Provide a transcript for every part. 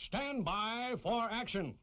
Stand by for action.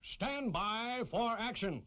Stand by for action.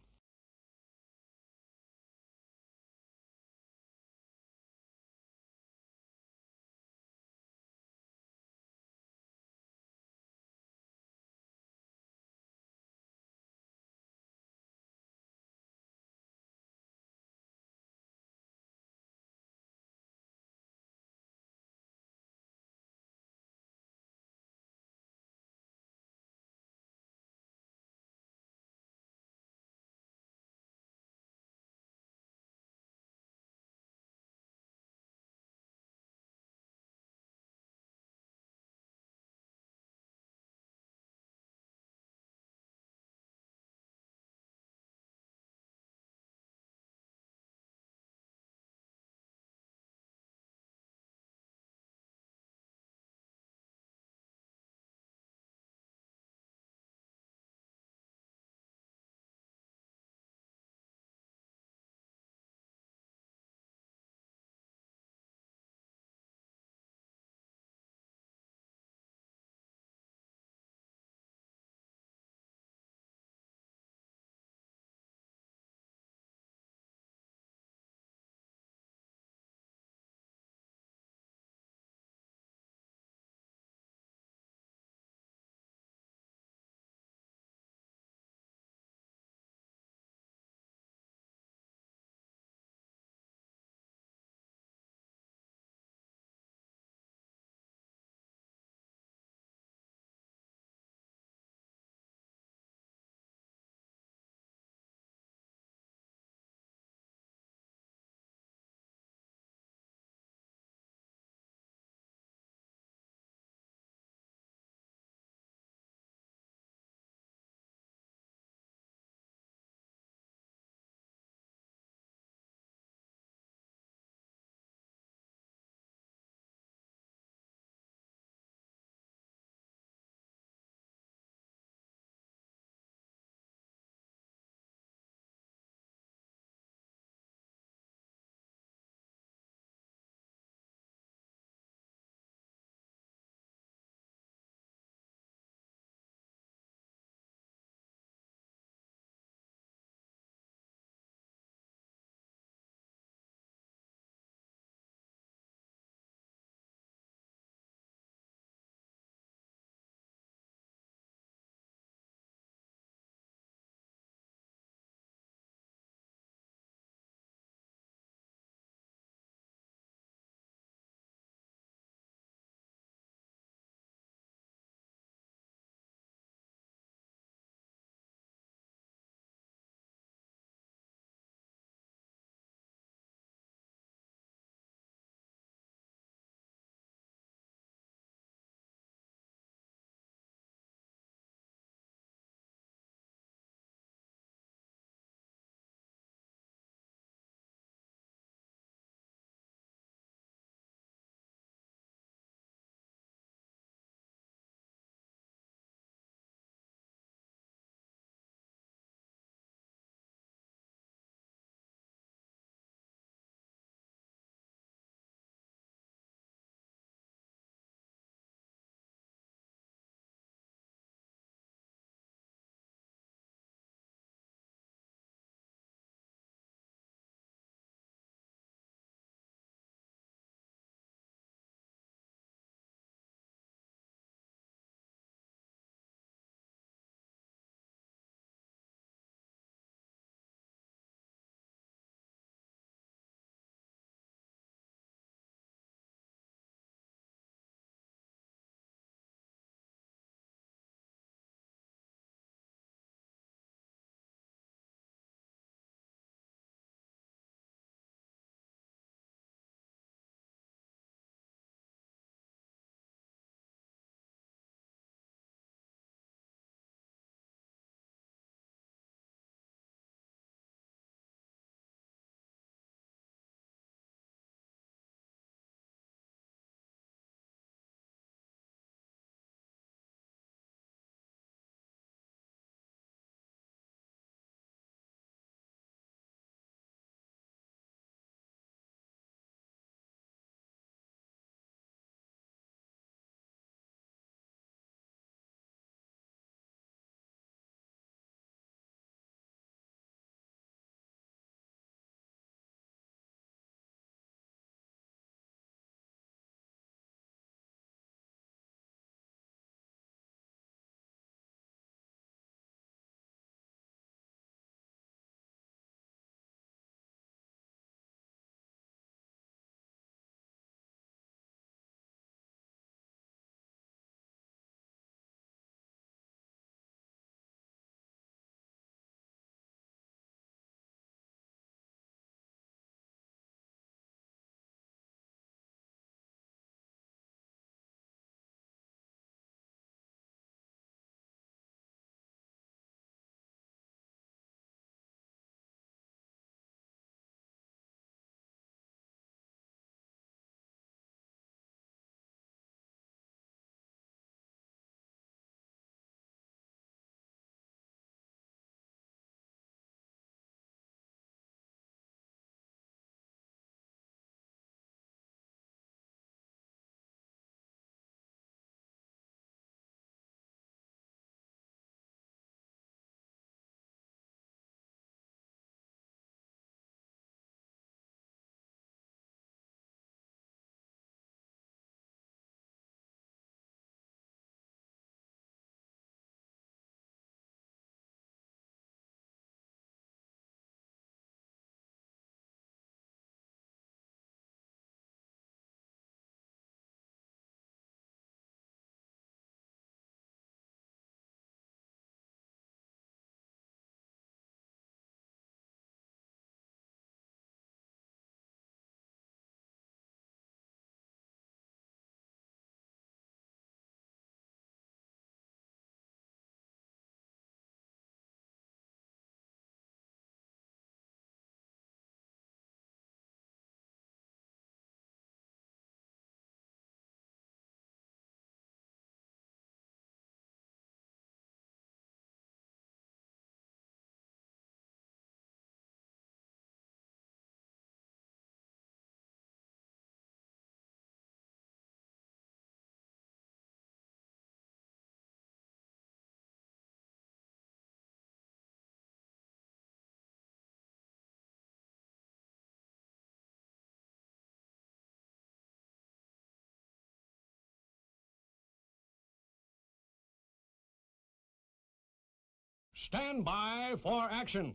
Stand by for action.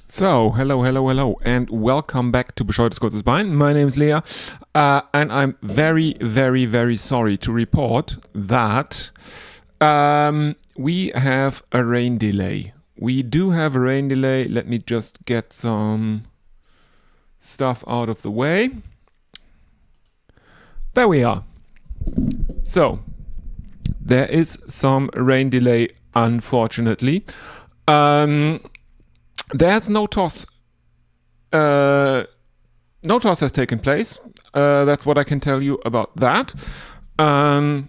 So, hello, and welcome back to Bescheuertes Kurzes Bein. My name is Leah, and I'm very sorry to report that we have a rain delay. We do have a rain delay. Let me just get some stuff out of the way. There we are. So, there is some rain delay, unfortunately. There's no toss. No toss has taken place. That's what I can tell you about that. Let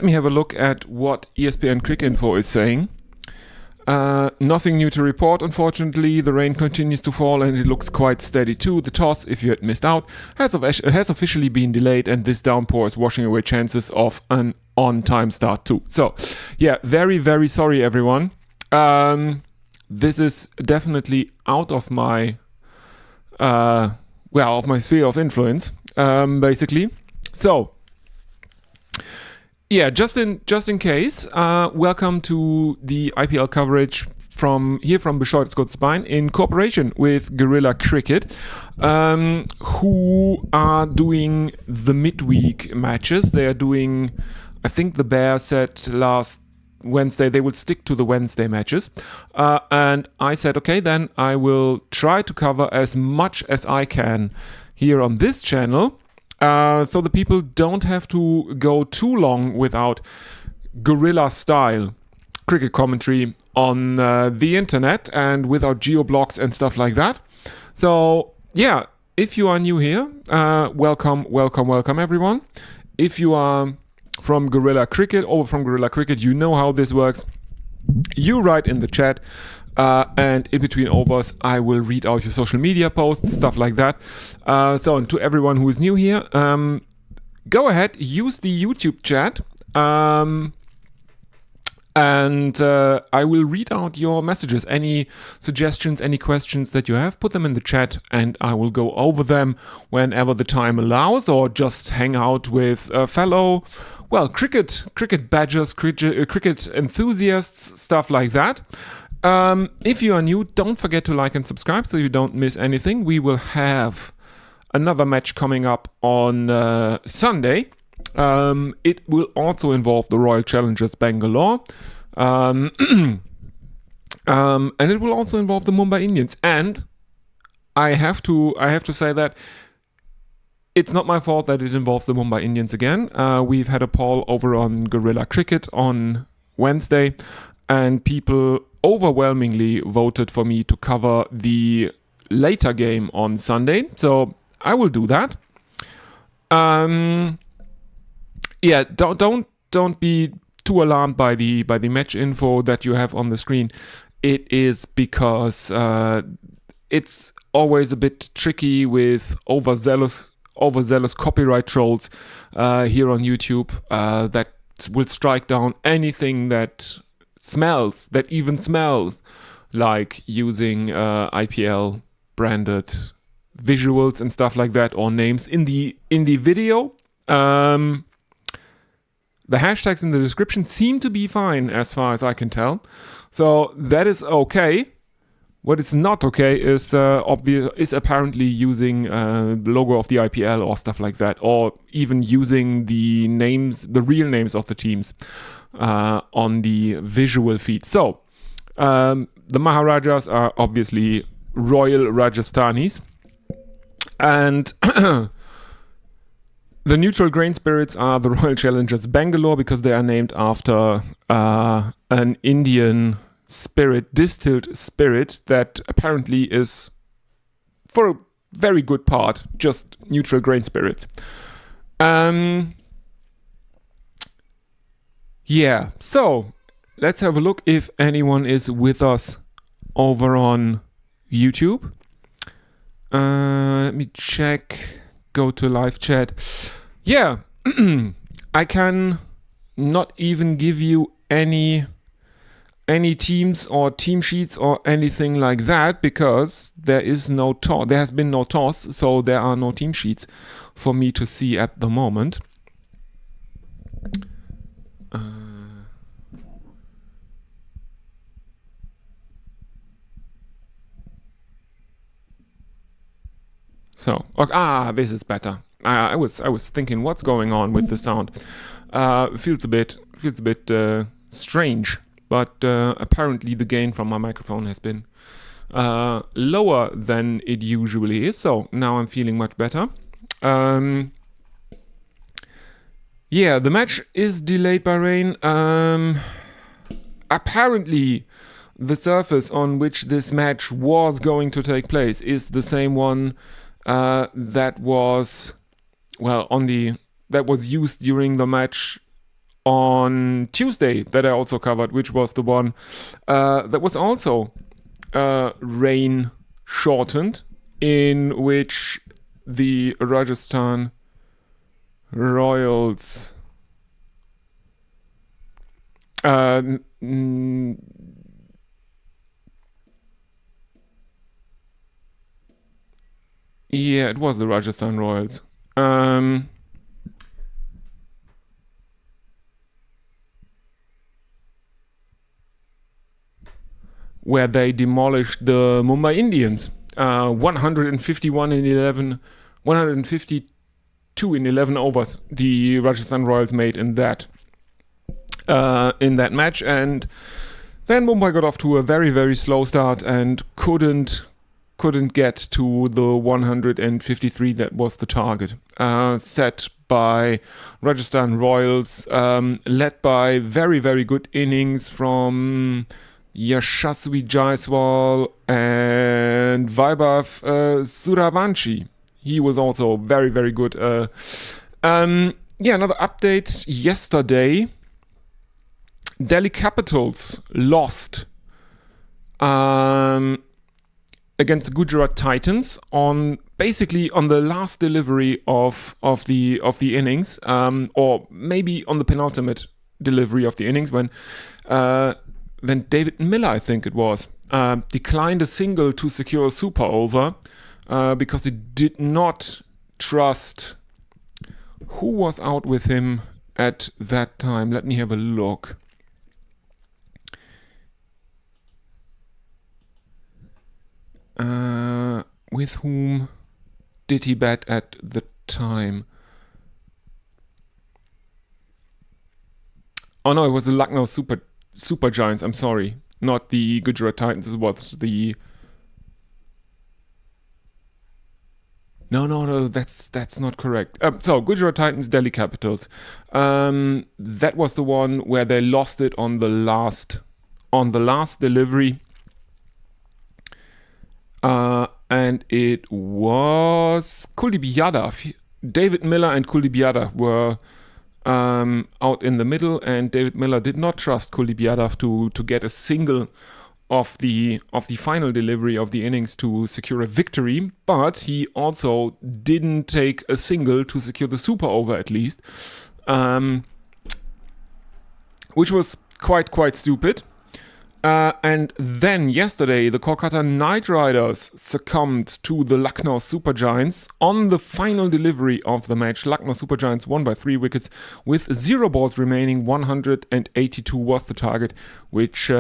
me have a look at what ESPN Cricinfo is saying. Nothing new to report, unfortunately. The rain continues to fall and it looks quite steady too. The toss, if you had missed out, has officially been delayed, and this downpour is washing away chances of an on-time start too. So, yeah, very sorry, everyone. This is definitely out of my, of my sphere of influence, basically. So, yeah, just in case, welcome to the IPL coverage from Bescheuertes Kurzes Bein in cooperation with Guerrilla Cricket, who are doing the midweek matches. They are doing, I think the Bears said last Wednesday they will stick to the Wednesday matches, and I said, okay, then I will try to cover as much as I can here on this channel, so the people don't have to go too long without guerrilla style cricket commentary on the internet and without geo-blocks and stuff like that. So yeah, if you are new here, welcome everyone. If you are from Guerrilla Cricket, you know how this works. You write in the chat, and in between overs, I will read out your social media posts, stuff like that. So, and to everyone who is new here, go ahead, use the YouTube chat, and I will read out your messages. Any suggestions, any questions that you have, put them in the chat, and I will go over them whenever the time allows, or just hang out with fellow cricket badgers, cricket enthusiasts, stuff like that. If you are new, don't forget to like and subscribe so you don't miss anything. We will have another match coming up on Sunday. It will also involve the Royal Challengers Bangalore. And it will also involve the Mumbai Indians. And I have to say that it's not my fault that it involves the Mumbai Indians again. We've had a poll over on Guerrilla Cricket on Wednesday, and people overwhelmingly voted for me to cover the later game on Sunday. So I will do that. Yeah, don't be too alarmed by the match info that you have on the screen. It is because it's always a bit tricky with overzealous copyright trolls here on YouTube that will strike down anything that even smells like using IPL branded visuals and stuff like that, or names in the video. The hashtags in the description seem to be fine as far as I can tell. So that is okay. What is not okay is apparently using the logo of the IPL or stuff like that, or even using the real names of the teams on the visual feed. So the Maharajas are obviously Royal Rajasthanis, and the neutral grain spirits are the Royal Challengers Bangalore, because they are named after an Indian distilled spirit that apparently is, for a very good part, just neutral grain spirits. Yeah, so let's have a look if anyone is with us over on YouTube. Let me check. Go to live chat. Yeah, I can not even give you any teams or team sheets or anything like that, because there is no toss. There has been no toss, so there are no team sheets for me to see at the moment. This is better. I was thinking, what's going on with the sound? Feels a bit strange, but apparently the gain from my microphone has been lower than it usually is. So now I'm feeling much better. Yeah, the match is delayed by rain. Apparently, the surface on which this match was going to take place is the same one that was used during the match on Tuesday that I also covered, which was the one that was also rain shortened, in which the Rajasthan Royals yeah, it was the Rajasthan Royals. Where they demolished the Mumbai Indians. 152 in 11 overs the Rajasthan Royals made in that match, and then Mumbai got off to a very, very slow start and couldn't get to the 153 that was the target set by Rajasthan Royals, led by very, very good innings from Yashasvi Jaiswal and Vaibhav Suravanshi. He was also very, very good. Another update yesterday. Delhi Capitals lost against the Gujarat Titans on the last delivery of the innings, or maybe on the penultimate delivery of the innings, when David Miller, I think it was, declined a single to secure a super over because he did not trust who was out with him at that time. Let me have a look. With whom did he bat at the time? Oh no, it was the Lucknow Super Giants. I'm sorry, not the Gujarat Titans. It was the No, that's not correct. So Gujarat Titans, Delhi Capitals. That was the one where they lost it on the last delivery. And it was Kuldeep Yadav. David Miller and Kuldeep Yadav were out in the middle, and David Miller did not trust Kuldeep Yadav to get a single of the final delivery of the innings to secure a victory, but he also didn't take a single to secure the super over at least, which was quite stupid. And then yesterday, the Kolkata Knight Riders succumbed to the Lucknow Super Giants on the final delivery of the match. Lucknow Super Giants won by 3 wickets with 0 balls remaining. 182 was the target, which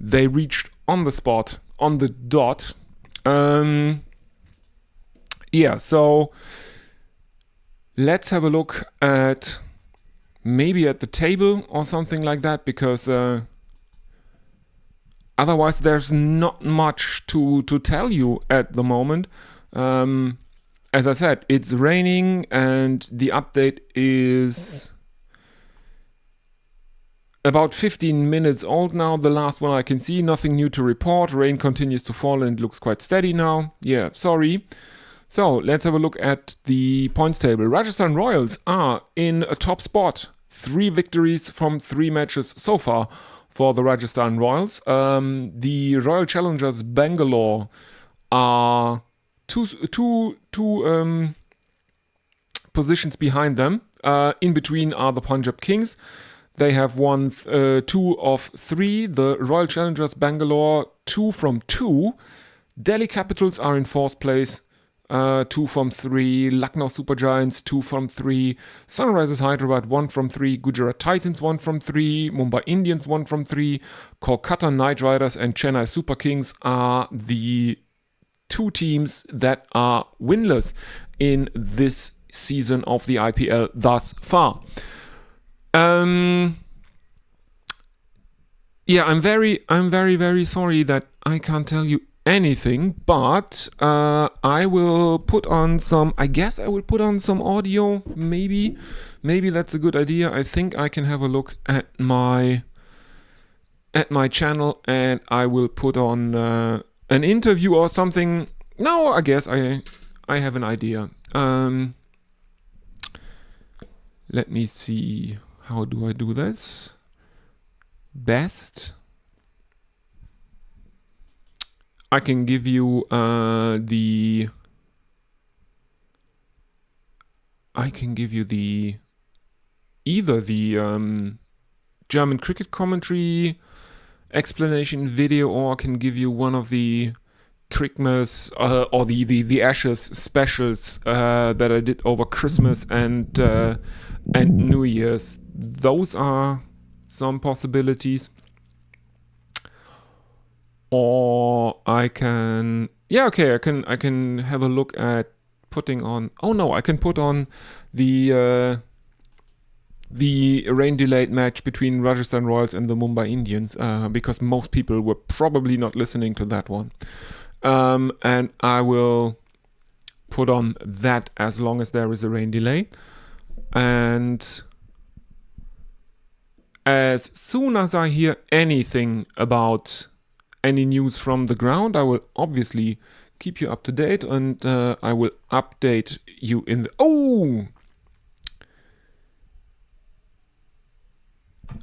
they reached on the spot, on the dot. So let's have a look at maybe at the table or something like that, because otherwise, there's not much to tell you at the moment. As I said, it's raining, and the update is about 15 minutes old now. The last one I can see, nothing new to report. Rain continues to fall and it looks quite steady now. Yeah, sorry. So let's have a look at the points table. Rajasthan Royals are in a top spot. 3 victories from 3 matches so far for the Rajasthan Royals. The Royal Challengers Bangalore are two positions behind them. In between are the Punjab Kings. They have won 2 of 3. The Royal Challengers Bangalore 2 from 2. Delhi Capitals are in 4th place. 2 from 3. Lucknow Super Giants 2 from 3. Sunrisers Hyderabad 1 from 3. Gujarat Titans 1 from 3. Mumbai Indians 1 from 3. Kolkata Knight Riders and Chennai Super Kings are the 2 teams that are winless in this season of the IPL thus far. Yeah, I'm very, very sorry that I can't tell you anything, but I will put on some. I guess I will put on some audio. Maybe that's a good idea. I think I can have a look at my channel, and I will put on an interview or something. No, I guess I have an idea. Let me see. How do I do this? Best. I can give you either the German cricket commentary explanation video, or I can give you one of the Christmas or the Ashes specials that I did over Christmas and New Year's. Those are some possibilities. Or I can, I can have a look at putting on. Oh no, I can put on the rain delayed match between Rajasthan Royals and the Mumbai Indians, because most people were probably not listening to that one. And I will put on that as long as there is a rain delay. And as soon as I hear anything about any news from the ground, I will obviously keep you up to date, and I will update you in the...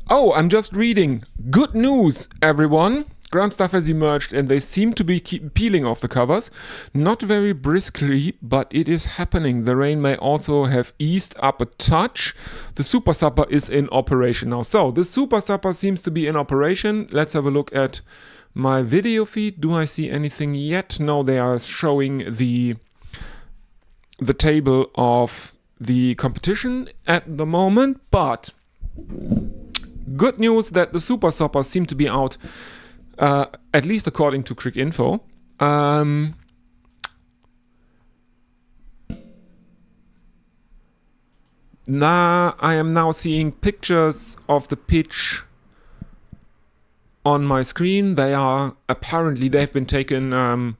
Oh, I'm just reading. Good news, everyone. Ground stuff has emerged, and they seem to be peeling off the covers. Not very briskly, but it is happening. The rain may also have eased up a touch. The Super Supper is in operation now. So, the Super Supper seems to be in operation. Let's have a look at my video feed. Do I see anything yet? No, they are showing the table of the competition at the moment, but good news that the Super Supper seem to be out, at least according to Cricinfo. I am now seeing pictures of the pitch on my screen. They've been taken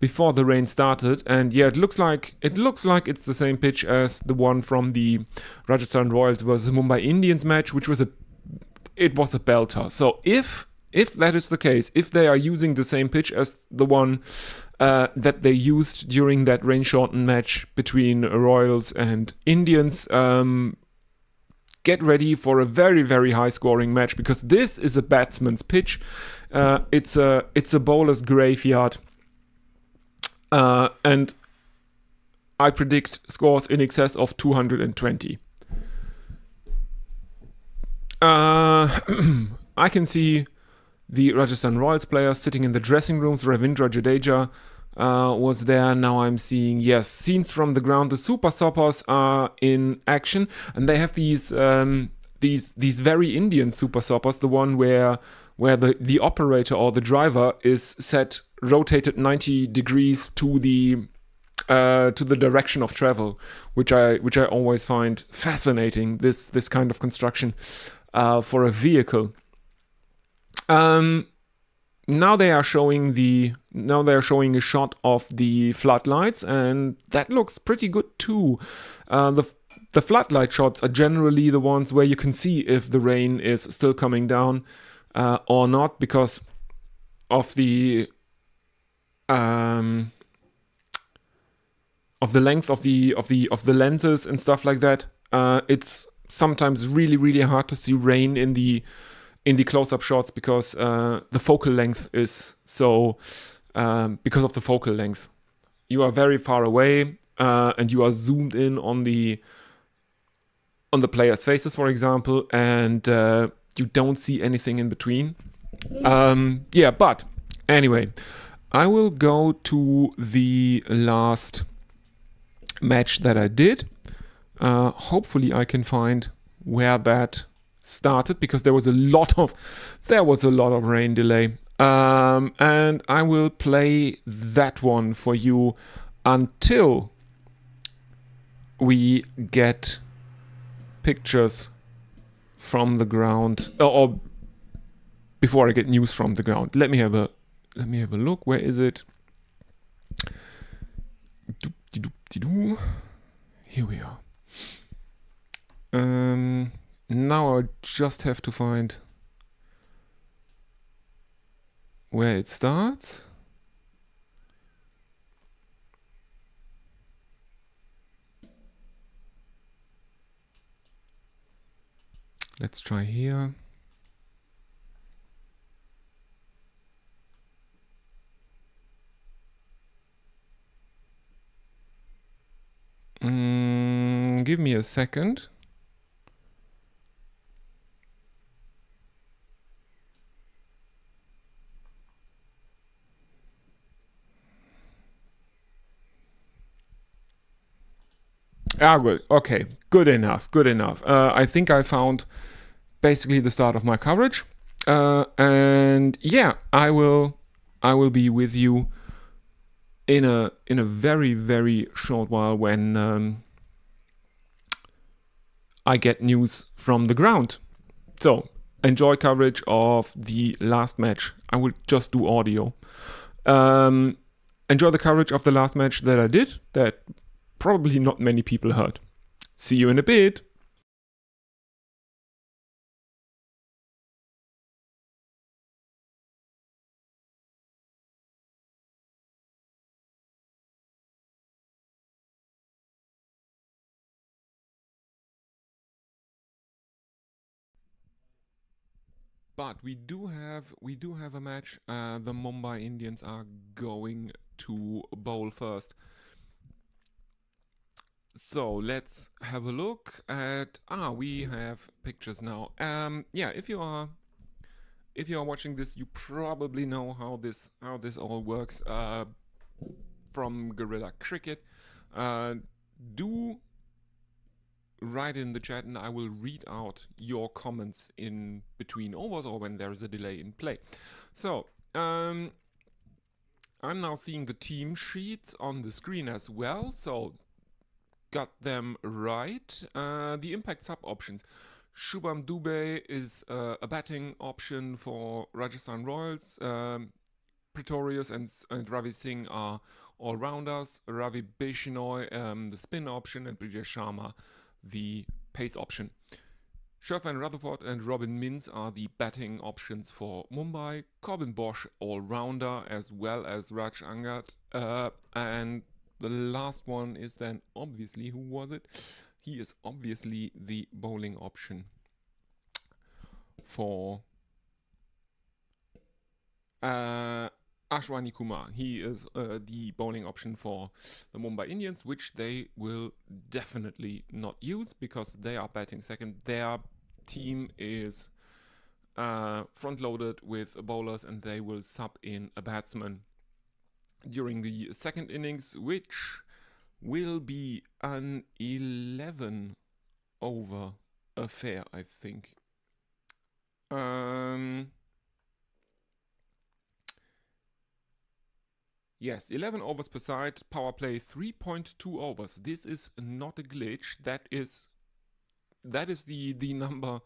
before the rain started, and yeah, it looks like it's the same pitch as the one from the Rajasthan Royals versus Mumbai Indians match, which was a belter. So if that is the case, if they are using the same pitch as the one that they used during that rain-shortened match between Royals and Indians, get ready for a very, very high-scoring match, because this is a batsman's pitch. It's a bowler's graveyard, and I predict scores in excess of 220. I can see the Rajasthan Royals players sitting in the dressing rooms. Ravindra Jadeja was there. Now I'm seeing, scenes from the ground. The Super Suppers are in action, and they have these very Indian Super Suppers. The one where the operator or the driver is rotated 90 degrees to the direction of travel, which I always find fascinating. This kind of construction for a vehicle. Now they are showing a shot of the floodlights, and that looks pretty good too. The floodlight shots are generally the ones where you can see if the rain is still coming down or not, because of the length of the lenses and stuff like that. It's sometimes really, really hard to see rain in the in the close-up shots because the focal length is so because of the focal length. You are very far away and you are zoomed in on the players' faces, for example, and you don't see anything in between. Yeah, but anyway, I will go to the last match that I did. Hopefully I can find where that started, because there was a lot of rain delay. And I will play that one for you until we get pictures from the ground, or before I get news from the ground. Let me have a look. Where is it? Here we are. Now I just have to find where it starts. Let's try here. Give me a second. Good. Okay. Good enough. I think I found basically the start of my coverage. And yeah, I will be with you in a very, very short while when I get news from the ground. So enjoy coverage of the last match. I will just do audio. Enjoy the coverage of the last match that I did, that probably not many people heard. See you in a bit. But we do have a match. The Mumbai Indians are going to bowl first. So let's have a look at. We have pictures now. Yeah, if you are watching this, you probably know how this all works from Guerrilla Cricket. Do write in the chat and I will read out your comments in between overs or when there's a delay in play. So I'm now seeing the team sheets on the screen as well, so got them right. The impact sub options. Shubham Dubey is a batting option for Rajasthan Royals. Pretorius and Ravi Singh are all-rounders. Ravi Bishnoi, the spin option, and Brijesh Sharma, the pace option. Sherfan Rutherford and Robin Mins are the batting options for Mumbai. Corbin Bosch, all-rounder, as well as Raj Angad. And the last one is then obviously, who was it? He is obviously the bowling option for Ashwani Kumar. He is the bowling option for the Mumbai Indians, which they will definitely not use because they are batting second. Their team is front-loaded with bowlers and they will sub in a batsman during the second innings, which will be an 11-over affair, I think. Yes, 11 overs per side, power play 3.2 overs. This is not a glitch. That is the number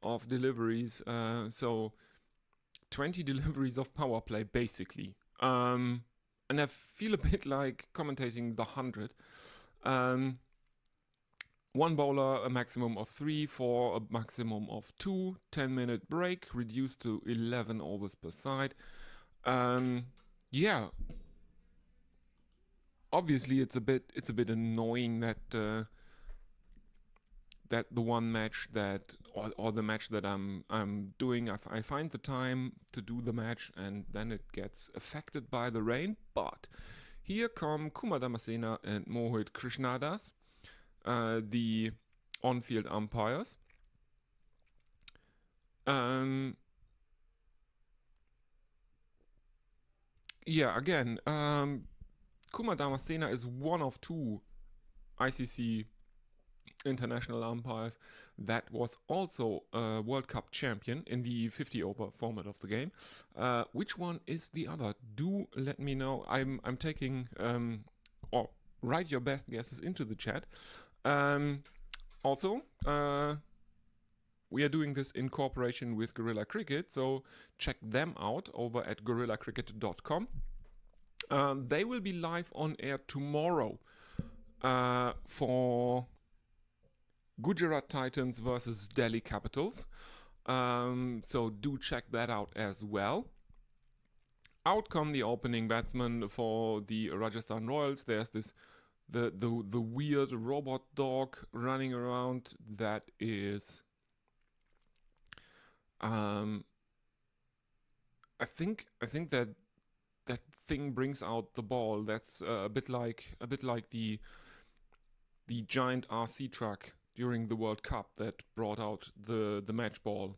of deliveries. So 20 deliveries of power play, basically. And I feel a bit like commentating the 100. One bowler, a maximum of 3, 4, a maximum of 2, 10-minute break, reduced to 11 overs per side. Yeah. Obviously, it's a bit annoying that the one match that or the match that I'm doing. I find the time to do the match, and then it gets affected by the rain. But here come Kumar Damasena and Mohit Krishnadas, the on-field umpires. Yeah, again, Kumar Damasena is one of two ICC international umpires that was also a World Cup champion in the 50 over format of the game. Which one is the other? Do let me know. I'm taking or write your best guesses into the chat. Also, we are doing this in cooperation with Gorilla Cricket, so check them out over at gorillacricket.com. They will be live on air tomorrow for Gujarat Titans versus Delhi Capitals. So do check that out as well. Out come the opening batsman for the Rajasthan Royals. There's this the weird robot dog running around that is I think that thing brings out the ball. That's a bit like the giant RC truck during the World Cup that brought out the match ball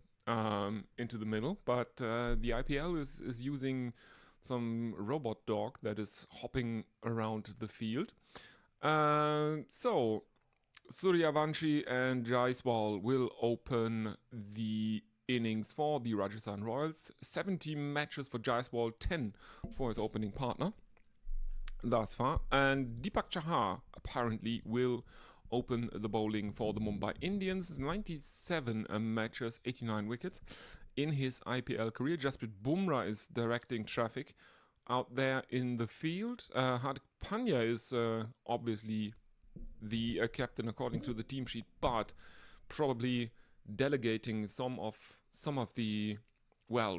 into the middle. But the IPL is using some robot dog that is hopping around the field. So Suryavanshi and Jaiswal will open the innings for the Rajasthan Royals. 70 matches for Jaiswal, 10 for his opening partner thus far. And Deepak Chahar apparently will open the bowling for the Mumbai Indians. 97 matches, 89 wickets in his IPL career. Jasprit Bumrah is directing traffic out there in the field. Hardik Pandya is obviously the captain according to the team sheet, but probably delegating some of the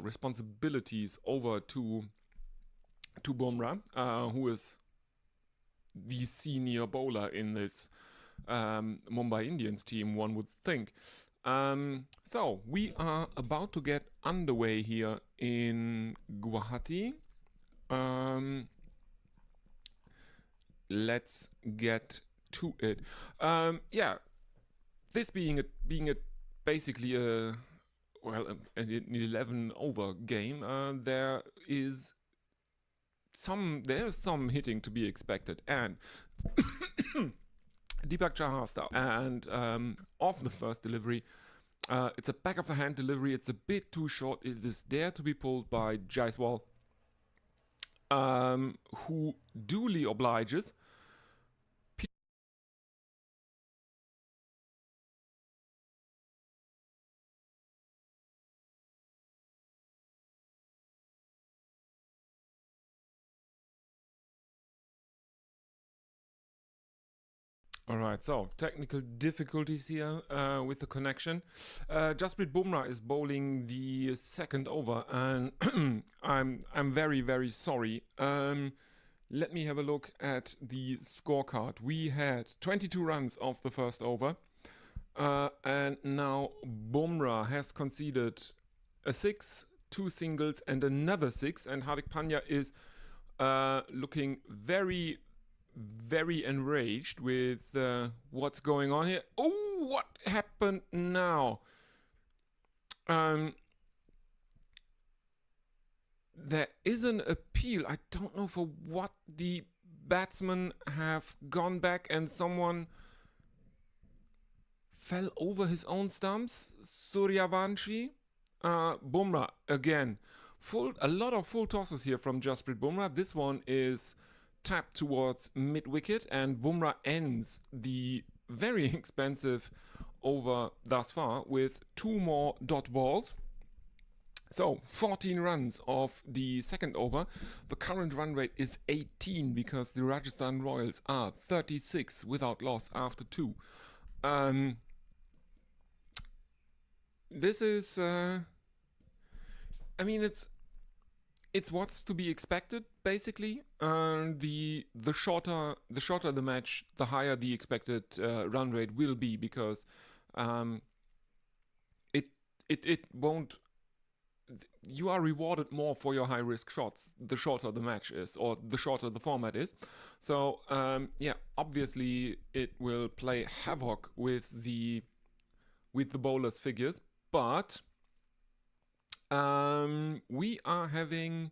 responsibilities over to Bumrah, who is the senior bowler in this Mumbai Indians team, one would think. So we are about to get underway here in Guwahati. Let's get to it. This being basically an 11 over game, there is some hitting to be expected, and Deepak Chahar style. And off the first delivery, it's a back of the hand delivery. It's a bit too short. It is there to be pulled by Jaiswal, who duly obliges. Alright, so technical difficulties here with the connection. Jasprit Bumrah is bowling the second over, and I'm very, very sorry. Let me have a look at the scorecard. We had 22 runs off the first over, and now Bumrah has conceded a 6, 2 singles, and another 6, and Hardik Pandya is looking very, very enraged with what's going on here. Oh, what happened now? There is an appeal. I don't know for what the batsmen have gone back, and someone fell over his own stumps. Suryavanshi. Bumrah again. A lot of full tosses here from Jasprit Bumrah. This one is tapped towards mid-wicket, and Bumrah ends the very expensive over thus far with 2 more dot balls. So 14 runs of the second over. The current run rate is 18 because the Rajasthan Royals are 36 without loss after 2. This is it's what's to be expected, basically. The shorter the match, the higher the expected run rate will be, because It won't. You are rewarded more for your high risk shots the shorter the match is, or the shorter the format is. So yeah, obviously it will play havoc with the bowlers' figures, but we are having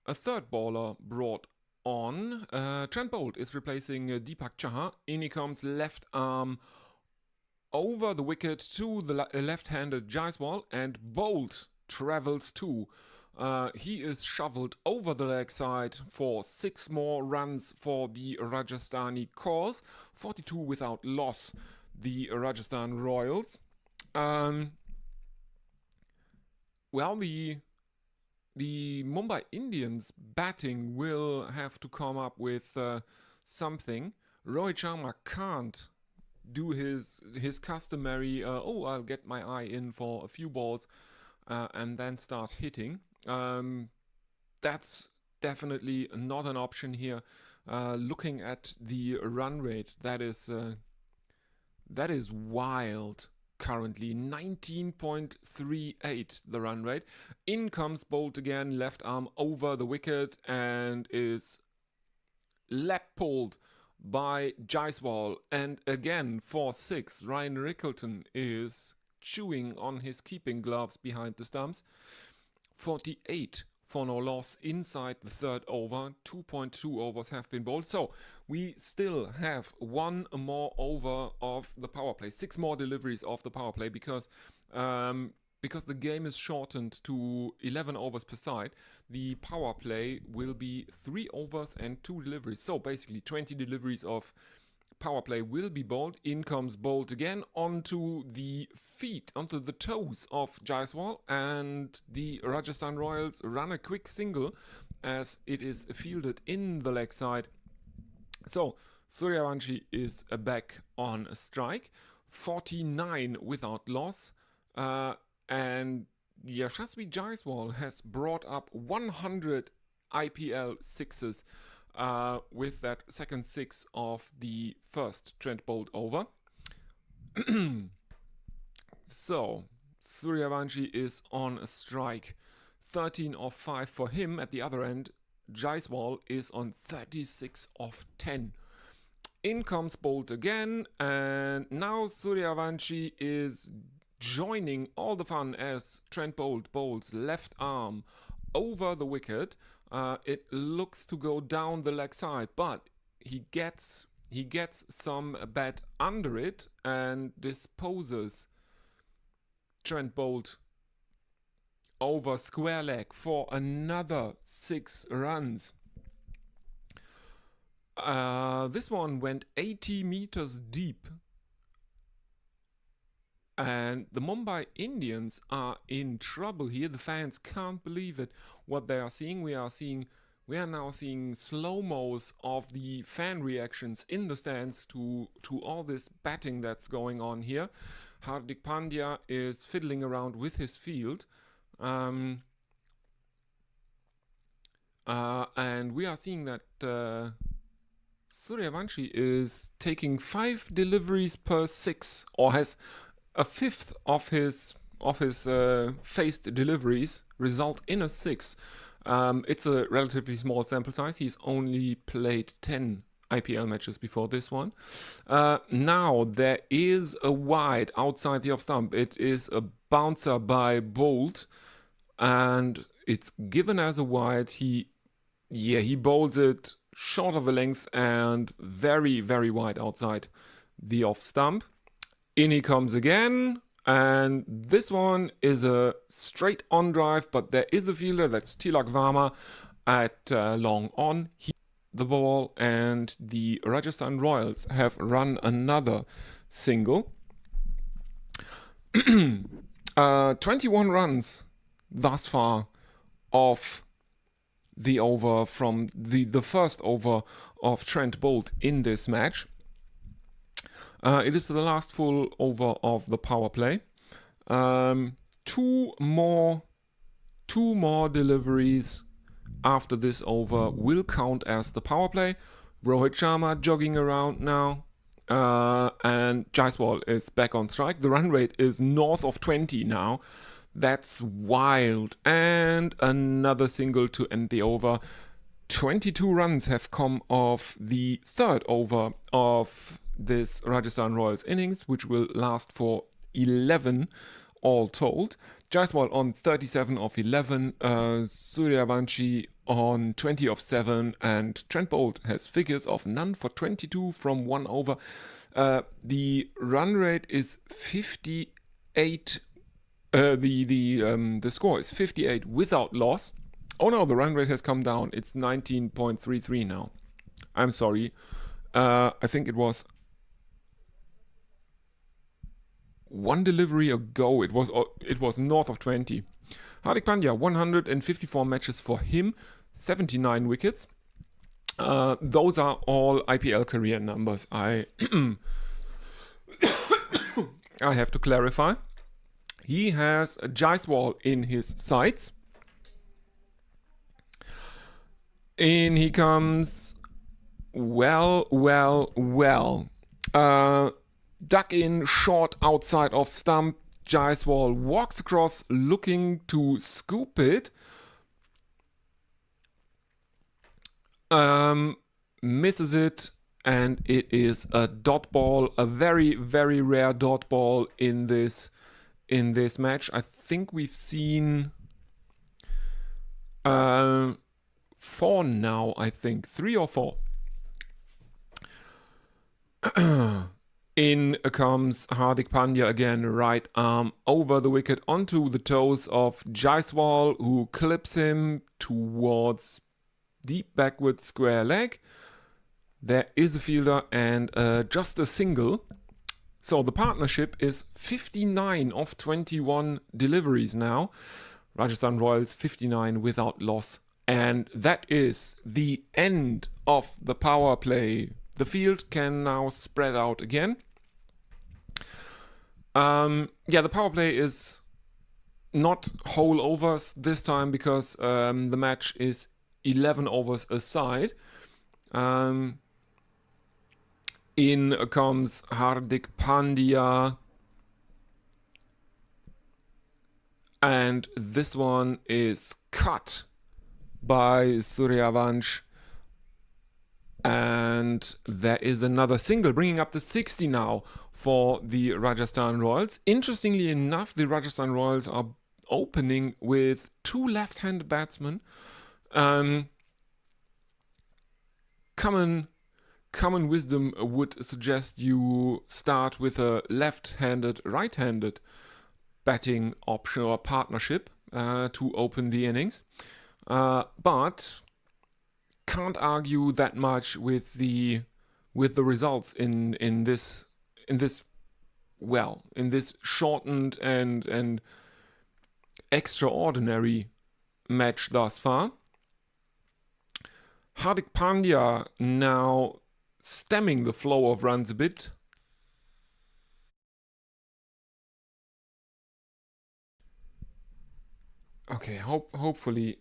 a third bowler brought on. Trent Boult is replacing Deepak Chahar. In he comes, left arm over the wicket to the left-handed Jaiswal, and Boult travels too. He is shoveled over the leg side for 6 more runs for the Rajasthani cause. 42 without loss, the Rajasthan Royals. Well, the Mumbai Indians batting will have to come up with something. Rohit Sharma can't do his customary, I'll get my eye in for a few balls and then start hitting. That's definitely not an option here. Looking at the run rate, that is wild. Currently 19.38 the run rate. In comes Boult again, left arm over the wicket, and is lap pulled by Jaiswal, and again for 6. Ryan Rickleton is chewing on his keeping gloves behind the stumps. 48 for no loss inside the third over. 2.2 overs have been bowled, so we still have 1 more over of the power play, 6 more deliveries of the power play, because the game is shortened to 11 overs per side. The power play will be 3 overs and 2 deliveries, so basically 20 deliveries of power play will be bowled. In comes Boult again onto the feet, onto the toes of Jaiswal, and the Rajasthan Royals run a quick single as it is fielded in the leg side. So Suryavanshi is back on a strike. 49 without loss, and Yashasvi Jaiswal has brought up 100 IPL sixes with that second 6 of the first Trent Boult over. So Suryavanshi is on a strike. 13 of 5 for him. At the other end, Jaiswal is on 36 of 10. In comes Boult again, and now Suryavanshi is joining all the fun as Trent Boult bowls left arm over the wicket. It looks to go down the leg side, but he gets some bat under it and disposes Trent Boult over square leg for another 6 runs. This one went 80 meters deep, and the Mumbai Indians are in trouble here. The fans can't believe it, what they are seeing. We are now seeing slow-mos of the fan reactions in the stands to all this batting that's going on here. Hardik Pandya is fiddling around with his field. And we are seeing that Suryavanshi is taking 5 deliveries per 6, or has a fifth of his faced deliveries result in a 6. It's a relatively small sample size. He's only played 10 IPL matches before this one. Now there is a wide outside the off stump. It is a bouncer by Boult, and it's given as a wide. He bowls it short of a length and very, very wide outside the off stump. In he comes again, and this one is a straight on drive, but there is a fielder, that's Tilak Varma, at long on. He the ball, and the Rajasthan Royals have run another single. 21 runs thus far off the over from the first over of Trent Boult in this match. It is the last full over of the power play. Two more deliveries after this over will count as the power play. Rohit Sharma jogging around now. and Jaiswal is back on strike. The run rate is north of 20 now. That's wild. And another single to end the over. 22 runs have come off the third over of this Rajasthan Royals innings, which will last for 11 all told. Jaiswal on 37 of 11, Suryavanshi on 20 of 7, and Trent Boult has figures of none for 22 from 1 over. The run rate is 58. The score is 58 without loss. Oh no, the run rate has come down. It's 19.33 now. I'm sorry. I think it was one delivery ago. It was north of 20. Hardik Pandya, 154 matches for him, 79 wickets. Those are all IPL career numbers. I have to clarify. He has Jaiswal in his sights. In he comes. Well. Duck in, short outside of stump. Jaiswal walks across looking to scoop it. Misses it, and it is a dot ball, a very, very rare dot ball in this match. I think we've seen 4 now, I think. 3 or 4. In comes Hardik Pandya again, right arm over the wicket onto the toes of Jaiswal, who clips him towards deep backward square leg. There is a fielder and just a single. So the partnership is 59 of 21 deliveries now. Rajasthan Royals 59 without loss. And that is the end of the power play. The field can now spread out again. The power play is not whole overs this time because the match is 11 overs aside. In comes Hardik Pandya. And this one is cut by Suryavansh. And there is another single, bringing up the 60 now for the Rajasthan Royals. Interestingly enough, the Rajasthan Royals are opening with 2 left-handed batsmen. Common wisdom would suggest you start with a left-handed, right-handed batting option or partnership to open the innings. But can't argue that much with the results in this shortened and extraordinary match thus far. Hardik Pandya now stemming the flow of runs a bit. Okay, hopefully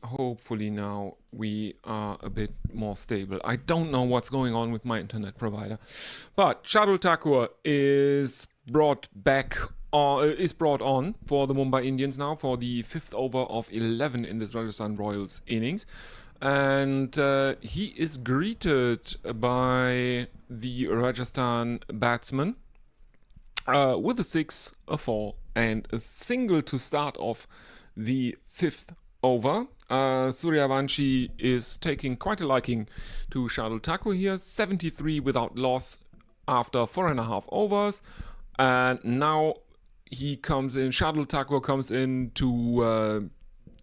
now we are a bit more stable. I don't know what's going on with my internet provider, but Shardul Thakur is brought on for the Mumbai Indians now for the 5th over of 11 in this Rajasthan Royals innings, and he is greeted by the Rajasthan batsman with a 6, a 4, and a single to start off the 5th over. Suryavanshi is taking quite a liking to Shardul Thakur here. 73 without loss after 4.5 overs. And now he comes in, Shardul Thakur comes in to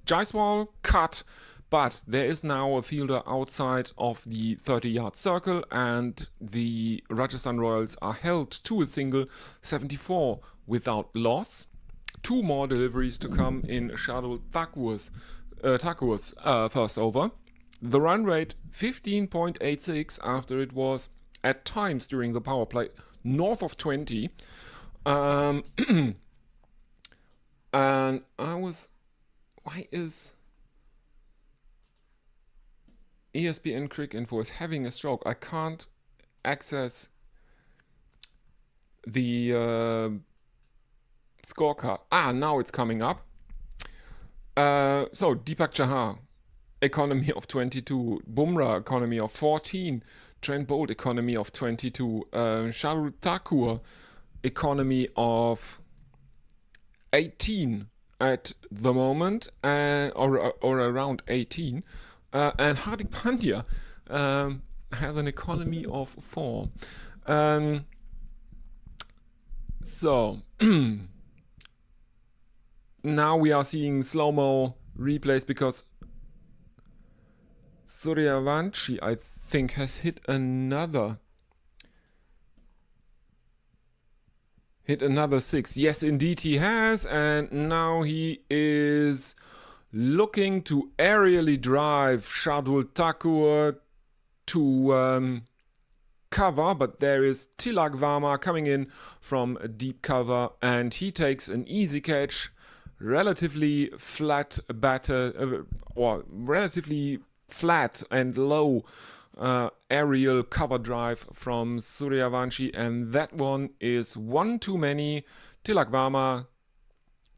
Jaiswal, cut. But there is now a fielder outside of the 30-yard circle, and the Rajasthan Royals are held to a single, 74 without loss. 2 more deliveries to come in Shardul Thakur's first over. The run rate 15.86 after it was at times during the power play north of 20. And why is ESPN Crick Info is having a stroke? I can't access scorecard. Now it's coming up. So Deepak Chahar, economy of 22. Bumrah, economy of 14. Trent Bolt, economy of 22. Shardul Thakur, economy of 18 at the moment, or around 18. And Hardik Pandya has an economy of 4. So now we are seeing slow-mo replays because Suryavanshi, I think, has hit another 6. Yes, indeed he has, and now he is looking to aerially drive Shardul Thakur to cover, but there is Tilak Varma coming in from a deep cover, and he takes an easy catch. Relatively flat batter, or relatively flat and low aerial cover drive from Suryavanshi, and that one is one too many. Tilak Varma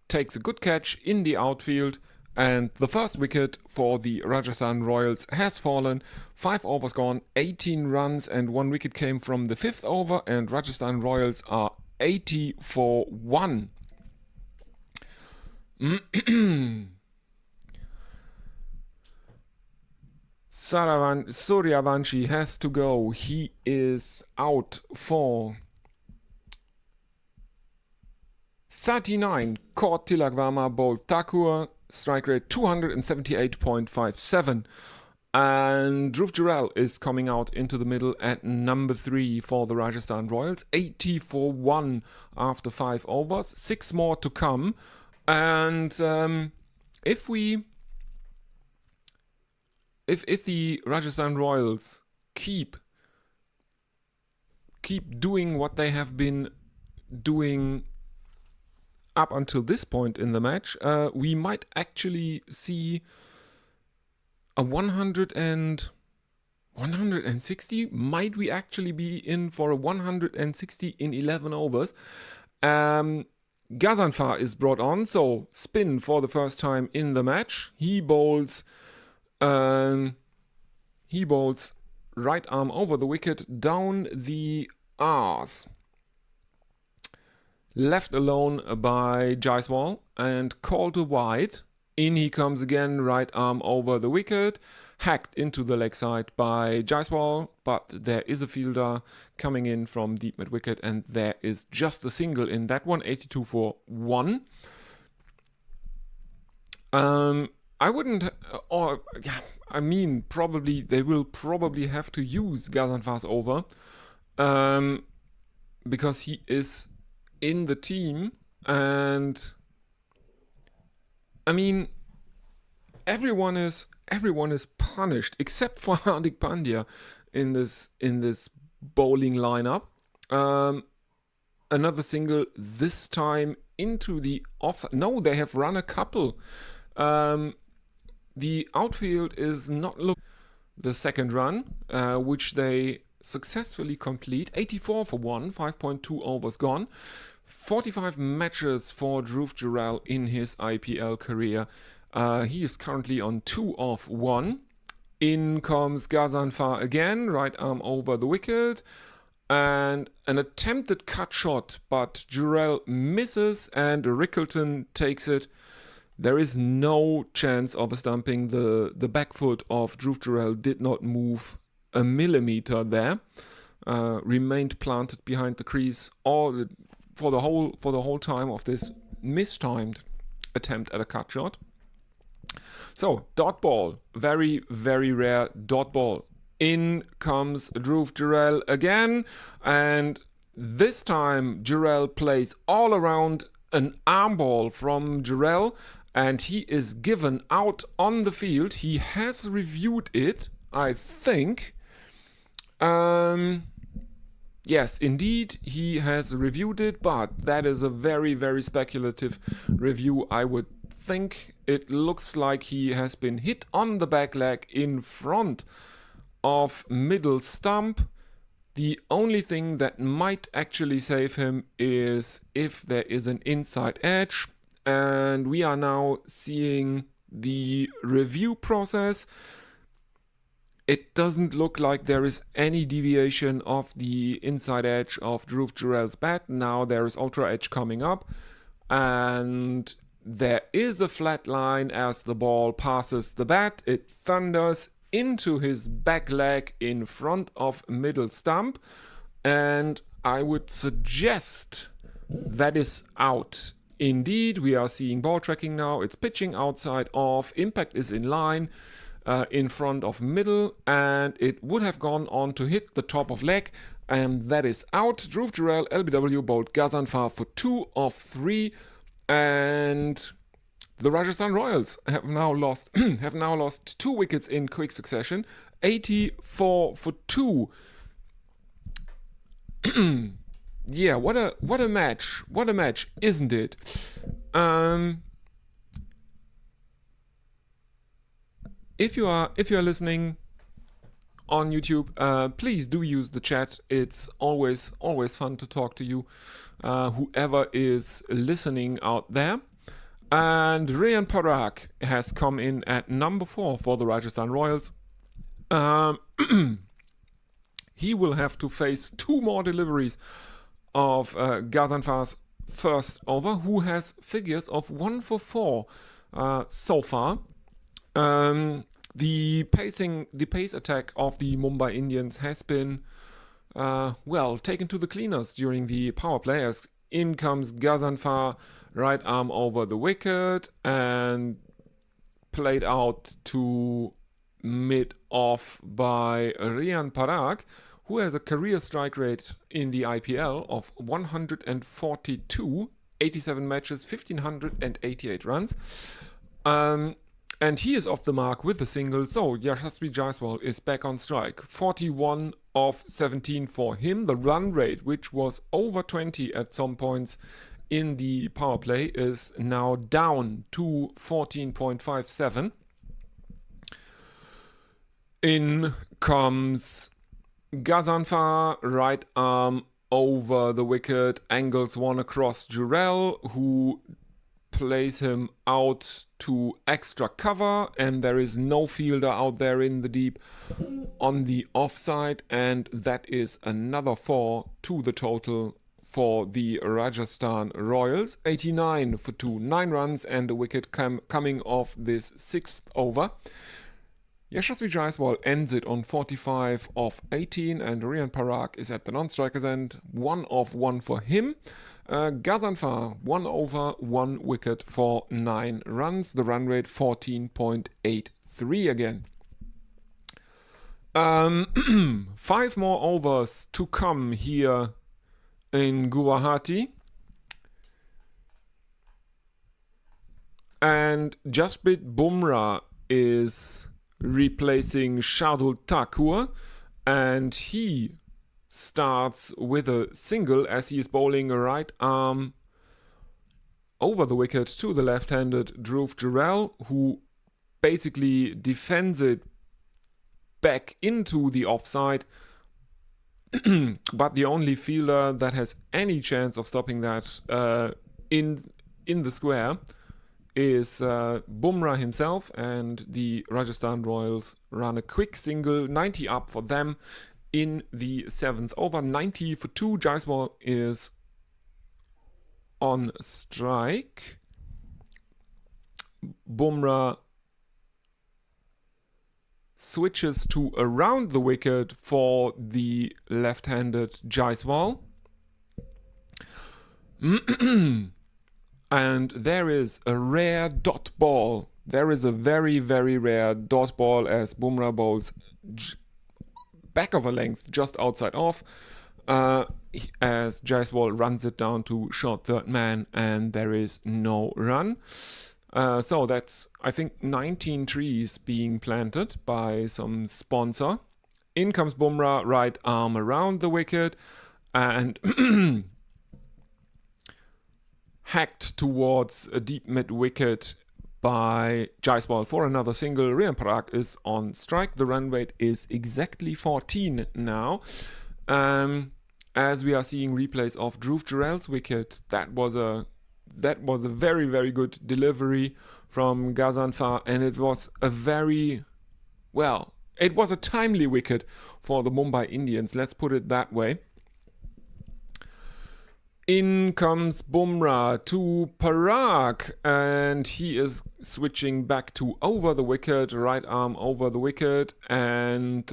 takes a good catch in the outfield, and the first wicket for the Rajasthan Royals has fallen. 5 overs gone, 18 runs, and 1 wicket came from the 5th over, and Rajasthan Royals are 80 for 1. Suryavanshi has to go. He is out for 39. Caught Tilak Varma, bowled Thakur, strike rate 278.57. And Dhruv Jurel is coming out into the middle at number 3 for the Rajasthan Royals. 80 for 1 after 5 overs. 6 more to come. And if the Rajasthan Royals keep doing what they have been doing up until this point in the match, we might actually see a 160. Might we actually be in for a 160 in 11 overs? Ghazanfar is brought on, so spin for the first time in the match. He bowls right arm over the wicket, down the arse. Left alone by Jaiswal and called to wide. In he comes again, right arm over the wicket, hacked into the leg side by Jaiswal, but there is a fielder coming in from deep mid wicket, and there is just a single in that one. 82 for 1. Probably they will probably have to use Ghazanfar's over, because he is in the team, and everyone is punished except for Hardik Pandya in this bowling lineup. Another single, this time into the offside. No, they have run a couple. The outfield is not looking. The second run, which they successfully complete. 84 for 1, 5.2 overs gone. 45 matches for Dhruv Jurel in his IPL career. He is currently on 2 of 1. In comes Ghazanfar again, right arm over the wicket. And an attempted cut shot, but Jurel misses and Rickleton takes it. There is no chance of a stumping. The back foot of Dhruv Jurel did not move a millimeter there. Remained planted behind the crease all for the whole time of this mistimed attempt at a cut shot. So, dot ball, very, very rare dot ball. In comes Dhruv Jurel again, and this time Jurel plays all around an arm ball from Jurel, and he is given out on the field. He has reviewed it, I think. Yes, indeed, he has reviewed it, but that is a very, very speculative review. I would think it looks like he has been hit on the back leg in front of middle stump. The only thing that might actually save him is if there is an inside edge, and we are now seeing the review process. It doesn't look like there is any deviation of the inside edge of Dhruv Jurel's bat. Now there is ultra edge coming up, and there is a flat line as the ball passes the bat. It thunders into his back leg in front of middle stump, and I would suggest that is out. Indeed, we are seeing ball tracking now. It's pitching outside off. Impact is in line in front of middle, and it would have gone on to hit the top of leg, and that is out. Dhruv Jurel, LBW, bowled Ghazanfar for 2 of 3, and the Rajasthan Royals have now lost 2 wickets in quick succession, 84 for 2. Yeah, what a match, isn't it? If you are listening on YouTube, please do use the chat. It's always fun to talk to you, whoever is listening out there. And Riyan Parag has come in at number 4 for the Rajasthan Royals. He will have to face 2 more deliveries of Ghazanfar's first over, who has figures of 1 for 4 so far. The pace attack of the Mumbai Indians has been taken to the cleaners during the power play, as in comes Ghazanfar, right arm over the wicket, and played out to mid-off by Riyan Parag, who has a career strike rate in the IPL of 142, 87 matches, 1,588 runs. And he is off the mark with the single, so Yashasvi Jaiswal is back on strike. 41 of 17 for him. The run rate, which was over 20 at some points in the power play, is now down to 14.57. In comes Ghazanfar, right arm over the wicket, angles one across Jurel, who plays him out to extra cover, and there is no fielder out there in the deep on the offside, and that is another 4 to the total for the Rajasthan Royals. 89 for 2, 9 runs and a wicket coming off this 6th over. Yashasvi Jaiswal ends it on 45 of 18, and Riyan Parag is at the non-strikers end, 1 of 1 for him. Ghazanfar, 1 over, 1 wicket for 9 runs. The run rate 14.83 again. 5 more overs to come here in Guwahati. And Jasprit Bumrah is replacing Shardul Thakur, and he starts with a single as he is bowling a right arm over the wicket to the left-handed Dhruv Jurel, who basically defends it back into the offside. But the only fielder that has any chance of stopping that in the square is Bumrah himself, and the Rajasthan Royals run a quick single, 90 up for them in the 7th over. 90 for 2. Jaiswal is on strike. Bumrah switches to around the wicket for the left-handed Jaiswal. And there is a rare dot ball. There is a very, very rare dot ball as Bumrah bowls back of a length just outside off, as Jaiswal runs it down to short third man, and there is no run. So that's, I think, 19 trees being planted by some sponsor. In comes Bumrah, right arm around the wicket, and hacked towards a deep mid-wicket by Jaiswal for another single. Riyan Parag is on strike. The run rate is exactly 14 now. as we are seeing replays of Dhruv Jurel's wicket. That was a very, very good delivery from Ghazanfar, and it was a very, well, it was a timely wicket for the Mumbai Indians, let's put it that way. In comes Bumrah to Parag, and he is switching back to over the wicket, right arm over the wicket, and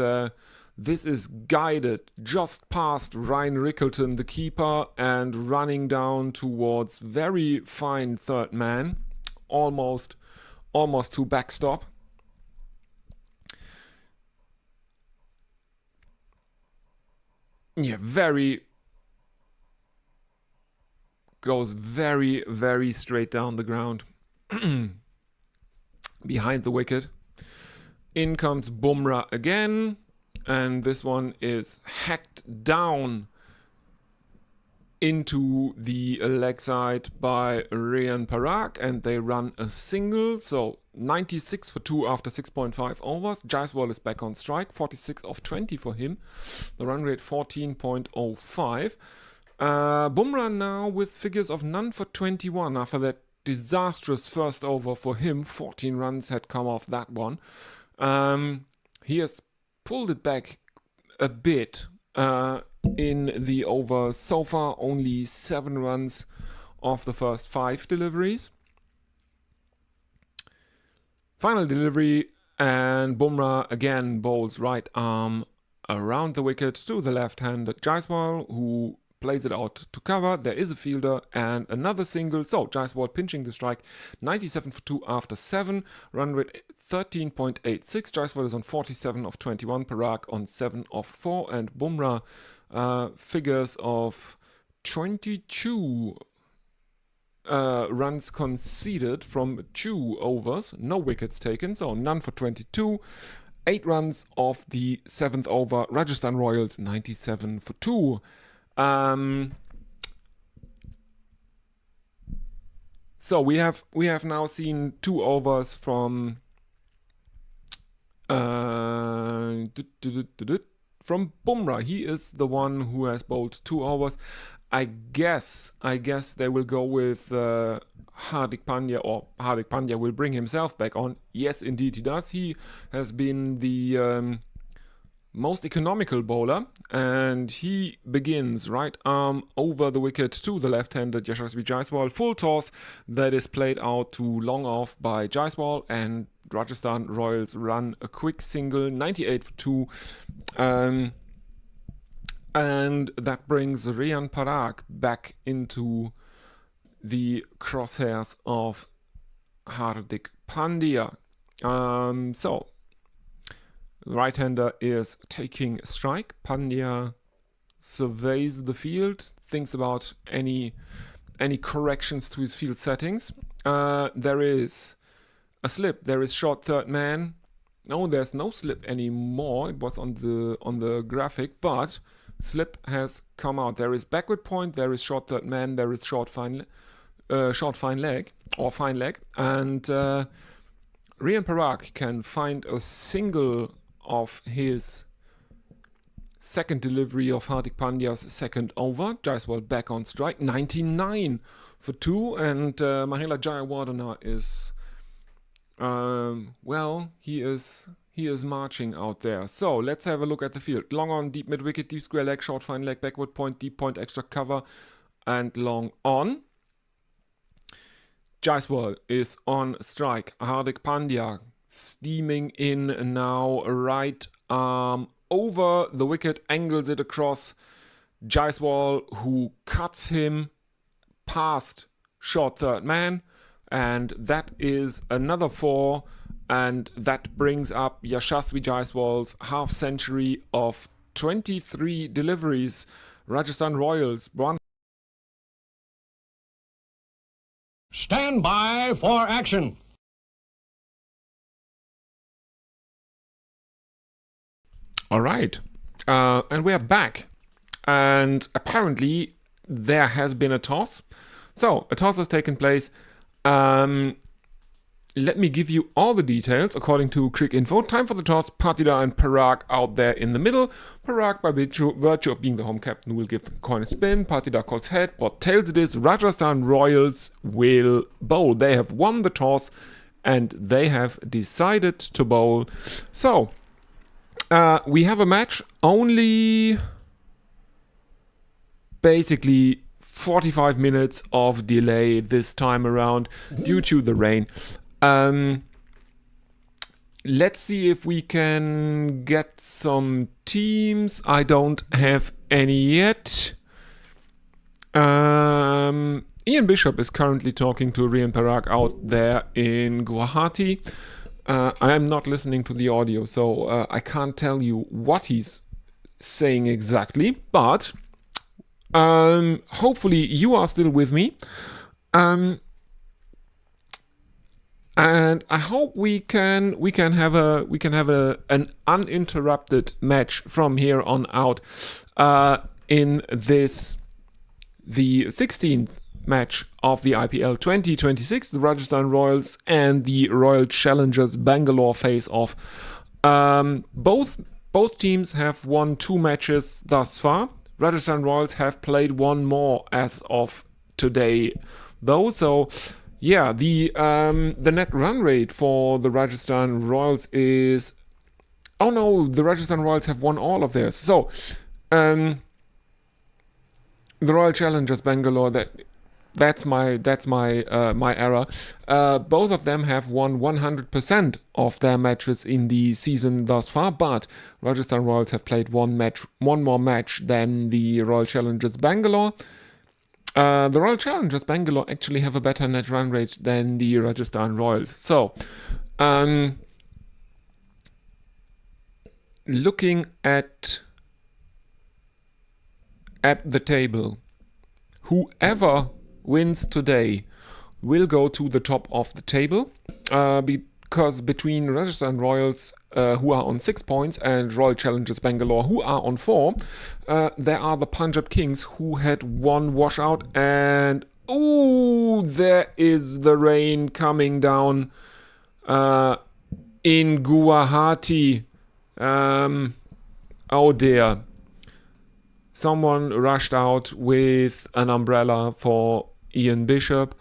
this is guided just past Ryan Rickleton, the keeper, and running down towards very fine third man, almost to backstop. Yeah, goes very, very straight down the ground behind the wicket. In comes Bumrah again, and this one is hacked down into the leg side by Riyan Parag, and they run a single. So 96 for 2 after 6.5 overs. Jaiswal is back on strike, 46 of 20 for him. The run rate 14.05. Bumrah now with figures of none for 21 after that disastrous first over for him. 14 runs had come off that one. He has pulled it back a bit in the over so far. Only 7 runs off the first 5 deliveries. Final delivery, and Bumrah again bowls right arm around the wicket to the left-handed Jaiswal, who plays it out to cover. There is a fielder and another single. So Jaiswal pinching the strike, 97 for 2 after 7. Run rate 13.86. Jaiswal is on 47 of 21. Parag on 7 of 4. And Bumrah figures of 22 runs conceded from 2 overs. No wickets taken, so none for 22. 8 runs off the 7th over. Rajasthan Royals 97 for 2. So we have now seen 2 overs from Bumrah. He is the one who has bowled 2 overs. I guess they will go with Hardik Pandya, or Hardik Pandya will bring himself back on. Yes, indeed he does. He has been the most economical bowler, and he begins right arm over the wicket to the left-handed Yashasvi Jaiswal. Full toss that is played out to long off by Jaiswal, and Rajasthan Royals run a quick single, 98 for 2. And that brings Riyan Parag back into the crosshairs of Hardik Pandya. So right-hander is taking a strike. Pandya surveys the field, thinks about any corrections to his field settings. There is a slip. There is short third man. No, there's no slip anymore. It was on the graphic, but slip has come out. There is backward point. There is short third man. There is short fine leg, and Riyan Parag can find a single of his second delivery of Hardik Pandya's second over. Jaiswal back on strike, 99 for 2, and Mahela Jayawardena is he is marching out there. So let's have a look at the field. Long on, deep mid wicket, deep square leg, short fine leg, backward point, deep point, extra cover, and long on. Jaiswal is on strike. Hardik Pandya steaming in now, right arm over the wicket, angles it across Jaiswal, who cuts him past short third man, and that is another 4, and that brings up Yashasvi Jaiswal's half century of 23 deliveries. Rajasthan Royals, Stand by for action. All right, and we're back, and apparently there has been a toss. So a toss has taken place. let me give you all the details according to Crick Info. Time for the toss. Partida and Parag out there in the middle. Parag, by virtue of being the home captain, will give the coin a spin. Partida calls head, but tails it is. Rajasthan Royals will bowl. They have won the toss and they have decided to bowl. So, we have a match only basically 45 minutes of delay this time around due to the rain. Let's see if we can get some teams. I don't have any yet. Ian Bishop is currently talking to Rian Parag out there in Guwahati. I am not listening to the audio, so I can't tell you what he's saying exactly, but hopefully you are still with me. And I hope we can have an uninterrupted match from here on out in this, the 16th match of the IPL 2026, the Rajasthan Royals and the Royal Challengers Bangalore face off. Both teams have won 2 matches thus far. Rajasthan Royals have played 1 more as of today, though. So, yeah, the net run rate for the Rajasthan Royals is... Oh no, the Rajasthan Royals have won all of theirs. So, the Royal Challengers Bangalore, that's my error. Both of them have won 100% of their matches in the season thus far, but Rajasthan Royals have played one more match than the Royal Challengers Bangalore. The Royal Challengers Bangalore actually have a better net run rate than the Rajasthan Royals. So, looking at the table, whoever wins today will go to the top of the table, because between Rajasthan Royals, who are on 6 points, and Royal Challengers Bangalore, who are on 4, there are the Punjab Kings, who had 1 washout, and there is the rain coming down in Guwahati. Oh dear. Someone rushed out with an umbrella for Ian Bishop.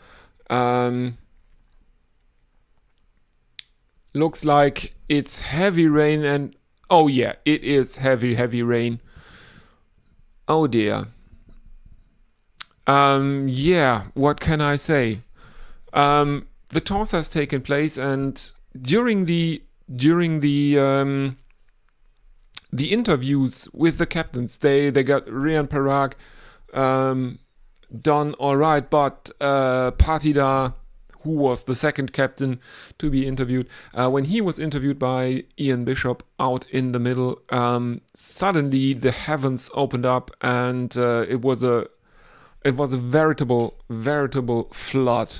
Looks like it's heavy rain, and oh yeah, it is heavy rain. Oh dear. Yeah, what can I say? The toss has taken place, and during the interviews with the captains, they got Rian Parag done all right, but Partida, who was the second captain to be interviewed, when he was interviewed by Ian Bishop out in the middle, suddenly the heavens opened up, and it was a veritable flood.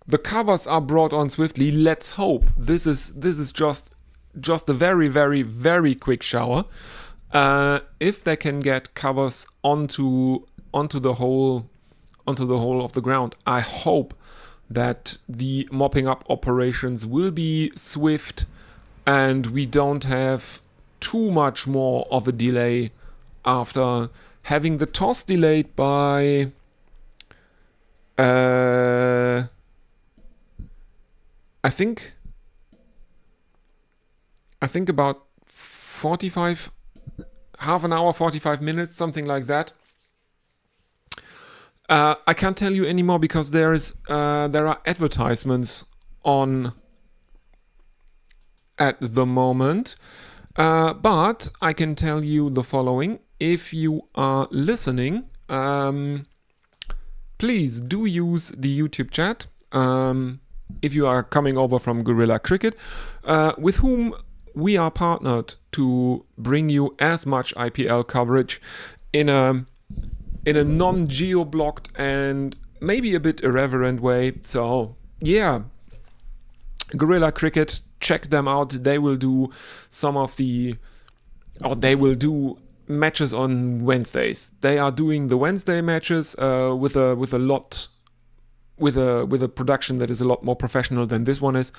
The covers are brought on swiftly. Let's hope this is just a very quick shower. If they can get covers onto the whole of the ground, I hope that the mopping up operations will be swift and we don't have too much more of a delay after having the toss delayed by I think about 45, half an hour, 45 minutes, something like that. I can't tell you anymore because there are advertisements on at the moment. But I can tell you the following. If you are listening, please do use the YouTube chat. If you are coming over from Gorilla Cricket, with whom we are partnered to bring you as much IPL coverage in a non-geo-blocked and maybe a bit irreverent way. So yeah, Gorilla Cricket, check them out. They will do they will do matches on Wednesdays. They are doing the Wednesday matches with a with a production that is a lot more professional than this one is.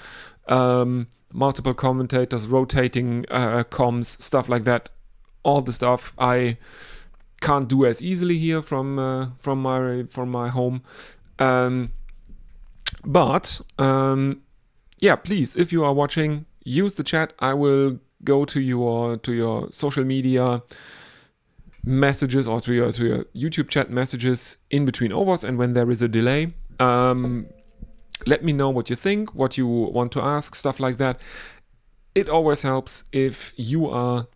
Multiple commentators, rotating comms, stuff like that. All the stuff I can't do as easily here from my home. But please, if you are watching, use the chat. I will go to your social media messages or to your YouTube chat messages in between overs, and when there is a delay, let me know what you think, what you want to ask, stuff like that. It always helps if you are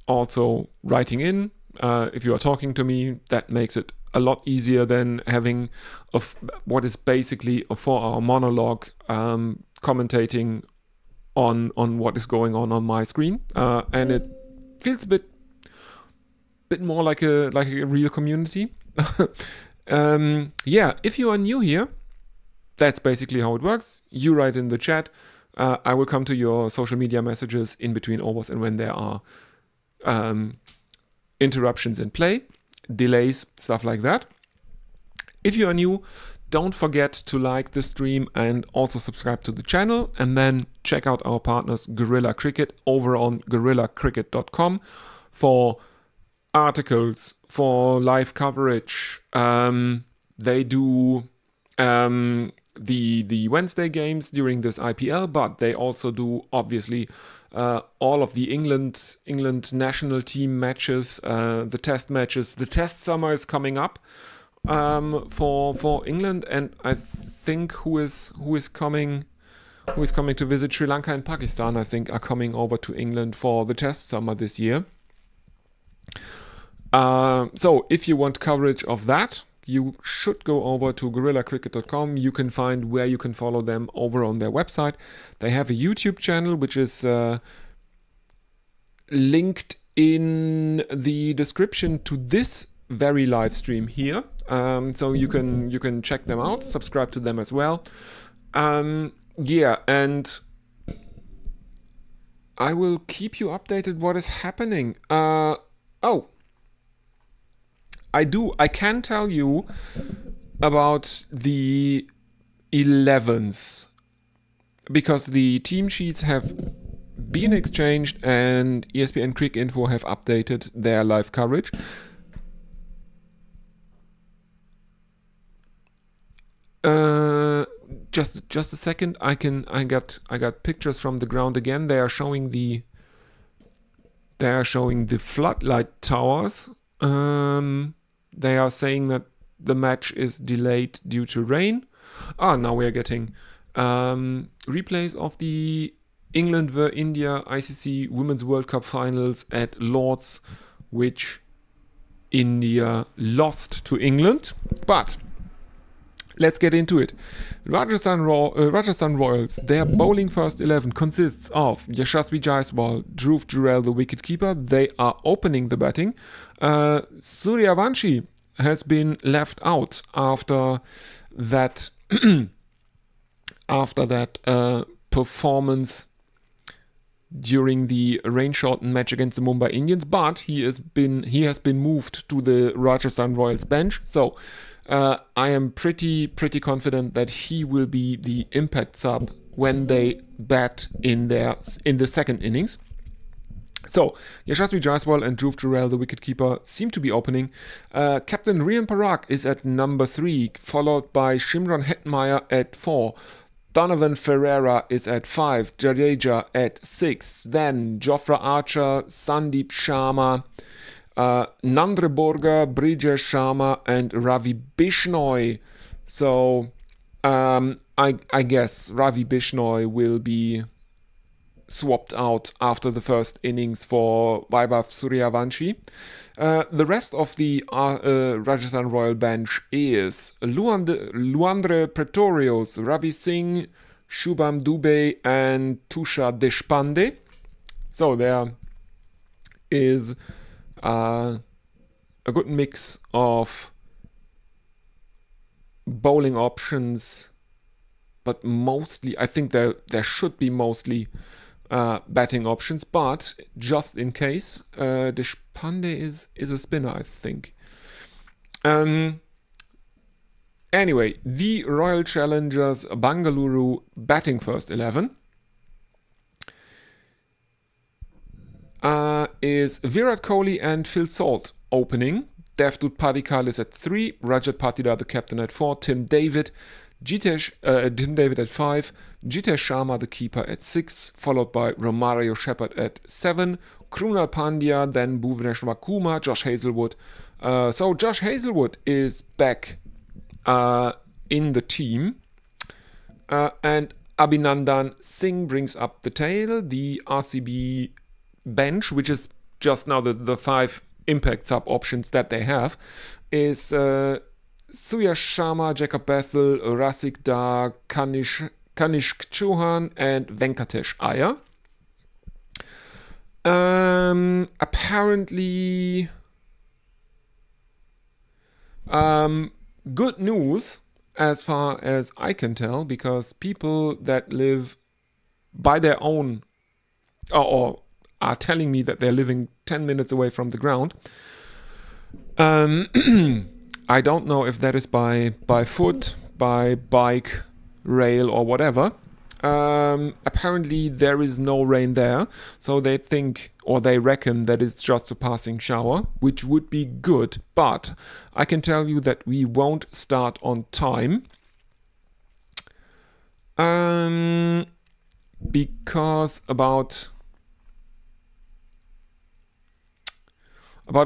also writing in. If you are talking to me, that makes it a lot easier than having what is basically a 4-hour monologue commentating on what is going on my screen, and it feels a bit more like a real community. If you are new here, that's basically how it works. You write in the chat. I will come to your social media messages in between overs and when there are interruptions in play, delays, stuff like that. If you are new, don't forget to like the stream and also subscribe to the channel, and then check out our partners Guerilla Cricket over on guerillacricket.com for articles, for live coverage. They do the Wednesday games during this IPL, but they also do obviously all of the England national team matches, the test matches. The test summer is coming up for England, and I think who is coming to visit Sri Lanka and Pakistan, I think, are coming over to England for the test summer this year. So if you want coverage of that, you should go over to guerillacricket.com. You can find where you can follow them over on their website. They have a YouTube channel, which is linked in the description to this very live stream here. So you can check them out, subscribe to them as well. And I will keep you updated what is happening. I can tell you about the 11s because the team sheets have been exchanged and ESPN Crick Info have updated their live coverage. Just a second. I got pictures from the ground again. They are showing the floodlight towers. They are saying that the match is delayed due to rain. Now we are getting replays of the England v India ICC Women's World Cup finals at Lord's, which India lost to England. But let's get into it. Rajasthan Royals, their bowling first 11 consists of Yashasvi Jaiswal, Dhruv Jurel, the wicketkeeper. They are opening the batting. Suryavanshi has been left out after that performance during the rain-shortened match against the Mumbai Indians, but he has been moved to the Rajasthan Royals bench. So I am pretty confident that he will be the impact sub when they bat in the second innings. So Yashasvi Jaiswal and Dhruv Jurel, the wicketkeeper, seem to be opening. Captain Rian Parag is at number 3, followed by Shimron Hetmeyer at 4. Donovan Ferreira is at 5, Jadeja at 6, then Jofra Archer, Sandeep Sharma, Nandre Borga, Brijesh Sharma, and Ravi Bishnoi. So I guess Ravi Bishnoi will be swapped out after the first innings for Vaibhav Suryavanshi. The rest of the Rajasthan Royal bench is Luandre Pretorius, Ravi Singh, Shubham Dubey, and Tushar Deshpande. So there is a good mix of bowling options, but mostly, I think there should be mostly batting options, but just in case, Deshpande is a spinner, I think. Anyway, the Royal Challengers Bengaluru batting first 11 is Virat Kohli and Phil Salt opening. Devdutt Padikkal is at 3, Rajat Patidar the captain at 4, Tim David at 5, Jitesh Sharma the keeper at 6, followed by Romario Shepherd at 7, Krunal Pandya, then Bhuvneshwar Kumar, Josh Hazlewood. So Josh Hazlewood is back in the team, and Abhinandan Singh brings up the tail. The RCB bench, which is just now the 5 impact sub options that they have, is Suyash Sharma, Jacob Bethel, Rasik Dar, Kanishk Chauhan, and Venkatesh Iyer. Apparently, good news as far as I can tell, because people that live by their own or are telling me that they're living 10 minutes away from the ground. I don't know if that is by foot, by bike, rail, or whatever. Apparently there is no rain there, so they think, or they reckon, that it's just a passing shower, which would be good, but I can tell you that we won't start on time, because about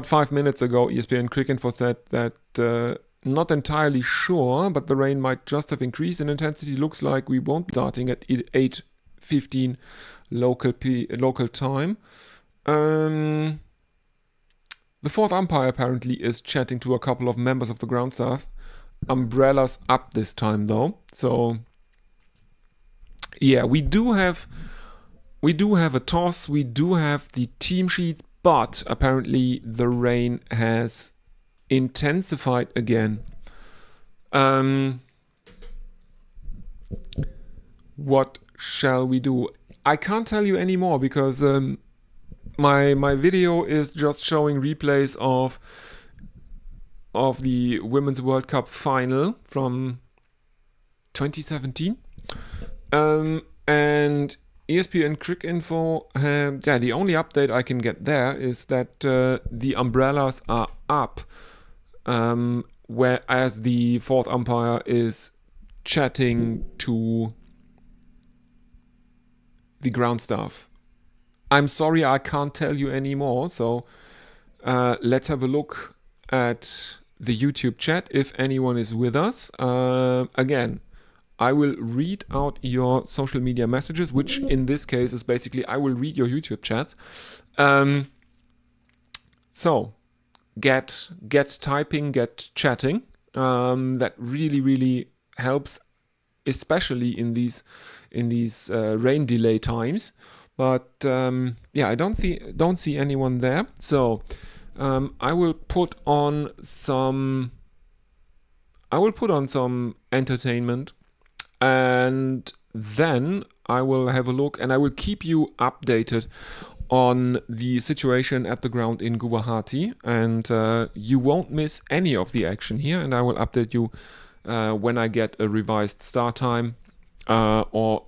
5 minutes ago ESPN Cricinfo said that not entirely sure, but the rain might just have increased in intensity. Looks like we won't be starting at 8:15 local time. The fourth umpire apparently is chatting to a couple of members of the ground staff. Umbrellas up this time though. So yeah, we do have a toss, we do have the team sheets, but apparently the rain has intensified again. What shall we do? I can't tell you anymore because my video is just showing replays of the Women's World Cup final from 2017. And ESPN Cricinfo, the only update I can get there is that the umbrellas are up, whereas the fourth umpire is chatting to the ground staff. I'm sorry, I can't tell you anymore, so let's have a look at the YouTube chat if anyone is with us. Again, I will read out your social media messages, which in this case is basically I will read your YouTube chats. So get typing, get chatting. That really helps, especially in these rain delay times. But I don't see anyone there. So I will put on some entertainment. And then I will have a look and I will keep you updated on the situation at the ground in Guwahati. And you won't miss any of the action here. And I will update you when I get a revised start time or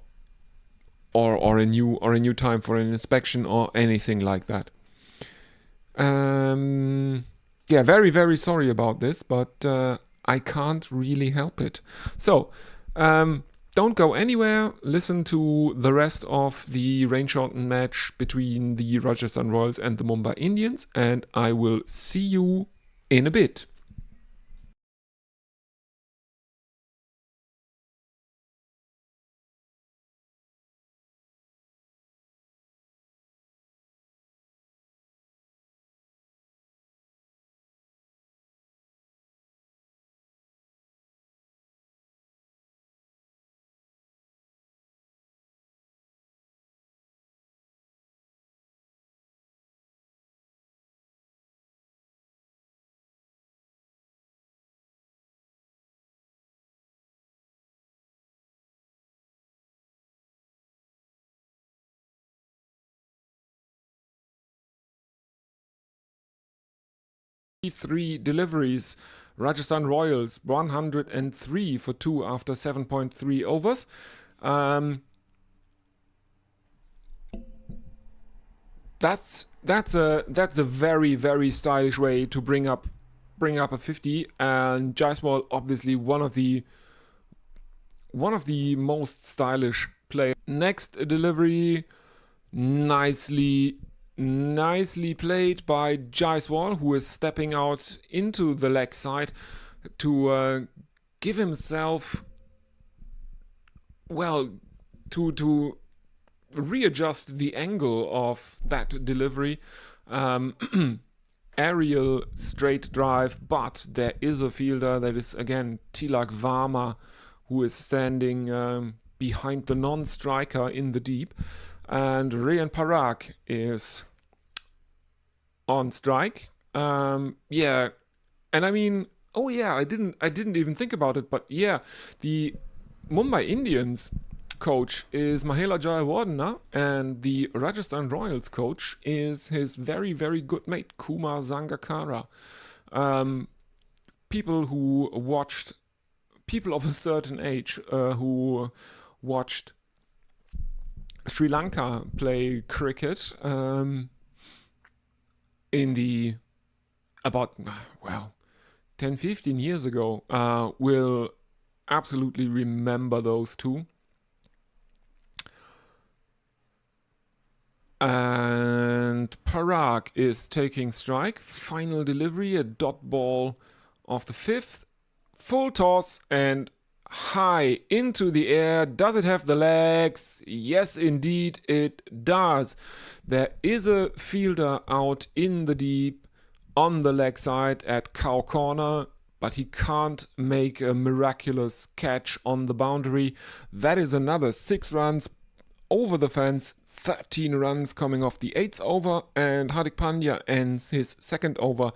a new time for an inspection or anything like that. Very sorry about this, but I can't really help it. So. Don't go anywhere. Listen to the rest of the rain-shortened match between the Rajasthan Royals and the Mumbai Indians, and I will see you in a bit. 3 deliveries. Rajasthan Royals 103 for 2 after 7.3 overs. That's a very, very stylish way to bring up a 50, and Jaiswal obviously one of the most stylish players. Next delivery, nicely played by Jaiswal, who is stepping out into the leg side to give himself, well, to readjust the angle of that delivery. Aerial straight drive, but there is a fielder, that is again Tilak Varma, who is standing behind the non-striker in the deep, and Rian Parag is on strike. Yeah, and I mean, oh yeah, I didn't even think about it, but yeah, the Mumbai Indians coach is Mahela Jayawardena, and the Rajasthan Royals coach is his very, very good mate Kumar Sangakkara. People of a certain age who watched Sri Lanka play cricket in the about 10-15 years ago will absolutely remember those two. And Parag is taking strike. Final delivery, a dot ball of the 5th. Full toss and high into the air. Does it have the legs? Yes, indeed it does. There is a fielder out in the deep on the leg side at cow corner, but he can't make a miraculous catch on the boundary. That is another 6 runs over the fence. 13 runs coming off the 8th over, and Hardik Pandya ends his 2nd over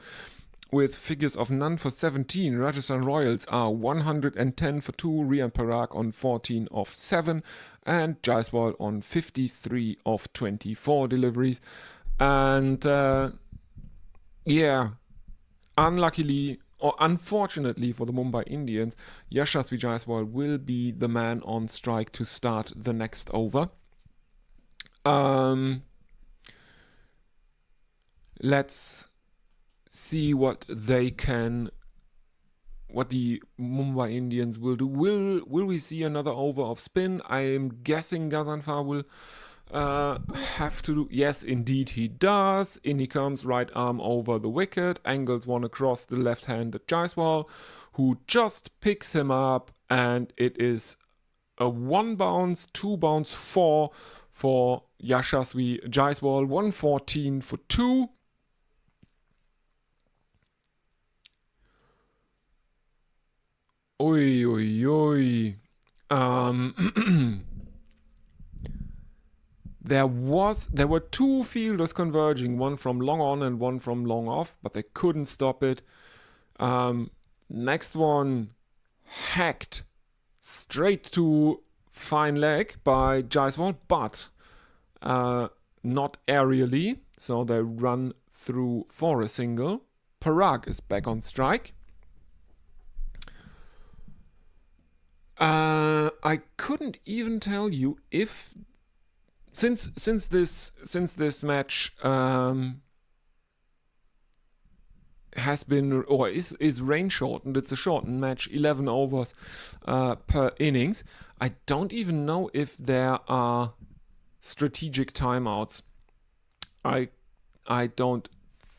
with figures of none for 17. Rajasthan Royals are 110 for 2, Rian Parag on 14 of 7, and Jaiswal on 53 of 24 deliveries. And unluckily or unfortunately for the Mumbai Indians, Yashasvi Jaiswal will be the man on strike to start the next over. Let's see what the Mumbai Indians will do. Will we see another over of spin? I am guessing Ghazanfar will have to do. Yes, indeed he does. In he comes, right arm over the wicket, angles one across the left-handed Jaiswal, who just picks him up, and it is a 1 bounce, 2 bounce, 4 for Yashasvi Jaiswal, 114 for 2. Oi, oi, oi. There were 2 fielders converging, one from long on and one from long off, but they couldn't stop it. Next one hacked straight to fine leg by Jaiswal, but not aerially, so they run through for a single. Parag is back on strike. I couldn't even tell you if since this match has been or is rain shortened, it's a shortened match, 11 overs per innings. I don't even know if there are strategic timeouts. I don't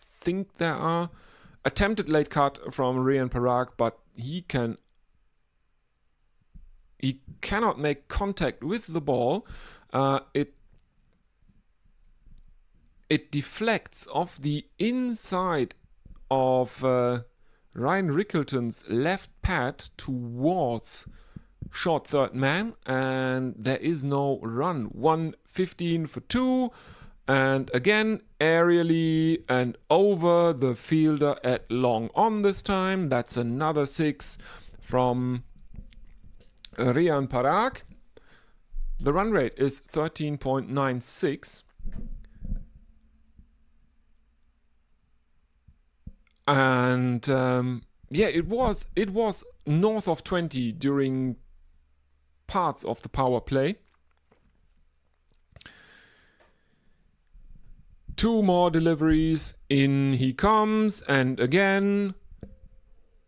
think there are. Attempted late cut from Rian Parag, but he cannot make contact with the ball. It deflects off the inside of Ryan Rickleton's left pad towards short third man, and there is no run. 115 for 2, and again aerially and over the fielder at long on this time. That's another 6 from Rian Parag. The run rate is 13.96. And yeah, it was north of 20 during parts of the power play. 2 more deliveries, in he comes, and again.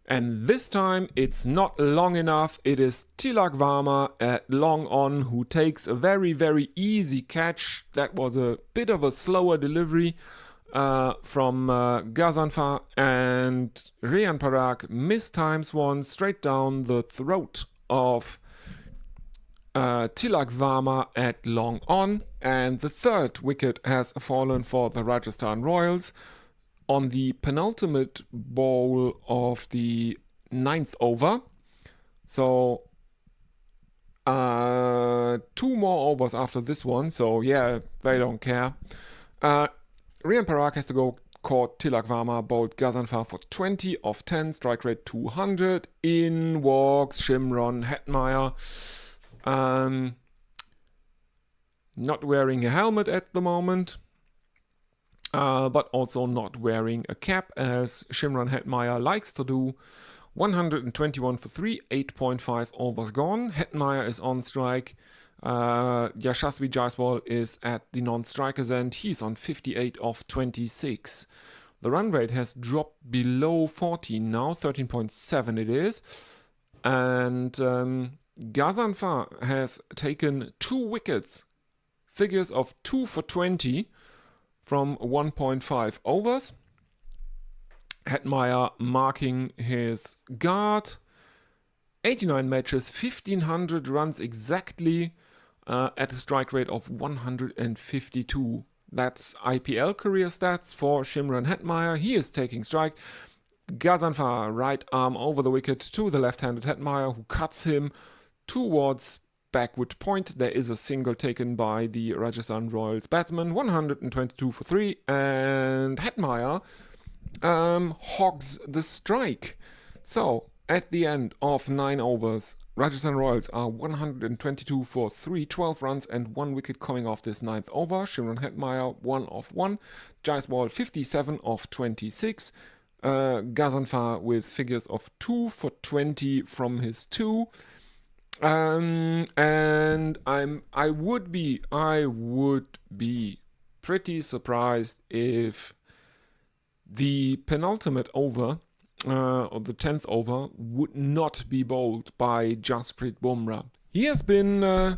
And this time it's not long enough. It is Tilak Varma at long on who takes a very, very easy catch. That was a bit of a slower delivery from Ghazanfar, and Riyan Parag mistimes one straight down the throat of Tilak Varma at long on. And the 3rd wicket has fallen for the Rajasthan Royals on the penultimate ball of the 9th over. So 2 more overs after this one. So yeah, they don't care. Riyan Parag has to go caught Tilak Varma, bowled Ghazanfar for 20 off 10, strike rate 200. In walks Shimron Hetmyer. Not wearing a helmet at the moment. But also not wearing a cap, as Shimron Hetmyer likes to do. 121 for 3, 8.5 overs gone. Hetmyer is on strike. Yashasvi Jaiswal is at the non-strikers end. He's on 58 off 26. The run rate has dropped below 14 now, 13.7 it is. And Ghazanfar has taken 2 wickets, figures of 2 for 20. From 1.5 overs. Hetmyer marking his guard. 89 matches, 1500 runs exactly, at a strike rate of 152. That's IPL career stats for Shimron Hetmyer. He is taking strike. Ghazanfar, right arm over the wicket to the left-handed Hetmyer, who cuts him towards backward point. There is a single taken by the Rajasthan Royals batsman, 122 for 3, and Hetmyer hogs the strike. So at the end of 9 overs, Rajasthan Royals are 122 for 3, 12 runs and 1 wicket coming off this 9th over. Shimron Hetmyer 1 off 1, Jaiswal 57 off 26, Ghazanfar with figures of 2 for 20 from his 2. And I would be pretty surprised if the penultimate over, or the 10th over, would not be bowled by Jasprit Bumrah. He has been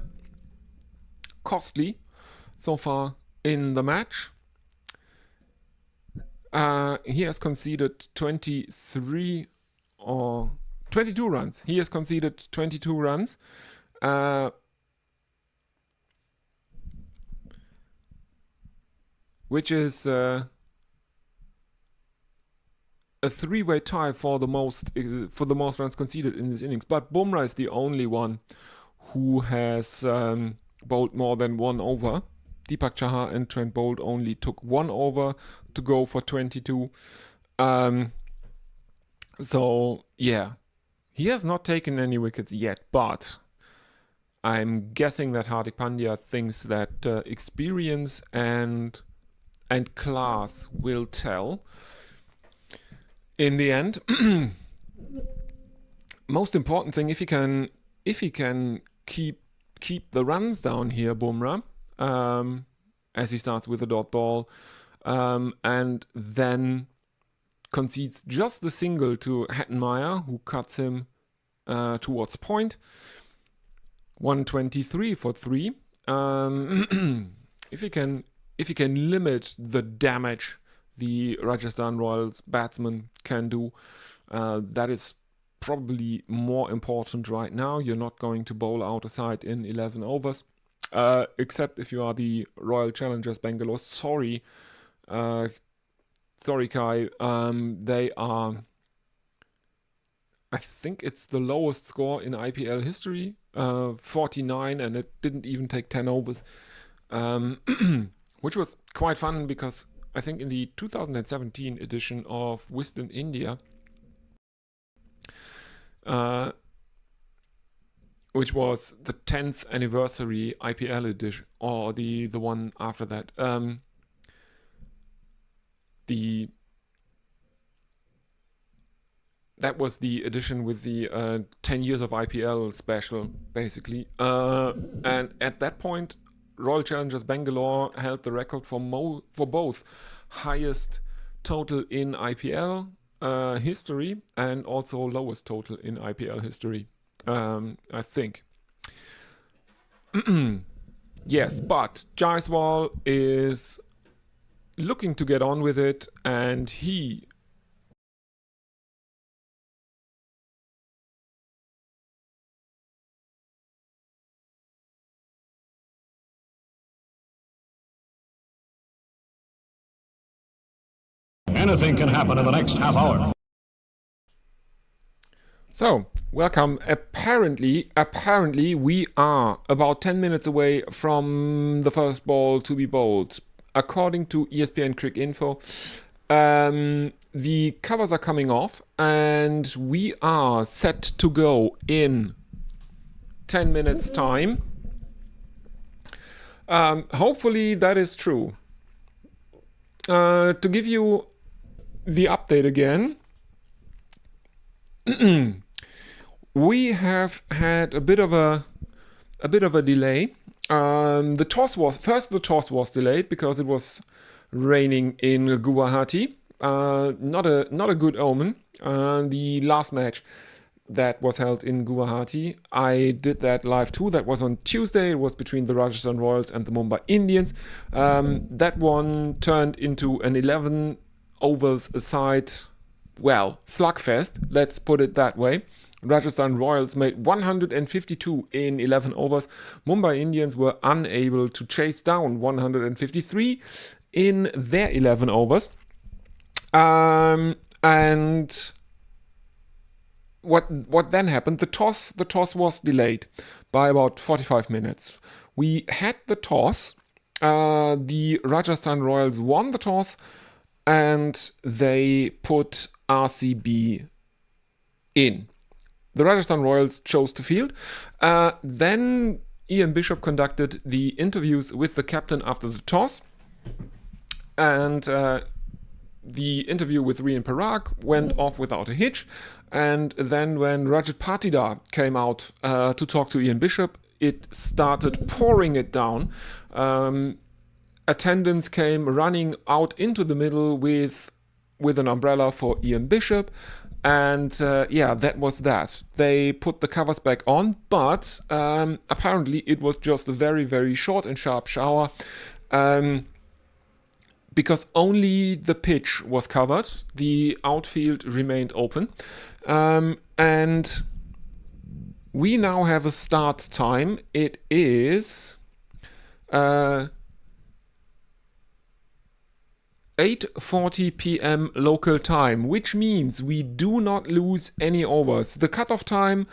costly so far in the match. He has conceded 22 runs. He has conceded 22 runs. Which is a 3-way tie for the most runs conceded in this innings. But Bumrah is the only one who has bowled more than 1 over. Deepak Chahar and Trent Boult only took 1 over to go for 22. So yeah, he has not taken any wickets yet, but I'm guessing that Hardik Pandya thinks that experience and class will tell. In the end, most important thing, if he can keep the runs down here, Bumrah, as he starts with a dot ball, and then concedes just the single to Hetmyer, who cuts him towards point. 123 for 3. If he can limit the damage the Rajasthan Royals batsman can do, that is probably more important right now. You're not going to bowl out a side in 11 overs, except if you are the Royal Challengers Bengaluru. Sorry, Kai. They are, I think it's the lowest score in IPL history, 49, and it didn't even take 10 overs, which was quite fun because I think in the 2017 edition of Wisden India, which was the 10th anniversary IPL edition, or the one after that, the that was the edition with the 10 years of IPL special, basically. And at that point, Royal Challengers Bangalore held the record for both highest total in IPL history and also lowest total in IPL history, I think. Yes, but Jaiswal is looking to get on with it, and he Anything can happen in the next half hour. So, welcome. Apparently, we are about 10 minutes away from the first ball to be bowled. According to ESPN Crick Info, the covers are coming off and we are set to go in 10 minutes time. Hopefully that is true. To give you the update again, we have had a bit of a delay. The toss was delayed because it was raining in Guwahati. Not a good omen. The last match that was held in Guwahati, I did that live too. That was on Tuesday. It was between the Rajasthan Royals and the Mumbai Indians. That one turned into an 11 overs aside, well, slugfest, let's put it that way. Rajasthan Royals made 152 in 11 overs. Mumbai Indians were unable to chase down 153 in their 11 overs. And what then happened? The toss was delayed by about 45 minutes. We had the toss. The Rajasthan Royals won the toss, and they put RCB in. The Rajasthan Royals chose to field. Then Ian Bishop conducted the interviews with the captain after the toss. And the interview with Rian Parag went off without a hitch. And then when Rajat Patidar came out to talk to Ian Bishop, it started pouring it down. Attendants came running out into the middle with an umbrella for Ian Bishop. And that was that. They put the covers back on, but apparently it was just a very, very short and sharp shower. Because only the pitch was covered, the outfield remained open. And we now have a start time. It is 8:40 p.m. local time, which means we do not lose any overs. The cutoff time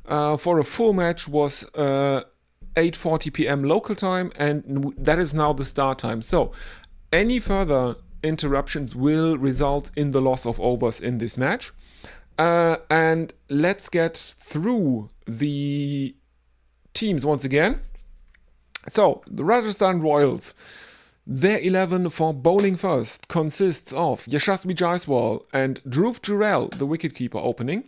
for a full match was 8:40 p.m. local time, and that is now the start time. So any further interruptions will result in the loss of overs in this match. And let's get through the teams once again. So the Rajasthan Royals, their 11 for bowling first consists of Yashasvi Jaiswal and Dhruv Jurel, the wicketkeeper, opening.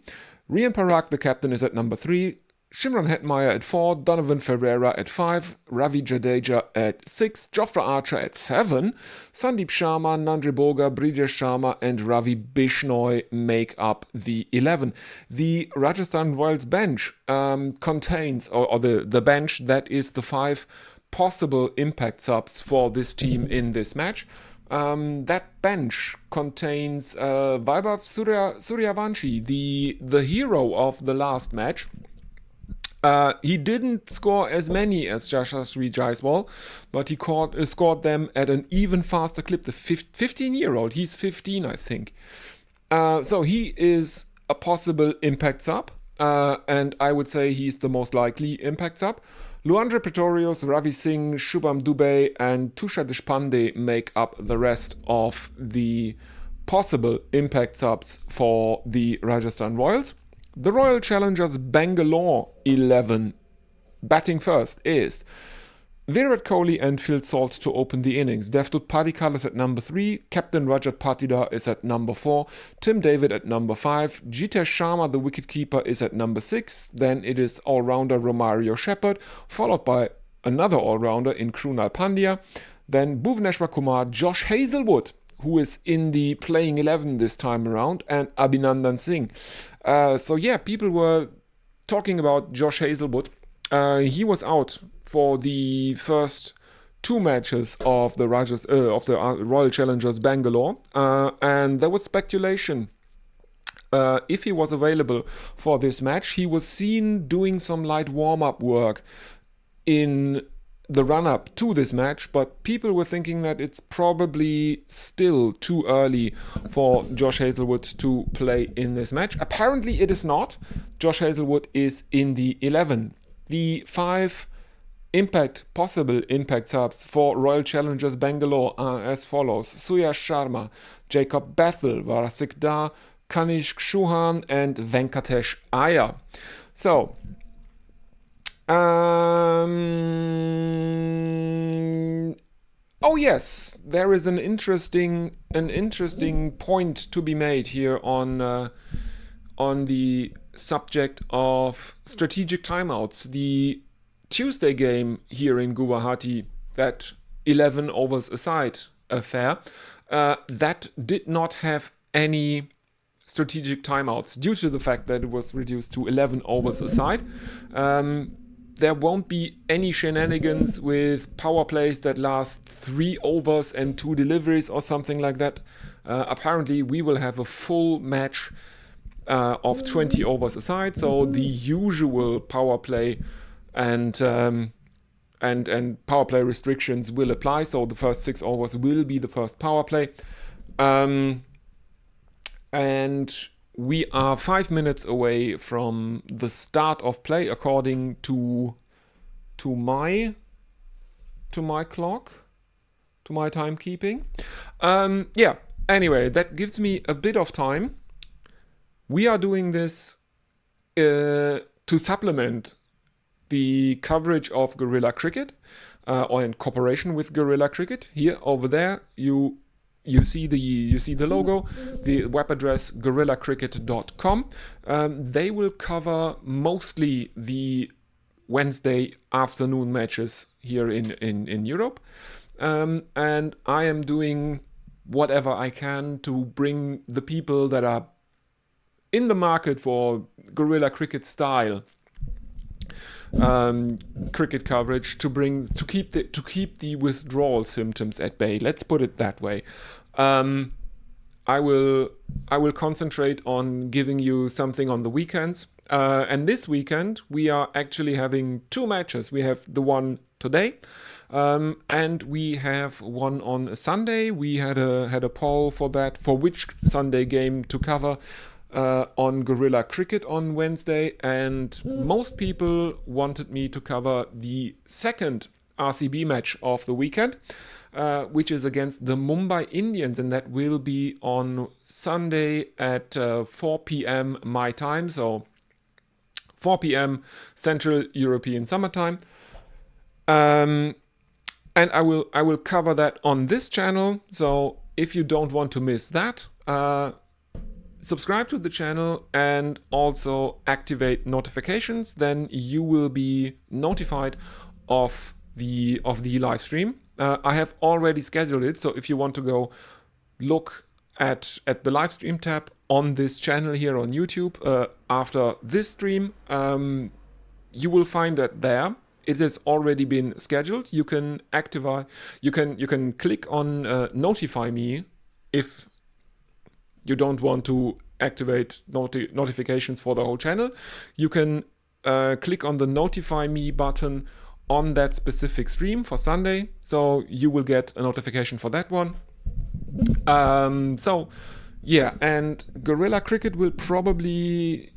Rian Parag, the captain, is at number 3. Shimron Hetmeyer at 4, Donovan Ferreira at 5, Ravi Jadeja at 6, Jofra Archer at 7, Sandeep Sharma, Nandri Boga, Brijesh Sharma and Ravi Bishnoi make up the 11. The Rajasthan Royals bench contains, or the bench that is the 5 possible impact subs for this team in this match. That bench contains Vaibhav Suryavanshi, the hero of the last match. He didn't score as many as Yashasvi Jaiswal, but he scored them at an even faster clip. The 15-year-old, he's 15, I think. So he is a possible impact sub, and I would say he's the most likely impact sub. Luandre Pretorius, Ravi Singh, Shubham Dubey, and Tushar Deshpande make up the rest of the possible impact subs for the Rajasthan Royals. The Royal Challengers Bangalore 11, batting first, is Virat Kohli and Phil Salt to open the innings. Devdutt Padikkal is at number 3. Captain Rajat Patidar is at number 4. Tim David at number 5. Jitesh Sharma, the wicketkeeper, is at number 6. Then it is all-rounder Romario Shepherd, followed by another all-rounder in Krunal Pandya. Then Bhuvneshwar Kumar, Josh Hazlewood, who is in the playing 11 this time around, and Abhinandan Singh. People were talking about Josh Hazlewood. He was out for the first 2 matches of the Royal Challengers Bangalore, and there was speculation if he was available for this match. He was seen doing some light warm-up work in the run-up to this match, but people were thinking that it's probably still too early for Josh Hazlewood to play in this match. Apparently it is not. Josh Hazlewood is in the 11. The 5 possible impact subs for Royal Challengers Bangalore are as follows: Suyash Sharma, Jacob Bethel, Varasik Dar, Kanishk Chauhan, and Venkatesh Iyer. So, yes, there is an interesting point to be made here on the subject of strategic timeouts. The Tuesday game here in Guwahati, that 11 overs aside affair, that did not have any strategic timeouts due to the fact that it was reduced to 11 overs aside. There won't be any shenanigans with power plays that last 3 overs and 2 deliveries or something like that. Apparently we will have a full match of 20 overs aside, so the usual power play and power play restrictions will apply. So the first 6 overs will be the first power play, and we are 5 minutes away from the start of play according to my clock, to my timekeeping. Anyway, that gives me a bit of time. We are doing this to supplement the coverage of Guerrilla Cricket, or in cooperation with Guerrilla Cricket. Here, over there, you see the logo, the web address guerillacricket.com. They will cover mostly the Wednesday afternoon matches here in Europe, and I am doing whatever I can to bring the people that are in the market for Guerrilla Cricket style cricket coverage to keep the withdrawal symptoms at bay. Let's put it that way. I will concentrate on giving you something on the weekends. And this weekend we are actually having 2 matches. We have the one today, and we have one on a Sunday. We had a poll for that, for which Sunday game to cover on Guerrilla Cricket on Wednesday, and most people wanted me to cover the second RCB match of the weekend, which is against the Mumbai Indians, and that will be on Sunday at 4 p.m. my time, so 4 p.m. Central European Summertime. And I will cover that on this channel, so if you don't want to miss that, subscribe to the channel and also activate notifications. Then you will be notified of the live stream. I have already scheduled it, so if you want to go look at the live stream tab on this channel here on YouTube after this stream, you will find that there. It has already been scheduled. You can activate. You can click on notify me if you don't want to activate notifications for the whole channel. You can click on the notify me button on that specific stream for Sunday, so you will get a notification for that one. And Guerrilla Cricket will probably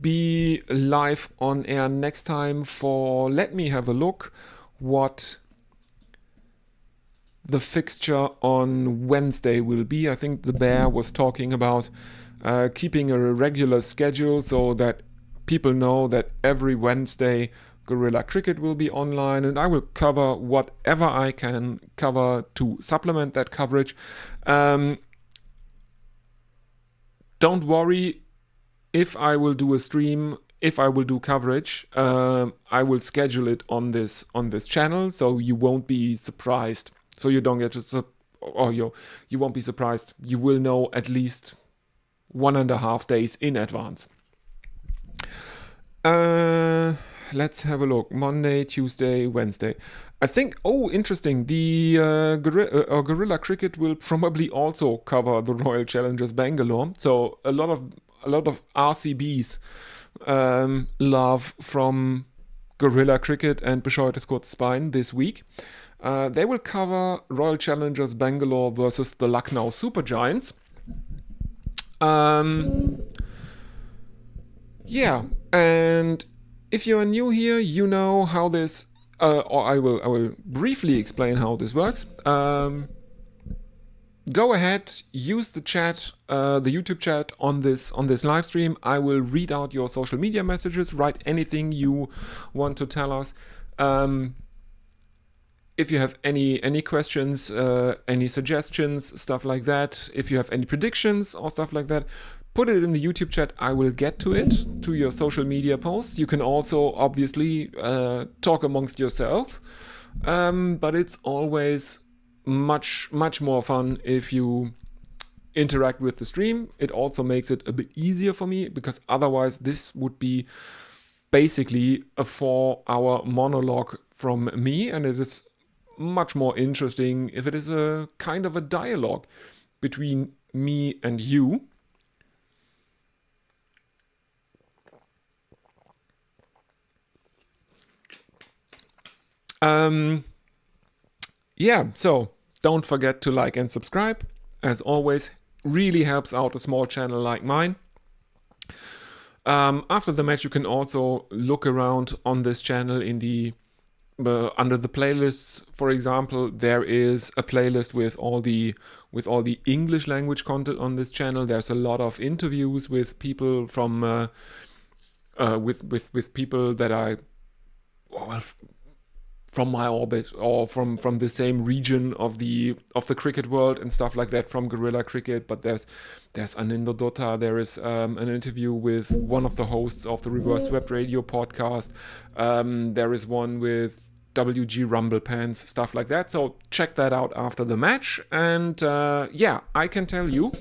be live on air next time for, let me have a look what the fixture on Wednesday will be. I think the Bear was talking about keeping a regular schedule so that people know that every Wednesday Guerrilla Cricket will be online, and I will cover whatever I can cover to supplement that coverage. Don't worry, if I will do a stream, if I will do coverage, I will schedule it on this channel, so you won't be surprised. So you don't get you won't be surprised. You will know at least 1.5 days in advance. Let's have a look. Monday, Tuesday, Wednesday. I think, interesting. The Guerrilla Cricket will probably also cover the Royal Challengers Bangalore. So a lot of RCBs love from Guerrilla Cricket and Bescheuertes Kurzes Bein this week. They will cover Royal Challengers Bangalore versus the Lucknow Super Giants. Yeah, and if you are new here, you know how this, or I will briefly explain how this works. Go ahead, use the chat, the YouTube chat on this live stream. I will read out your social media messages, write anything you want to tell us. If you have any questions, any suggestions, stuff like that, if you have any predictions or stuff like that, put it in the YouTube chat. I will get to it, to your social media posts. You can also obviously talk amongst yourselves, but it's always much more fun if you interact with the stream. It also makes it a bit easier for me, because otherwise this would be basically a 4-hour monologue from me, and it is much more interesting if it is a kind of a dialogue between me and you. Yeah, so don't forget to like and subscribe. As always, really helps out a small channel like mine. After the match, you can also look around on this channel in the under the playlists. For example, there is a playlist with all the English language content on this channel. There's a lot of interviews with people from with people that I from my orbit, or from the same region of the cricket world and stuff like that, from Guerrilla Cricket. But there's Anindo Dutta. There is an interview with one of the hosts of the Reverse Swept Radio podcast. There is one with WG Rumble Pants, stuff like that. So check that out after the match. And yeah, I can tell you,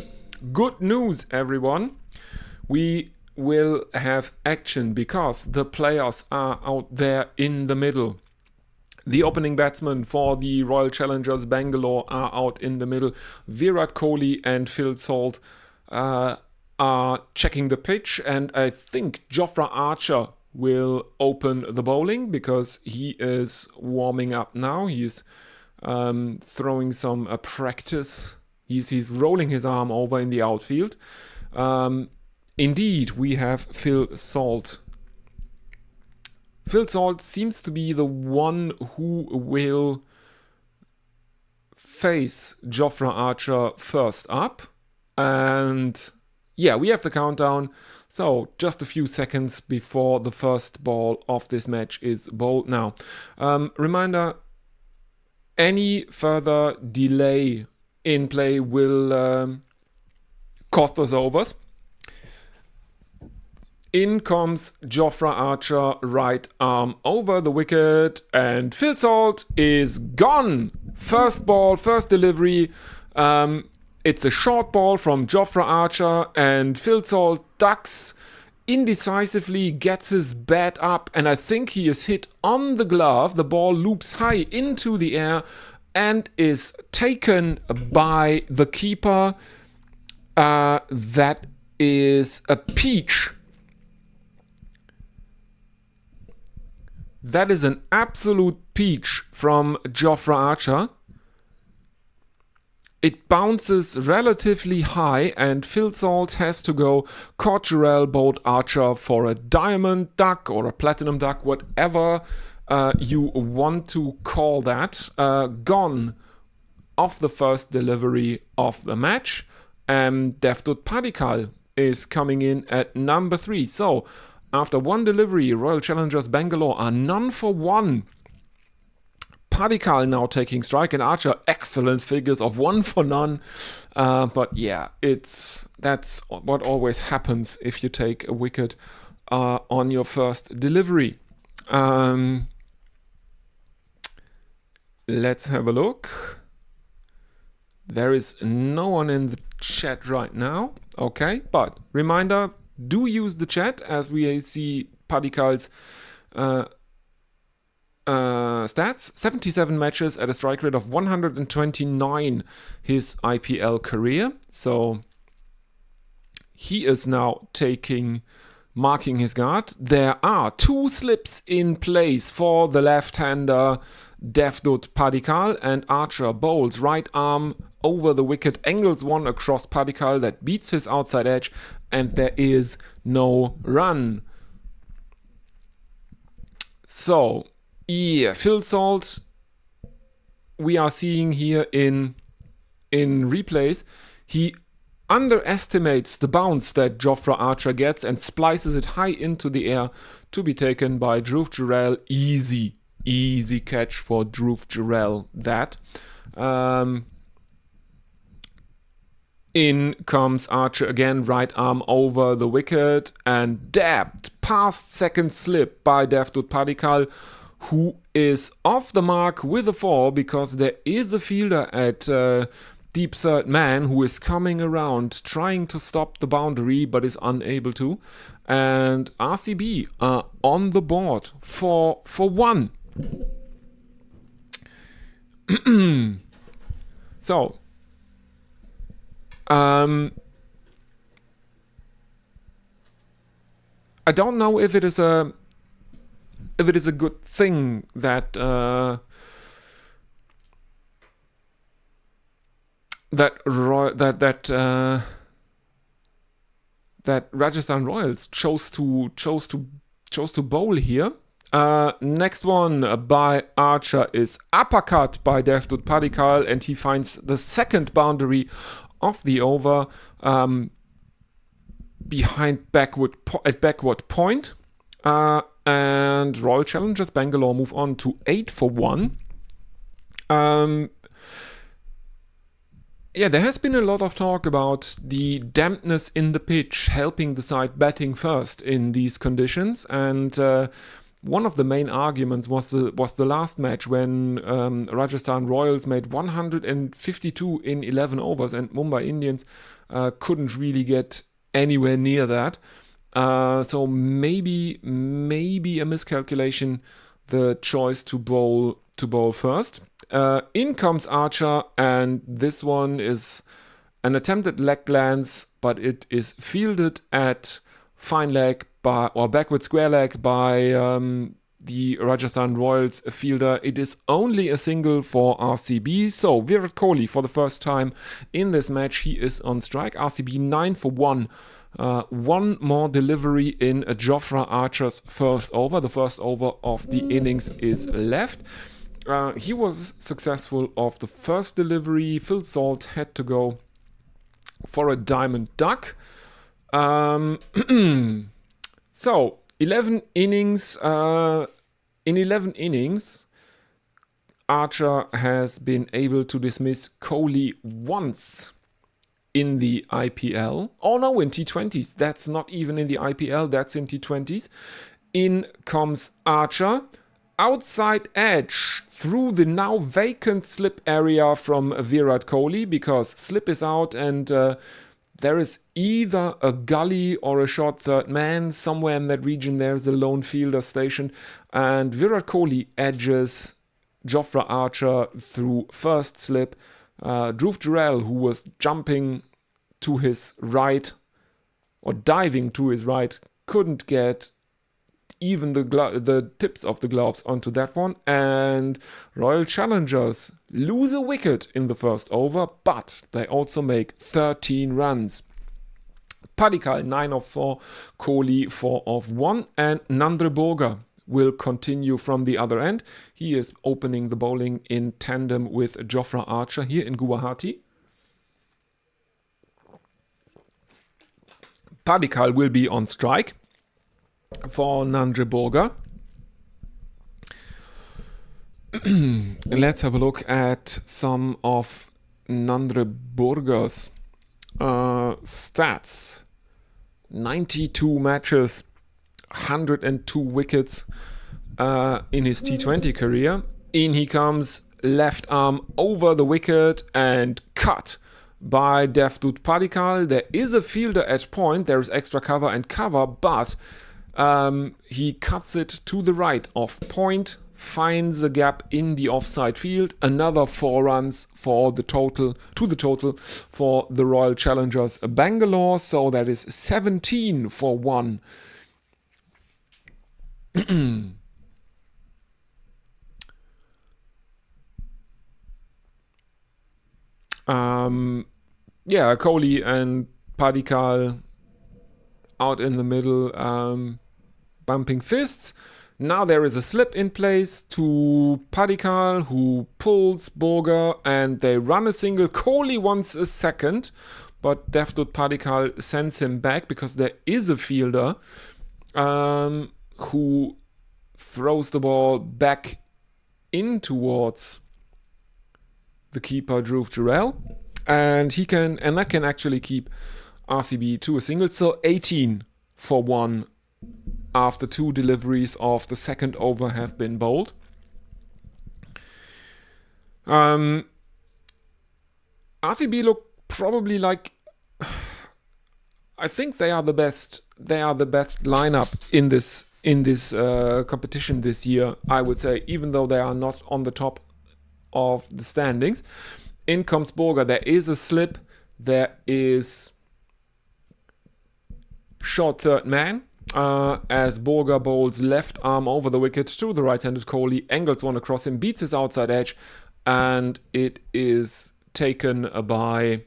good news, everyone. We will have action, because the players are out there in the middle. The opening batsmen for the Royal Challengers Bangalore are out in the middle. Virat Kohli and Phil Salt are checking the pitch, and I think Jofra Archer will open the bowling, because he is warming up now. He's throwing some practice. He's rolling his arm over in the outfield. Indeed, we have Phil Salt. Phil Salt seems to be the one who will face Jofra Archer first up. And yeah, we have the countdown. So just a few seconds before the first ball of this match is bowled now. Reminder, any further delay in play will cost us overs. In comes Jofra Archer, right arm over the wicket, and Phil Salt is gone. First ball, first delivery. It's a short ball from Jofra Archer, and Phil Salt ducks indecisively, gets his bat up, and I think he is hit on the glove. The ball loops high into the air and is taken by the keeper. That is a peach. That is an absolute peach from Jofra Archer. It bounces relatively high, and Phil Salt has to go. Cotterell bowled Archer for a diamond duck or a platinum duck, whatever you want to call that. Gone off the first delivery of the match. Devdutt Padikkal is coming in at number 3. So after one delivery, Royal Challengers Bangalore are none for one. Padikkal now taking strike, and Archer excellent figures of 1 for none. But yeah, that's what always happens if you take a wicket on your first delivery. Let's have a look. There is no one in the chat right now. Okay, but reminder, do use the chat as we see Padikkal's stats. 77 matches at a strike rate of 129 his IPL career. So he is now marking his guard. There are 2 slips in place for the left-hander Devdutt Padikkal, and Archer bowls right arm over the wicket, angles one across Padikkal that beats his outside edge, and there is no run. So, yeah, Phil Salt we are seeing here in replays. He underestimates the bounce that Jofra Archer gets and splices it high into the air to be taken by Dhruv Jurel. Easy catch for Dhruv Jurel. That. In comes Archer again, right arm over the wicket and dabbed past second slip by Devdutt Padikkal, who is off the mark with a 4 because there is a fielder at deep third man who is coming around trying to stop the boundary but is unable to. And RCB are on the board for 1. So, I don't know if it is a good thing that that Rajasthan Royals chose to bowl here. Next one by Archer is uppercut by Devdutt Padikkal, and he finds the second boundary of the over behind backward point. And Royal Challengers Bangalore move on to 8 for 1. Yeah, there has been a lot of talk about the dampness in the pitch helping the side batting first in these conditions, and one of the main arguments was the last match when Rajasthan Royals made 152 in 11 overs and Mumbai Indians couldn't really get anywhere near that. So maybe a miscalculation, the choice to bowl first. In comes Archer, and this one is an attempted leg glance, but it is fielded at fine leg or backward square leg by the Rajasthan Royals fielder. It is only a single for RCB. So Virat Kohli, for the first time in this match, he is on strike. RCB 9 for 1. One more delivery in Jofra Archer's first over. The first over of the innings is left. He was successful of the first delivery. Phil Salt had to go for a diamond duck. So 11 innings. In 11 innings, Archer has been able to dismiss Kohli once in the IPL. Oh no, in T20s. That's not even in the IPL, that's in T20s. In comes Archer. Outside edge through the now vacant slip area from Virat Kohli, because slip is out and there is either a gully or a short third man. Somewhere in that region there's a lone fielder stationed, and Virat Kohli edges Jofra Archer through first slip. Dhruv Jurel, who was jumping to his right or diving to his right, couldn't get even the tips of the gloves onto that one, and Royal Challengers lose a wicket in the first over, but they also make 13 runs. Padikkal 9 of 4, Kohli 4 of 1, and Nandre Borger will continue from the other end. He is opening the bowling in tandem with Jofra Archer here in Guwahati. Padikkal will be on strike. for Nandre Borga. Let's have a look at some of Nandre Borga's stats. 92 matches, 102 wickets in his T20 career. In he comes, left arm over the wicket and cut by Devdutt Padikkal. There is a fielder at point, there is extra cover and cover, but he cuts it to the right of point, finds a gap in the offside field. Another 4 runs for the total, to the total for the Royal Challengers Bangalore. So that is 17 for 1. Yeah, Kohli and Padikkal out in the middle, bumping fists. Now there is a slip in place to Padikkal, who pulls Borga, and they run a single. Kohli wants a second, but Devdutt Padikkal sends him back because there is a fielder who throws the ball back in towards the keeper, Dhruv Jurel, and that can actually keep RCB to a single. So 18 for 1 after 2 deliveries of the second over have been bowled. RCB look probably like, I think they are the best lineup in this competition this year, I would say, even though they are not on the top of the standings. In comes Borga. There is a slip. There is short third man as Borga bowls left arm over the wicket to the right-handed Kohli, angles one across him, beats his outside edge, and it is taken by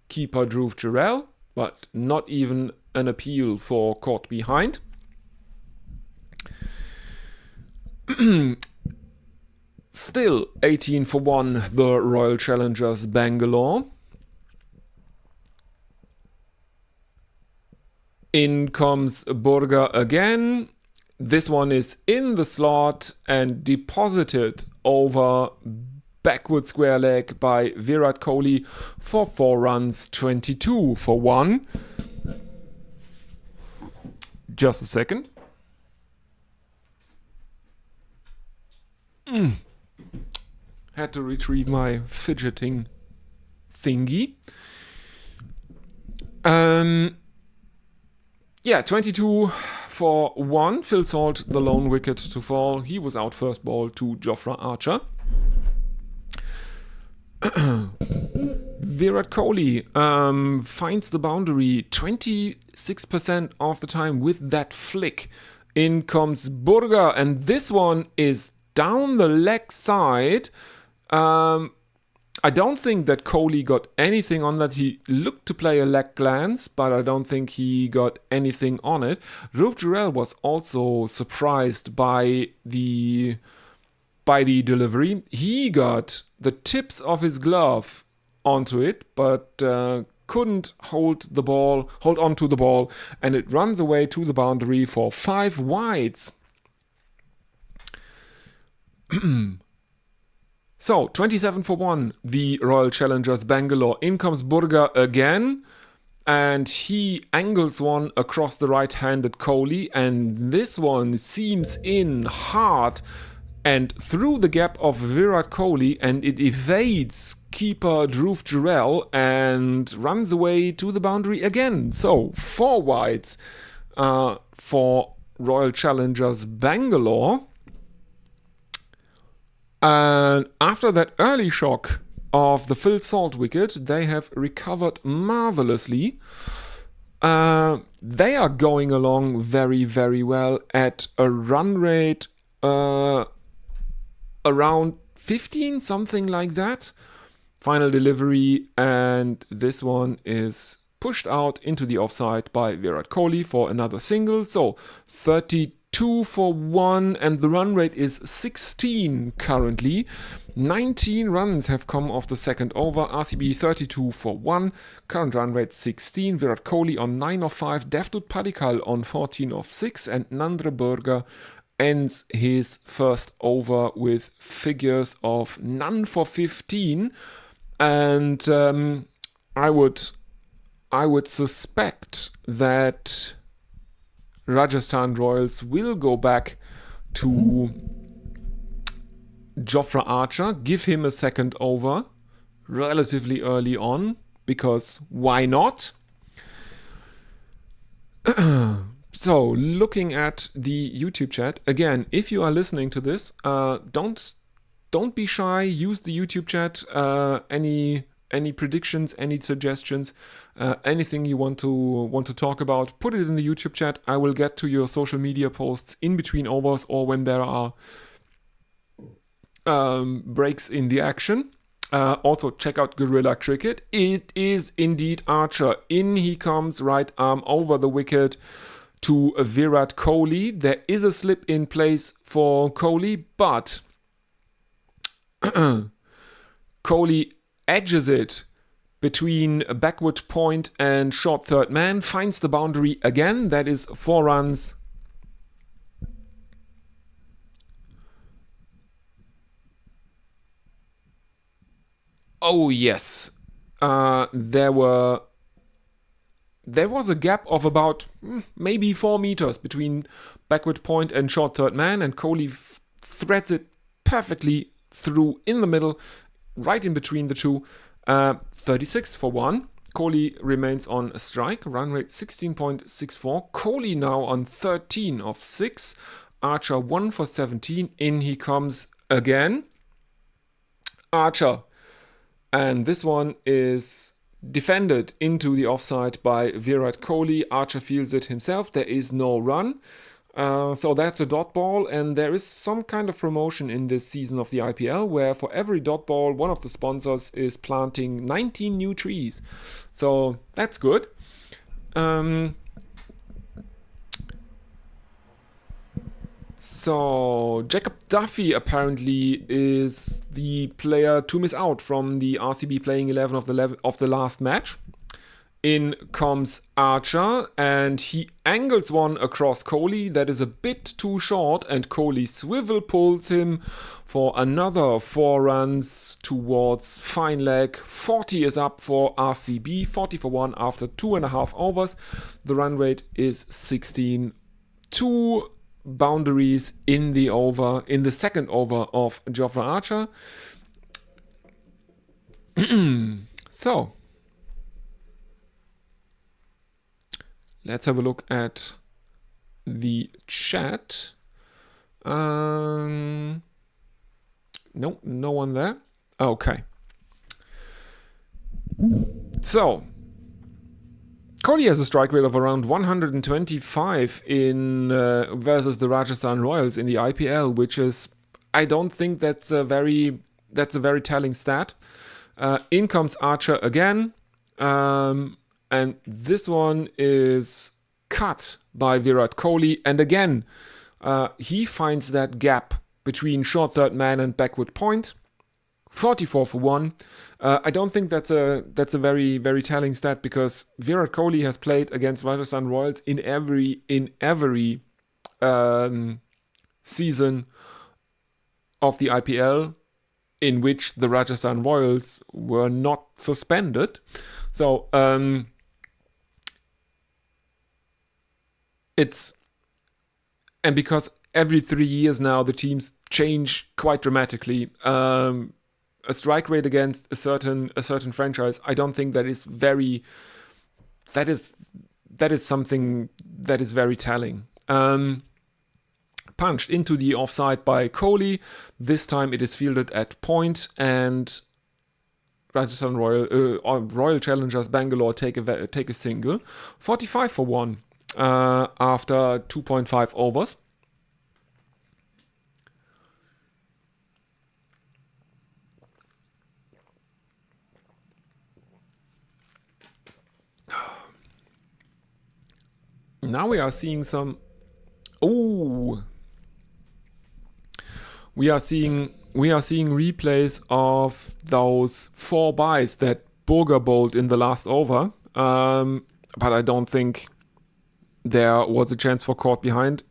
keeper Dhruv Jurel, but not even an appeal for caught behind. Still 18 for 1, the Royal Challengers Bangalore. In comes Borga again. This one is in the slot and deposited over backward square leg by Virat Kohli for 4 runs, 22 for 1. Just a second. Had to retrieve my fidgeting thingy. Yeah, 22 for 1. Phil Salt, the lone wicket to fall. He was out first ball to Jofra Archer. Virat Kohli finds the boundary 26% of the time with that flick. In comes Borga, and this one is down the leg side. I don't think that Kohli got anything on that. He looked to play a leg glance, but I don't think he got anything on it. Dhruv Jurel was also surprised by the delivery. He got the tips of his glove onto it, but couldn't hold on to the ball, and it runs away to the boundary for 5 wides. So, 27 for 1, the Royal Challengers Bangalore. In comes Borga again, and he angles one across the right-handed Kohli, and this one seams in hard and through the gap of Virat Kohli, and it evades keeper Dhruv Jurel and runs away to the boundary again. So, 4 wides for Royal Challengers Bangalore. And after that early shock of the Phil Salt wicket, they have recovered marvelously. They are going along very, very well at a run rate around 15, something like that. Final delivery, and this one is pushed out into the offside by Virat Kohli for another single. So 32 2 for 1, and the run rate is 16 currently. 19 runs have come off the second over. RCB 32 for 1, current run rate 16. Virat Kohli on 9 of 5, Devdutt Padikkal on 14 of 6, and Nandre Burger ends his first over with figures of none for 15. And I would suspect that Rajasthan Royals will go back to Jofra Archer, give him a second over relatively early on, because why not? So, looking at the YouTube chat, again, if you are listening to this, don't be shy, use the YouTube chat, any predictions, any suggestions, anything you want to talk about, put it in the YouTube chat. I will get to your social media posts in between overs or when there are breaks in the action. Also, check out Guerrilla Cricket. It is indeed Archer. In he comes, right arm over the wicket to Virat Kohli. There is a slip in place for Kohli, but Kohli edges it between a backward point and short third man, finds the boundary again. That is 4 runs. Oh yes, there was a gap of about maybe 4 meters between backward point and short third man, and Kohli threads it perfectly through in the middle, right in between the two. 36 for 1. Kohli remains on a strike. Run rate 16.64. Kohli now on 13 of 6. Archer 1 for 17. In he comes again. Archer. And this one is defended into the offside by Virat Kohli. Archer fields it himself. There is no run. So that's a dot ball, and there is some kind of promotion in this season of the IPL where for every dot ball, one of the sponsors is planting 19 new trees. So that's good. So Jacob Duffy apparently is the player to miss out from the RCB playing 11 of the last match. In comes Archer, and he angles one across Kohli that is a bit too short, and Kohli swivel pulls him for another 4 runs towards fine leg. 40 is up for RCB, 40 for 1 after 2.5 overs. The run rate is 16. 2 boundaries in the second over of Jofra Archer. So let's have a look at the chat. No one there. Okay. So Kohli has a strike rate of around 125 in versus the Rajasthan Royals in the IPL, which is, I don't think that's a very telling stat. In comes Archer again. And this one is cut by Virat Kohli. And again, he finds that gap between short third man and backward point. 44 for 1. I don't think that's a very, very telling stat, because Virat Kohli has played against Rajasthan Royals in every season of the IPL in which the Rajasthan Royals were not suspended. So and because every 3 years now the teams change quite dramatically. A strike rate against a certain franchise, I don't think that is something that is very telling. Punched into the offside by Kohli. This time it is fielded at point, and Rajasthan Royal Challengers Bangalore take a single. 45 for 1 after 2.5 overs. Now we are seeing some... Oh, we are seeing replays of those 4 byes that Burger bowled in the last over. But I don't think there was a chance for caught behind.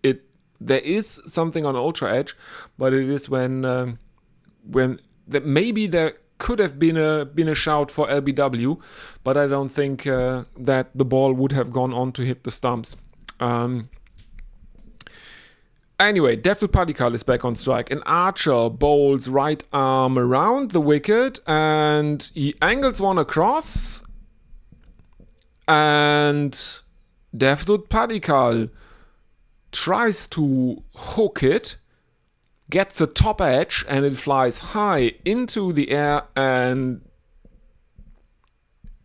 There is something on Ultra Edge, but it is when maybe there could have been a shout for LBW, but I don't think that the ball would have gone on to hit the stumps. Anyway, Devdutt Padikkal is back on strike. An Archer bowls right arm around the wicket and he angles one across. And Devdutt Padikkal tries to hook it, gets a top edge, and it flies high into the air. And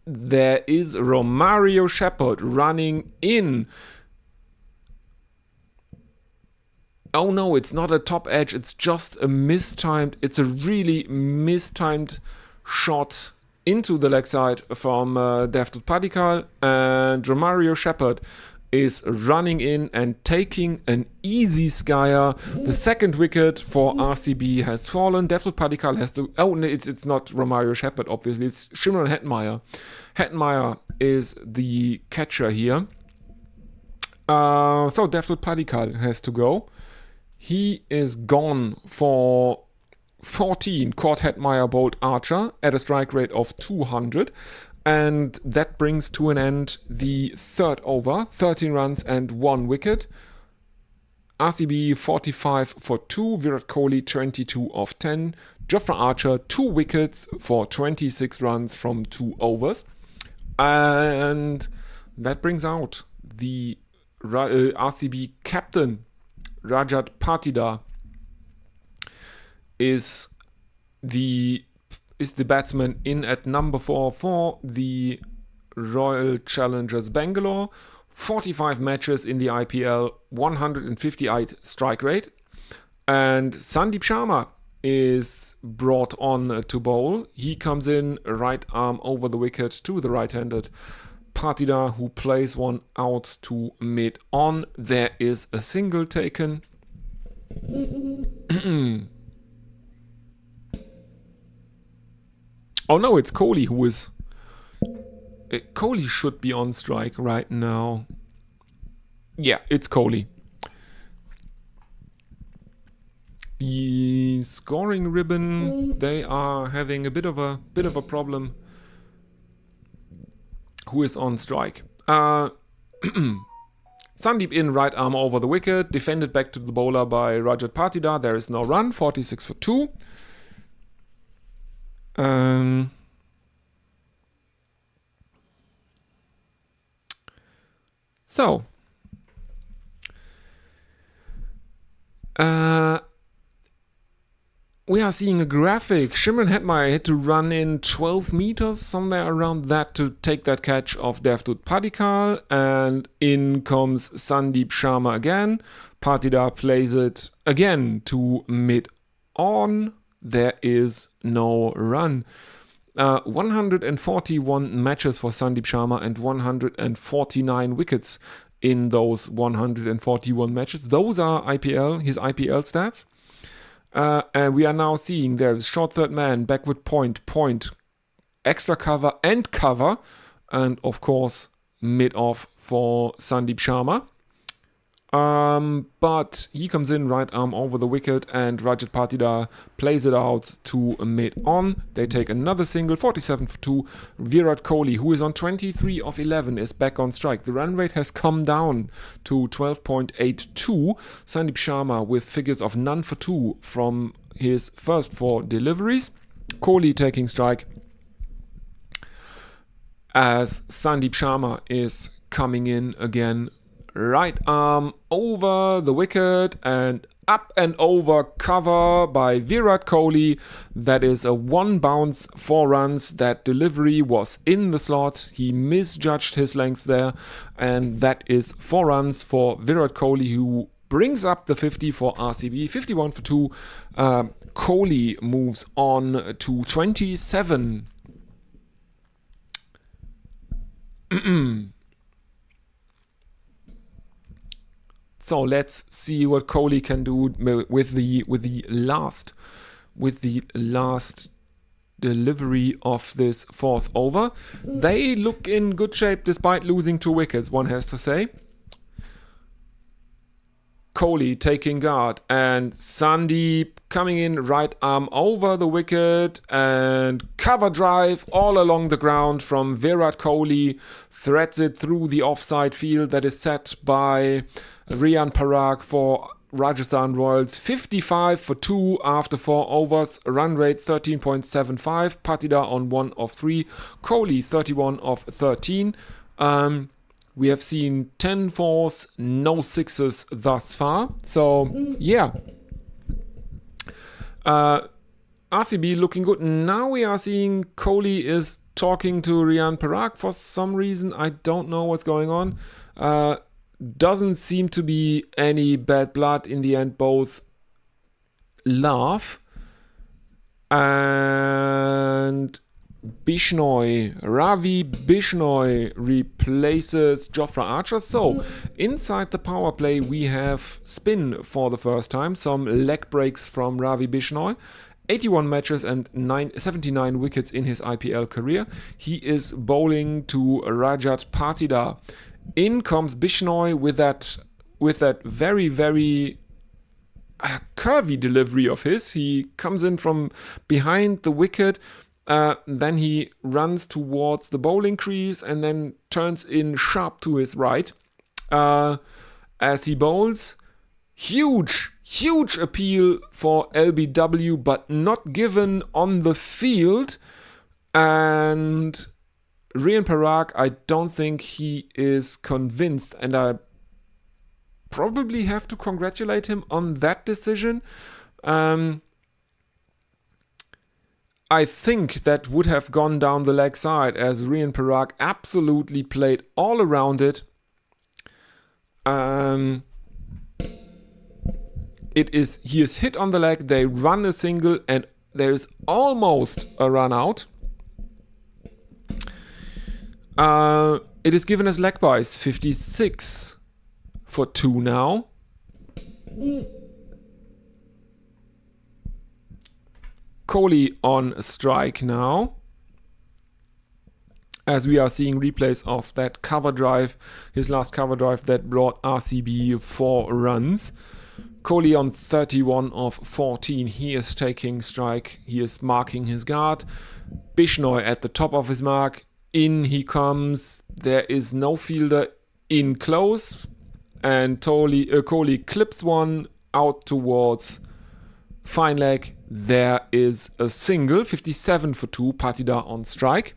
there is Romario Shepherd running in. Oh no, it's not a top edge, it's just a really mistimed shot into the leg side from Devdutt Padikkal, and Romario Shepherd is running in and taking an easy skyer. The second wicket for RCB has fallen. Devdutt Padikkal has to... Oh, no, it's not Romario Shepherd, obviously. It's Shimron Hetmeyer. Hetmeyer is the catcher here. So Devdutt Padikkal has to go. He is gone for 14. Cord Hetmeyer bowled Archer at a strike rate of 200. And that brings to an end the third over. 13 runs and 1 wicket. RCB 45 for 2. Virat Kohli 22 of 10. Jofra Archer 2 wickets for 26 runs from 2 overs. And that brings out the RCB captain. Rajat Patidar is the batsman in at number 4 for the Royal Challengers Bangalore. 45 matches in the IPL, 158 strike rate. And Sandeep Sharma is brought on to bowl. He comes in right arm over the wicket to the right-handed Patidar, who plays one out to mid-on. There is a single taken. Oh no, it's Kohli who is... Kohli should be on strike right now. Yeah, it's Kohli. The scoring ribbon, they are having a bit of a problem. Who is on strike? Sandeep in right arm over the wicket, defended back to the bowler by Rajat Patidar. There is no run, 46 for 2. So, we are seeing a graphic. Shimron Hetmeyer had to run in 12 meters, somewhere around that, to take that catch of Devdutt Padikkal. And in comes Sandeep Sharma again. Patidar plays it again to mid-on. There is no run. 141 matches for Sandeep Sharma and 149 wickets in those 141 matches. Those are his IPL stats. And we are now seeing there's short third man, backward point, extra cover, and of course mid-off for Sandeep Sharma. But he comes in right arm over the wicket and Rajat Patidar plays it out to mid-on. They take another single, 47 for 2. Virat Kohli, who is on 23 of 11, is back on strike. The run rate has come down to 12.82. Sandeep Sharma with figures of none for 2 from his first 4 deliveries. Kohli taking strike as Sandeep Sharma is coming in again. Right arm over the wicket and up and over cover by Virat Kohli. That is a 1 bounce, 4 runs. That delivery was in the slot. He misjudged his length there. And that is 4 runs for Virat Kohli, who brings up the 50 for RCB. 51 for 2. Kohli moves on to 27. So let's see what Kohli can do with the last delivery of this fourth over. They look in good shape despite losing 2 wickets, one has to say. Kohli taking guard, and Sandeep coming in, right arm over the wicket, and cover drive all along the ground from Virat Kohli, threads it through the offside field that is set by Riyan Parag for Rajasthan Royals. 55 for 2 after 4 overs, run rate 13.75, Patida on 1 of 3, Kohli 31 of 13. We have seen 10 fours, no sixes thus far. So, yeah. RCB looking good. Now we are seeing Kohli is talking to Riyan Parag for some reason. I don't know what's going on. Doesn't seem to be any bad blood. In the end, both laugh. And Ravi Bishnoi replaces Jofra Archer. So, inside the power play, we have spin for the first time. Some leg breaks from Ravi Bishnoi. 81 matches and 79 wickets in his IPL career. He is bowling to Rajat Patida. In comes Bishnoi with that very, very curvy delivery of his. He comes in from behind the wicket. Then he runs towards the bowling crease and then turns in sharp to his right as he bowls. Huge appeal for LBW, but not given on the field. And Riyan Parag, I don't think he is convinced, and I probably have to congratulate him on that decision. I think that would have gone down the leg side, as Riyan Parag absolutely played all around it. He is hit on the leg, they run a single, and there is almost a run out. It is given as leg byes, 56 for 2 now. Kohli on strike now, as we are seeing replays of that cover drive, his last cover drive that brought RCB 4 runs. Kohli on 31 of 14, he is taking strike, he is marking his guard. Bishnoi at the top of his mark, in he comes, there is no fielder in close, and Kohli clips one out towards fine leg. There is a single, 57 for 2, Patida on strike.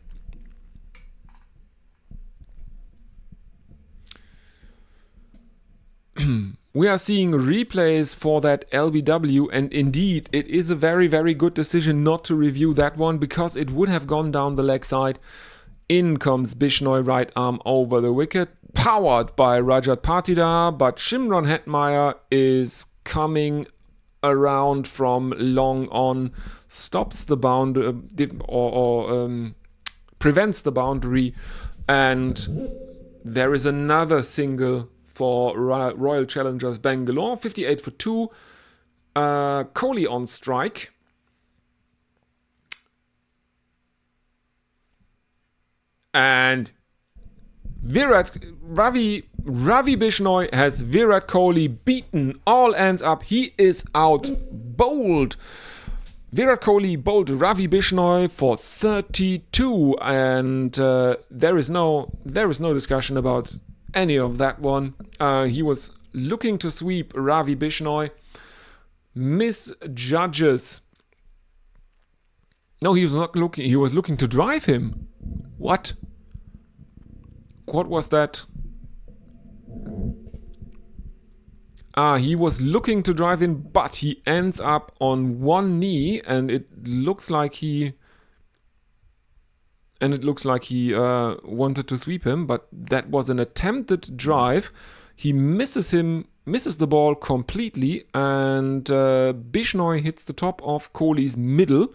We are seeing replays for that LBW, and indeed it is a very, very good decision not to review that one, because it would have gone down the leg side. In comes Bishnoi, right arm over the wicket, powered by Rajat Patida, but Shimron Hetmeyer is coming around from long on, stops the boundary prevents the boundary, and there is another single for Royal Challengers Bengaluru, 58 for 2. Kohli on strike. And Ravi Bishnoi has Virat Kohli beaten. All ends up. He is out bowled. Virat Kohli bowled Ravi Bishnoi for 32, and there is no discussion about any of that one. He was looking to sweep Ravi Bishnoi, misjudges. No, he was not looking. He was looking to drive him. What was that? He was looking to drive in, but he ends up on one knee, and it looks like he wanted to sweep him, but that was an attempted drive. He misses the ball completely, and Bishnoi hits the top of Kohli's middle.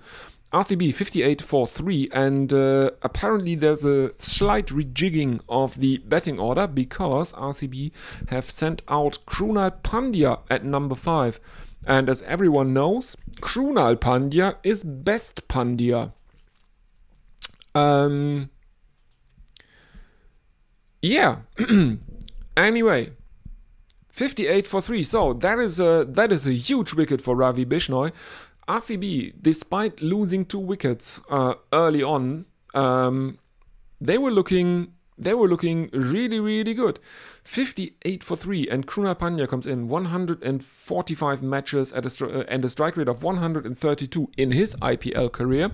RCB 58 for 3, and apparently there's a slight rejigging of the betting order because RCB have sent out Krunal Pandya at number 5. And as everyone knows, Krunal Pandya is best Pandya. Yeah. Anyway, 58 for 3. So that is a huge wicket for Ravi Bishnoi. RCB, despite losing 2 wickets early on, they were looking really, really good. 58 for 3, and Krunal Pandya comes in 145 matches and a strike rate of 132 in his IPL career.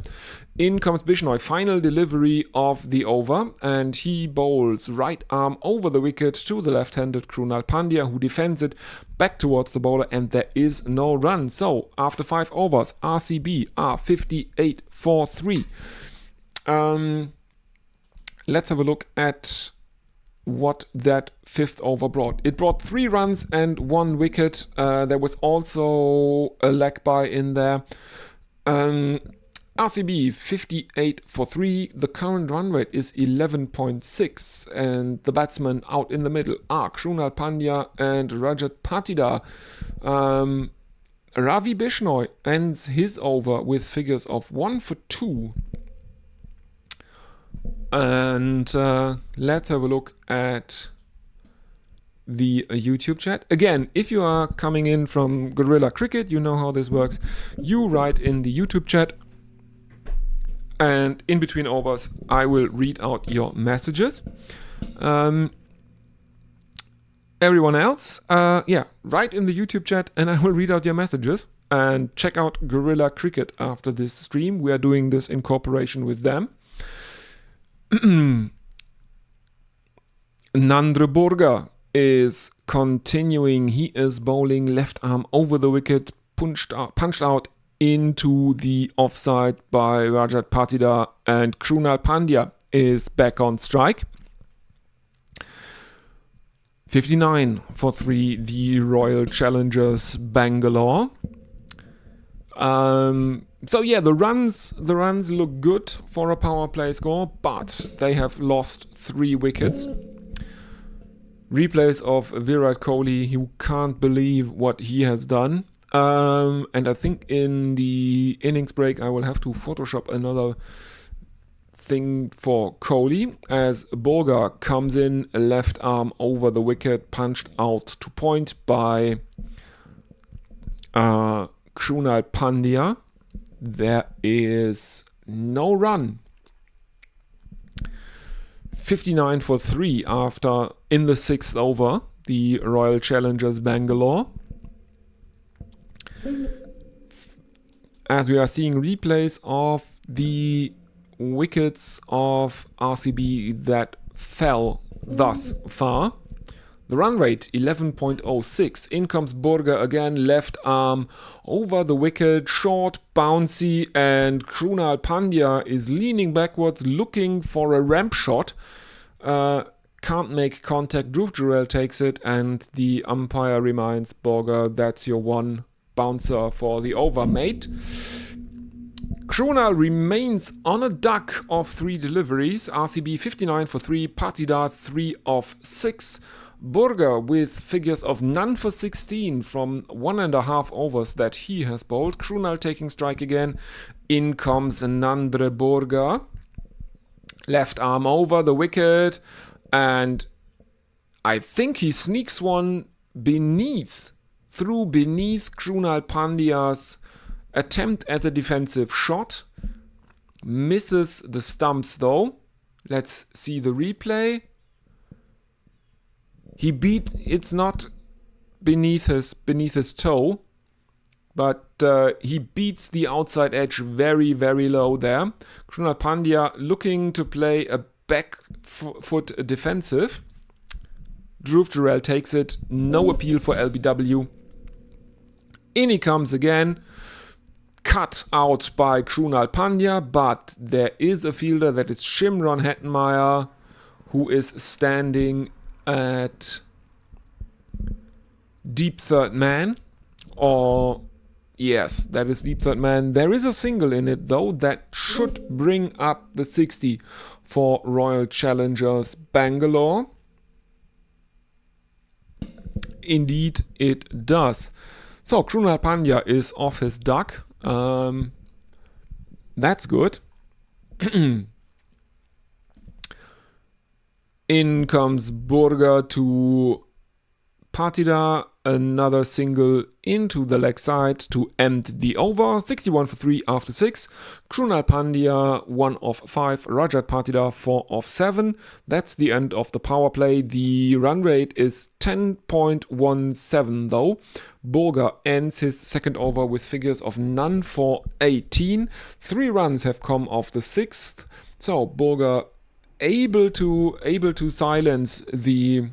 In comes Bishnoi, final delivery of the over, and he bowls right arm over the wicket to the left-handed Krunal Pandya, who defends it back towards the bowler, and there is no run. So after 5 overs, RCB are 58 for 3. Let's have a look at what that 5th over brought. It brought 3 runs and 1 wicket. There was also a leg bye in there. RCB 58 for 3. The current run rate is 11.6, and the batsmen out in the middle are Krunal Pandya and Rajat Patidar. Ravi Bishnoi ends his over with figures of 1 for 2. And let's have a look at the YouTube chat. Again, if you are coming in from Guerrilla Cricket, you know how this works. You write in the YouTube chat, and in between overs, I will read out your messages. Everyone else, write in the YouTube chat, and I will read out your messages. And check out Guerrilla Cricket after this stream. We are doing this in cooperation with them. Nandre Borga is continuing. He is bowling left arm over the wicket, punched out into the offside by Rajat Patidar, and Krunal Pandya is back on strike. 59 for 3, the Royal Challengers Bangalore. So yeah, the runs look good for a power play score, but they have lost 3 wickets. Replays of Virat Kohli, you can't believe what he has done. And I think in the innings break I will have to Photoshop another thing for Kohli, as Borga comes in left arm over the wicket, punched out to point by Krunal Pandya. There is no run. 59 for 3 after in the 6th over, the Royal Challengers Bangalore. As we are seeing replays of the wickets of RCB that fell thus far. The run rate 11.06. In comes Borga again, left arm over the wicket, short, bouncy, and Krunal Pandya is leaning backwards looking for a ramp shot. Can't make contact. Dhruv Jurel takes it, and the umpire reminds Borga, that's your one bouncer for the over, mate. Krunal remains on a duck of 3 deliveries. RCB 59 for 3, Patidar 3 of 6. Borga with figures of none for 16 from 1.5 overs that he has bowled. Krunal taking strike again. In comes Nandre Borga. Left arm over the wicket. And I think he sneaks one beneath Krunal Pandya's attempt at a defensive shot. Misses the stumps though. Let's see the replay. It's not beneath his toe, but he beats the outside edge very, very low there. Krunal Pandya looking to play a back foot defensive. Dhruv Jurel takes it, no appeal for LBW. In he comes again, cut out by Krunal Pandya, but there is a fielder, that is Shimron Hettenmeyer, who is standing at deep third man, or Yes, that is deep third man. There is a single in it though that should bring up the 60 for Royal Challengers Bangalore. Indeed it does. So Krunal Pandya is off his duck. That's good. In comes Burger to Patida, another single into the leg side to end the over. 61 for 3 after 6. Krunal Pandya 1 of 5. Rajat Patida 4 of 7. That's the end of the power play. The run rate is 10.17 though. Burger ends his second over with figures of none for 18. 3 runs have come off the 6th. So Burger able to silence the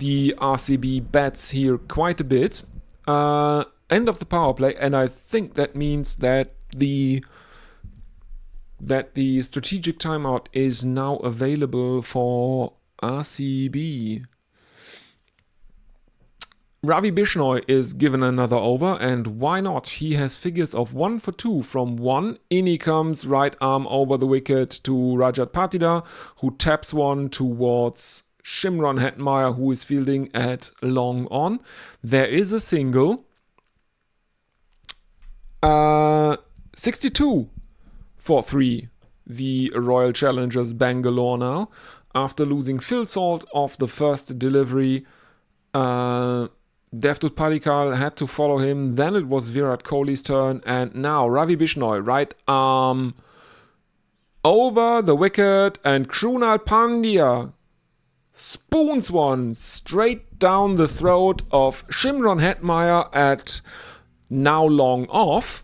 RCB bats here quite a bit. End of the power play, and I think that means that the strategic timeout is now available for RCB. Ravi Bishnoi is given another over, and why not? He has figures of 1 for 2 from 1. In he comes, right arm over the wicket to Rajat Patida, who taps one towards Shimron Hetmeyer, who is fielding at long on. There is a single. 62 for 3. The Royal Challengers Bangalore now. After losing Phil Salt off the first delivery, Devdutt Padikkal had to follow him. Then it was Virat Kohli's turn. And now Ravi Bishnoi, right arm over the wicket. And Krunal Pandya spoons one straight down the throat of Shimron Hetmeyer at now long off.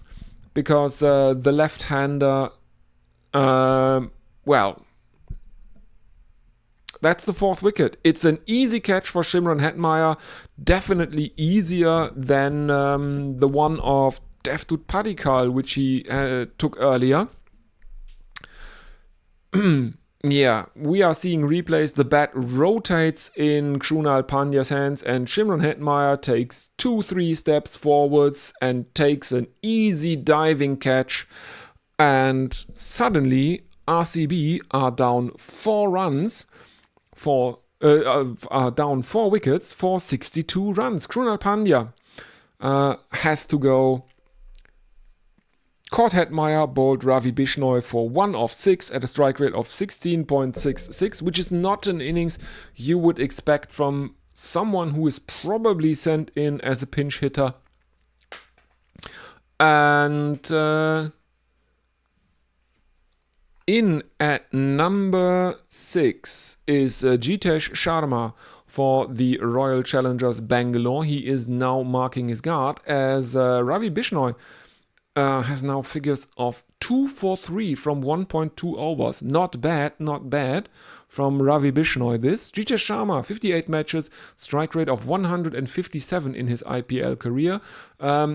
Because the left-hander, well, that's the 4th wicket. It's an easy catch for Shimron Hetmeyer. Definitely easier than the one of Devdutt Padikkal, which he took earlier. Yeah, we are seeing replays. The bat rotates in Krunal Pandya's hands, and Shimron Hetmeyer takes 2-3 steps forwards and takes an easy diving catch. And suddenly RCB are down 4 runs. Are down 4 wickets for 62 runs. Krunal Pandya has to go. Caught Hetmeyer, bowled Ravi Bishnoi for 1 of 6 at a strike rate of 16.66, which is not an innings you would expect from someone who is probably sent in as a pinch hitter. And in at number 6 is Jitesh Sharma for the Royal Challengers Bangalore. He is now marking his guard as Ravi Bishnoi has now figures of 2 for 3 from 1.2 overs. Not bad from Ravi Bishnoi this. Jitesh Sharma, 58 matches, strike rate of 157 in his IPL career.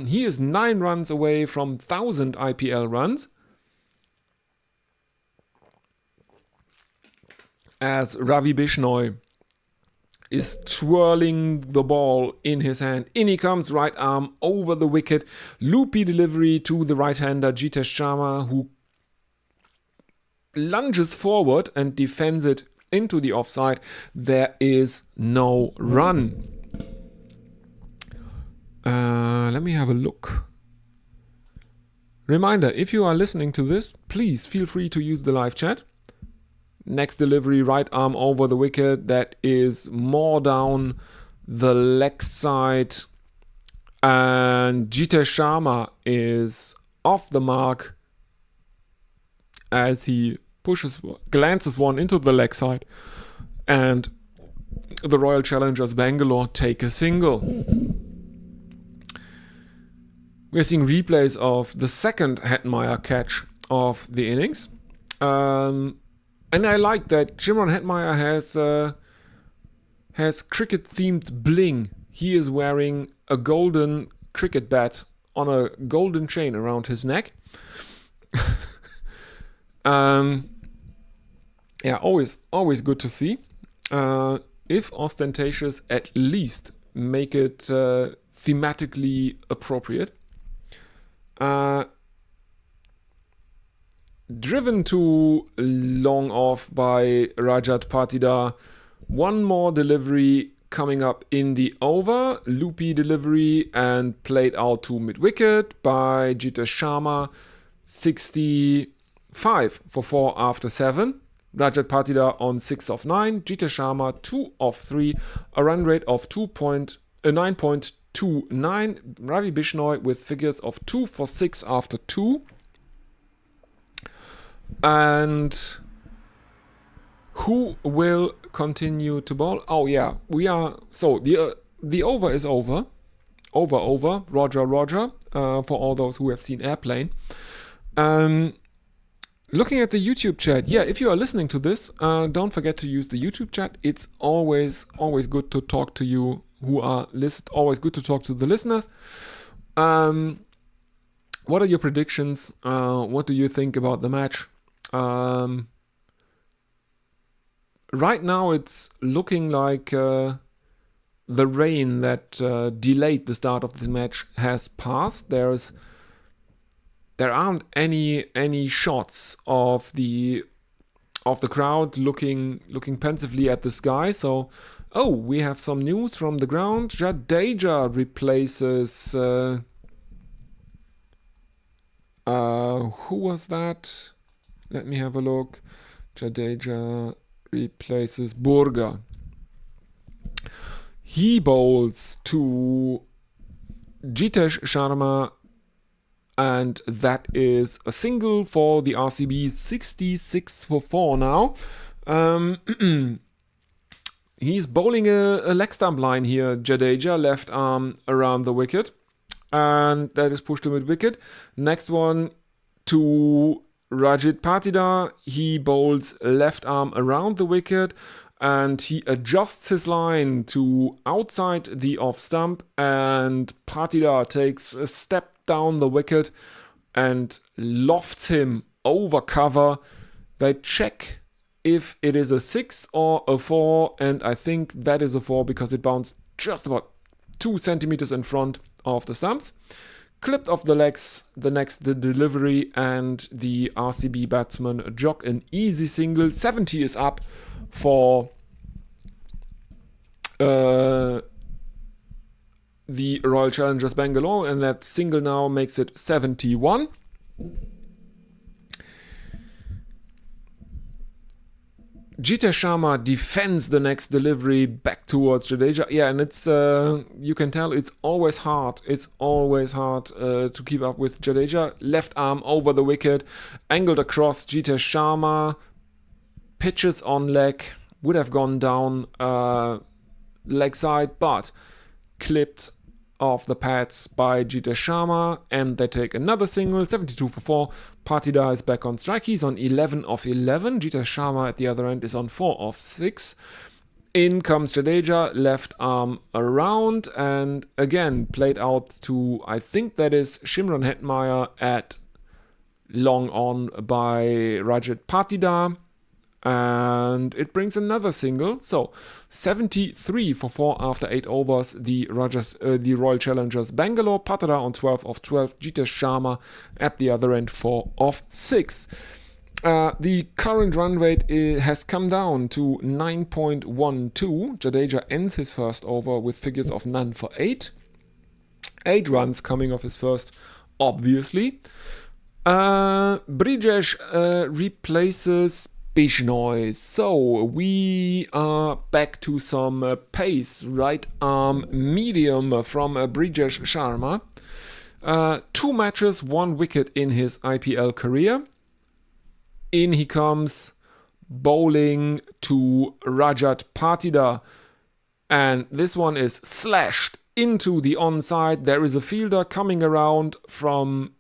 He is 9 runs away from 1,000 IPL runs. As Ravi Bishnoi is twirling the ball in his hand. In he comes, right arm over the wicket. Loopy delivery to the right-hander Jitesh Sharma, who lunges forward and defends it into the offside. There is no run. Let me have a look. Reminder, if you are listening to this, please feel free to use the live chat. Next delivery, right arm over the wicket. That is more down the leg side. And Jitesh Sharma is off the mark as he glances one into the leg side. And the Royal Challengers Bangalore take a single. We're seeing replays of the second Hetmeyer catch of the innings. And I like that Shimron Hetmeyer has cricket-themed bling. He is wearing a golden cricket bat on a golden chain around his neck. Yeah, always good to see. If ostentatious, at least make it thematically appropriate. Driven to long off by Rajat Patidar. One more delivery coming up in the over. Loopy delivery and played out to mid-wicket by Jitesh Sharma. 65 for 4 after 7. Rajat Patidar on 6 of 9. Jitesh Sharma 2 of 3. A run rate of 9.29. Ravi Bishnoi with figures of 2 for 6 after 2. And who will continue to bowl? Oh yeah, we are. So the over is over. Over. Roger. For all those who have seen Airplane. Looking at the YouTube chat, yeah, if you are listening to this, don't forget to use the YouTube chat. It's always good to talk to you who are always good to talk to the listeners. What are your predictions? What do you think about the match? Right now it's looking like the rain that delayed the start of the match has passed. There aren't any shots of the crowd looking pensively at the sky. So, we have some news from the ground. Jadeja replaces who was that? Let me have a look. Jadeja replaces Burga. He bowls to Jitesh Sharma, and that is a single for the RCB. 66 for 4 now. He's bowling a leg stump line here. Jadeja, left arm around the wicket, and that is pushed to mid-wicket. Next one to Rajat Patidar. He bowls left arm around the wicket, and he adjusts his line to outside the off stump, and Patidar takes a step down the wicket and lofts him over cover. They check if it is a 6 or a 4, and I think that is a 4 because it bounced just about 2 centimeters in front of the stumps. Clipped off the legs, the delivery, and the RCB batsman jog an easy single. 70 is up for the Royal Challengers Bengaluru, and that single now makes it 71. Jitesh Sharma defends the next delivery back towards Jadeja. Yeah, and it's you can tell it's always hard. It's always hard to keep up with Jadeja. Left arm over the wicket, angled across. Jitesh Sharma pitches on leg, would have gone down leg side, but clipped off the pads by Jitesh Sharma, and they take another single. 72 for 4. Patidar is back on strike. He's on 11 of 11. Jitesh Sharma at the other end is on 4 of 6. In comes Jadeja, left arm around, and again played out to, I think that is Shimron Hetmeyer at long on by Rajat Patidar. And it brings another single. So 73 for 4 after 8 overs. The Royal Challengers Bengaluru. Patidar on 12 of 12. Jitesh Sharma at the other end 4 of 6. The current run rate has come down to 9.12. Jadeja ends his first over with figures of none for 8. 8 runs coming off his first, obviously. Brijesh replaces Bishnoi. So we are back to some pace, right arm medium from Brijesh Sharma. 2 matches, 1 wicket in his IPL career. In he comes, bowling to Rajat Patidar, and this one is slashed into the onside. There is a fielder coming around from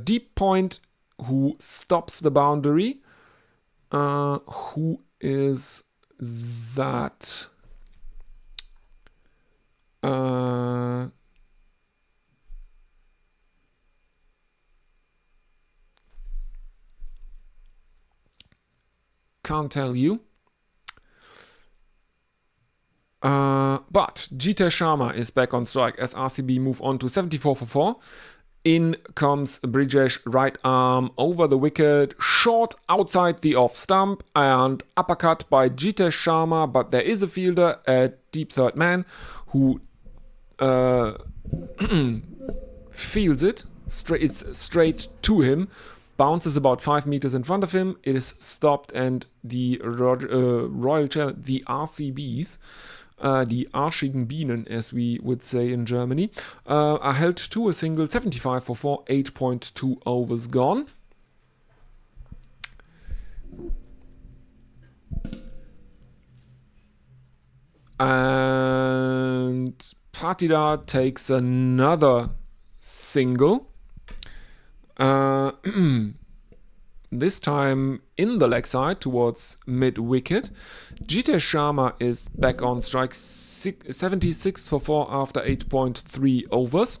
deep point who stops the boundary. Who is that? Can't tell you. But Jitesh Sharma is back on strike as RCB move on to 74 for 4. In comes Brijesh, right arm over the wicket, short outside the off stump, and uppercut by Jitesh Sharma, but there is a fielder at deep third man who feels it. It's straight to him, bounces about 5 meters in front of him. It is stopped, and the Royal Challenge, the RCBs, die arschigen Bienen, as we would say in Germany, are held to a single, 75 for 4, 8.2 overs gone. And Patida takes another single. This time in the leg side towards mid-wicket. Jitesh Sharma is back on strike, 76 for 4 after 8.3 overs.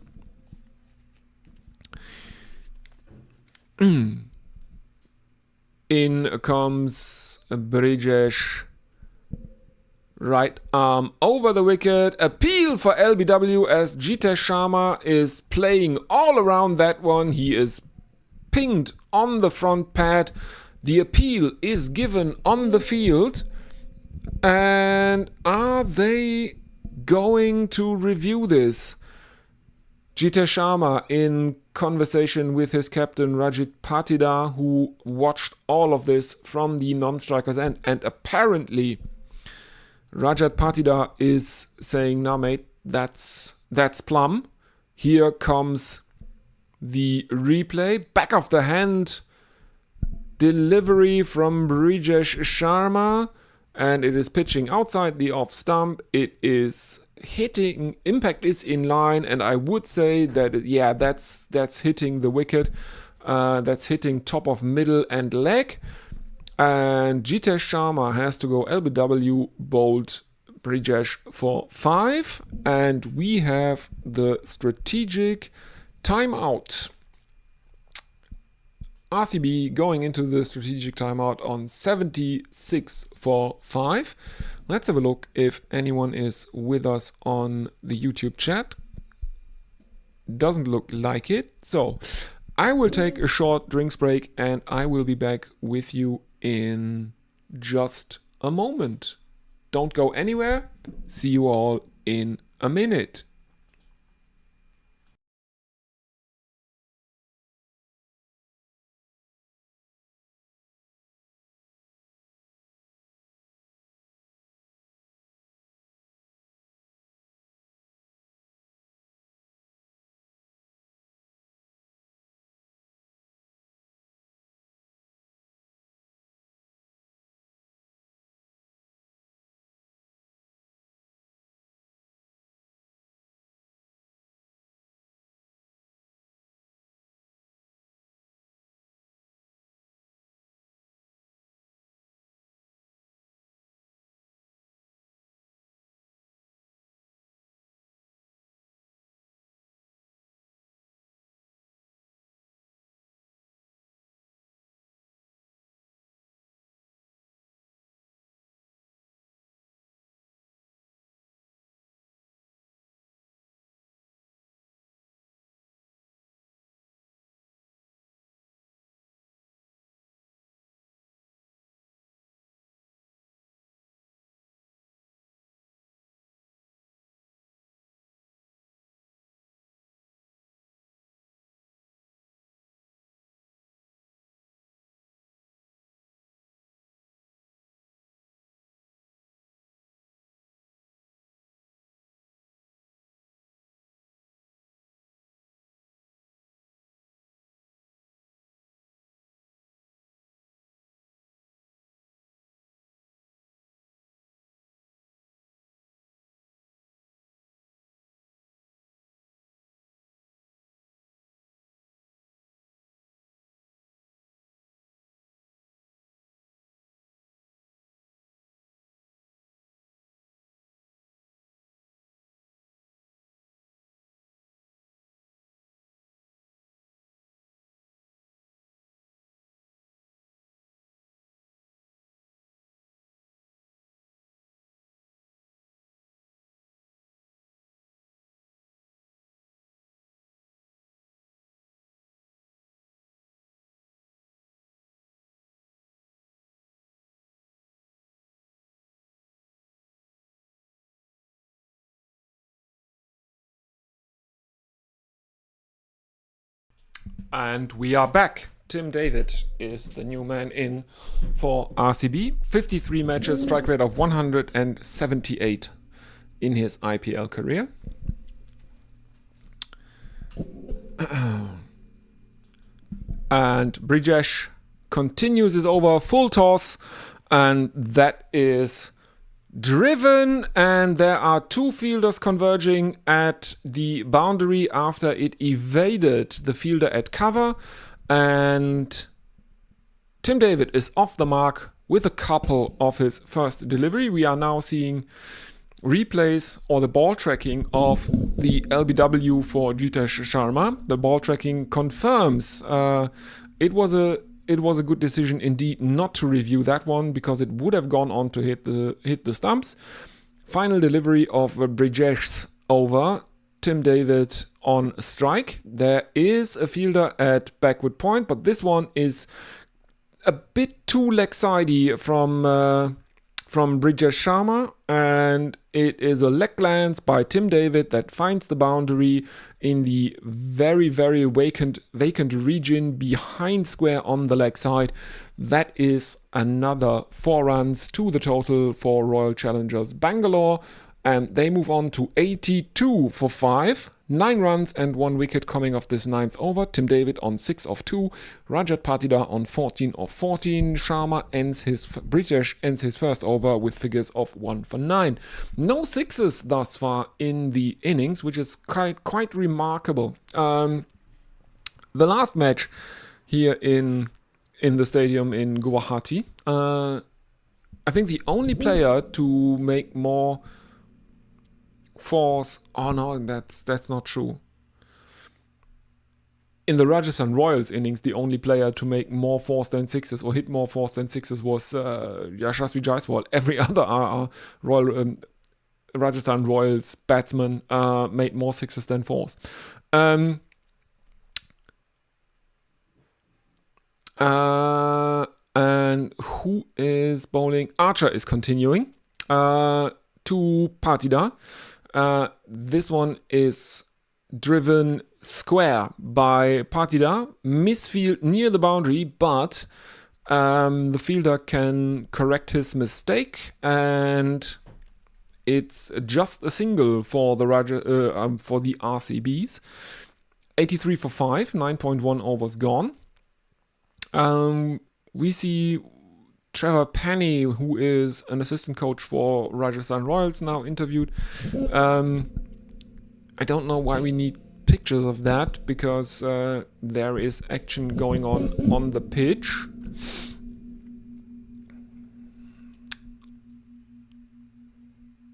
In comes Brijesh, right arm over the wicket. Appeal for LBW as Jitesh Sharma is playing all around that one. He is pinged on the front pad. The appeal is given on the field. And are they going to review this? Jitesh Sharma in conversation with his captain Rajit Patida, who watched all of this from the non-striker's end. And apparently Rajat Patida is saying, "Nah, mate, that's plum." Here comes the replay. Back of the hand delivery from Brijesh Sharma, and it is pitching outside the off stump. It is hitting, impact is in line, and I would say that, yeah, that's hitting the wicket. That's hitting top of middle and leg. And Jitesh Sharma has to go LBW, bowled Brijesh for 5. And we have the strategic timeout. RCB going into the strategic timeout on 76 for 5. Let's have a look if anyone is with us on the YouTube chat. Doesn't look like it. So I will take a short drinks break and I will be back with you in just a moment. Don't go anywhere. See you all in a minute. And we are back. Tim David is the new man in for RCB. 53 matches, strike rate of 178 in his IPL career. And Brijesh continues his over, full toss, and that is driven, and there are two fielders converging at the boundary after it evaded the fielder at cover, and Tim David is off the mark with a couple of his first delivery. We are now seeing replays or the ball tracking of the LBW for Jitesh Sharma. The ball tracking confirms it was a good decision indeed not to review that one, because it would have gone on to hit the stumps. Final delivery of Brijesh's over. Tim David on strike. There is a fielder at backward point, but this one is a bit too leg-sidey from Brijesh Sharma, and it is a leg glance by Tim David that finds the boundary in the very, very vacant region behind square on the leg side. That is another 4 runs to the total for Royal Challengers Bangalore, and they move on to 82 for 5. 9 runs and 1 wicket coming off this 9th over. Tim David on 6 of 2. Rajat Patidar on 14 of 14. Brijesh ends his first over with figures of 1 for 9. No sixes thus far in the innings, which is quite remarkable. The last match here in the stadium in Guwahati, I think the only player to make more fours. Oh no, that's not true. In the Rajasthan Royals innings, the only player to make more fours than sixes or hit more fours than sixes was Yashasvi Jaiswal. Every other Rajasthan Royals batsman made more sixes than fours. And who is bowling? Archer is continuing to Patidar. This one is driven square by Patidar. Misfield near the boundary, but the fielder can correct his mistake, and it's just a single for the RCBs. 83 for 5, 9.1 overs gone. We see Trevor Penny, who is an assistant coach for Rajasthan Royals, now interviewed. I don't know why we need pictures of that, because there is action going on the pitch.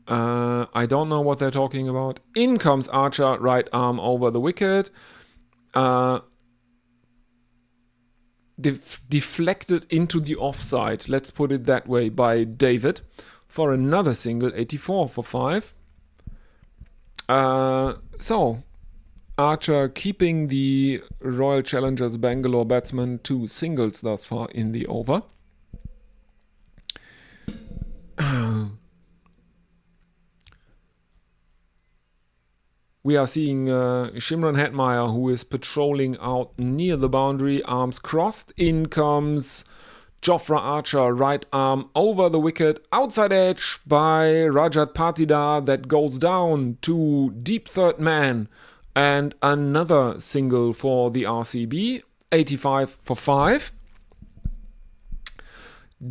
I don't know what they're talking about. In comes Archer, right arm over the wicket. Deflected into the offside, let's put it that way, by David for another single. 84 for 5. So Archer keeping the Royal Challengers Bangalore batsman to singles thus far in the over. We are seeing Shimron Hetmeyer, who is patrolling out near the boundary, arms crossed. In comes Jofra Archer, right arm over the wicket, outside edge by Rajat Patidar, that goes down to deep third man, and another single for the RCB. 85 for 5.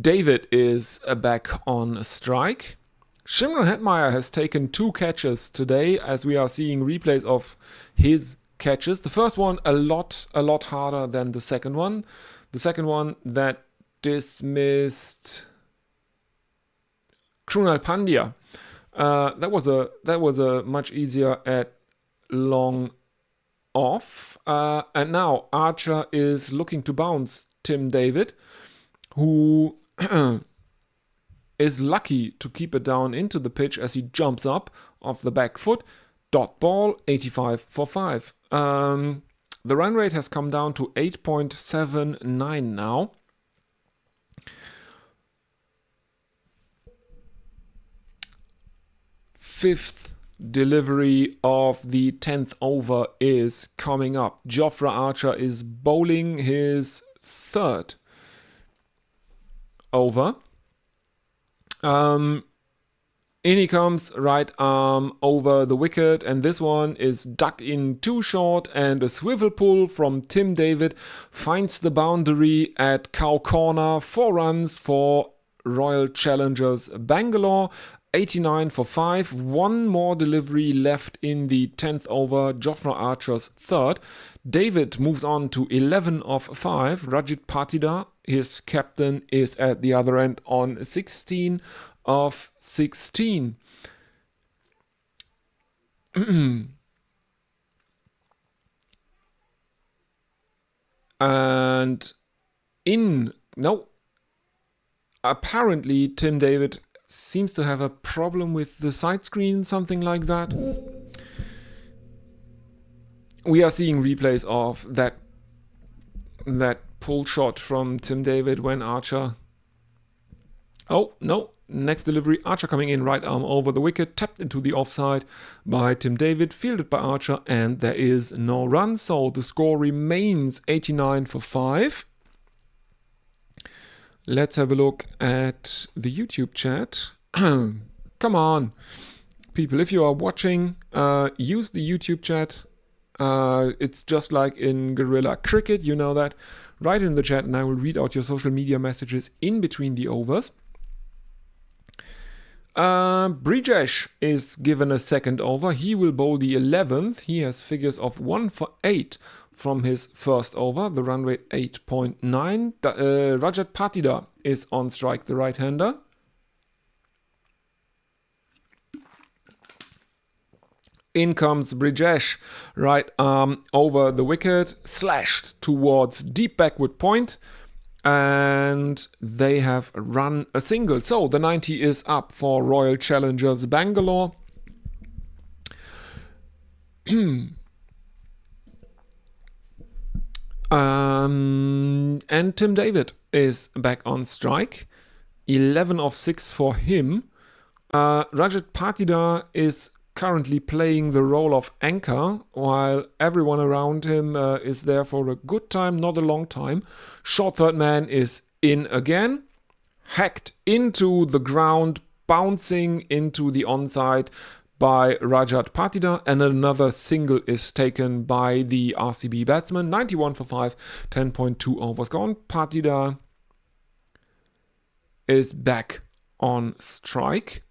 David is back on strike. Shimron Hetmeyer has taken 2 catches today, as we are seeing replays of his catches. The first one a lot harder than the second one. The second one that dismissed Krunal Pandya. That was a much easier at long off. And now Archer is looking to bounce Tim David, who is lucky to keep it down into the pitch as he jumps up off the back foot. Dot ball, 85 for 5. The run rate has come down to 8.79 now. Fifth delivery of the 10th over is coming up. Jofra Archer is bowling his 3rd over. In he comes, right arm over the wicket, and this one is dug in too short, and a swivel pull from Tim David finds the boundary at Cow Corner. 4 runs for Royal Challengers Bangalore, 89 for 5. One more delivery left in the 10th over, Jofra Archer's 3rd. David moves on to 11 of 5. Rajit Patidar, his captain, is at the other end on 16 of 16. And apparently Tim David seems to have a problem with the side screen, something like that. We are seeing replays of that pull shot from Tim David when Archer... Oh, no. Next delivery, Archer coming in, right arm over the wicket, tapped into the offside by Tim David, fielded by Archer, and there is no run. So the score remains 89 for 5. Let's have a look at the YouTube chat. Come on, people, if you are watching, use the YouTube chat. It's just like in Guerrilla Cricket, you know that. Write in the chat and I will read out your social media messages in between the overs. Brijesh is given a 2nd over. He will bowl the 11th. He has figures of 1 for 8 from his 1st over. The run rate 8.9. Rajat Patidar is on strike, the right-hander. In comes Brijesh, right arm over the wicket, slashed towards deep backward point. And they have run a single. So the 90 is up for Royal Challengers Bangalore. And Tim David is back on strike. 11 of 6 for him. Rajat Patidar is currently playing the role of anchor, while everyone around him is there for a good time, not a long time. Short third man is in again, hacked into the ground, bouncing into the onside by Rajat Patidar, and another single is taken by the RCB batsman. 91 for 5, 10.2 overs gone. Patidar is back on strike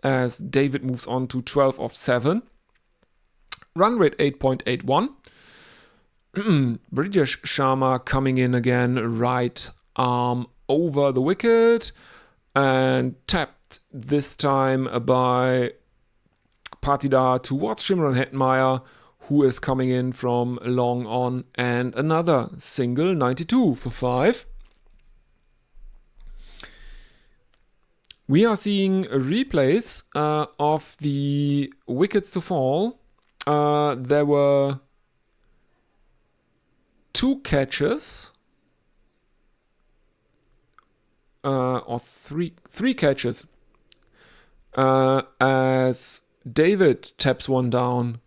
as David moves on to 12 of 7. Run rate 8.81. Brijesh Sharma coming in again, right arm over the wicket, and tapped this time by Patidar towards Shimron Hetmeyer, who is coming in from long on, and another single, 92 for 5. We are seeing replays of the wickets to fall. There were 2 catches, or three catches, as David taps one down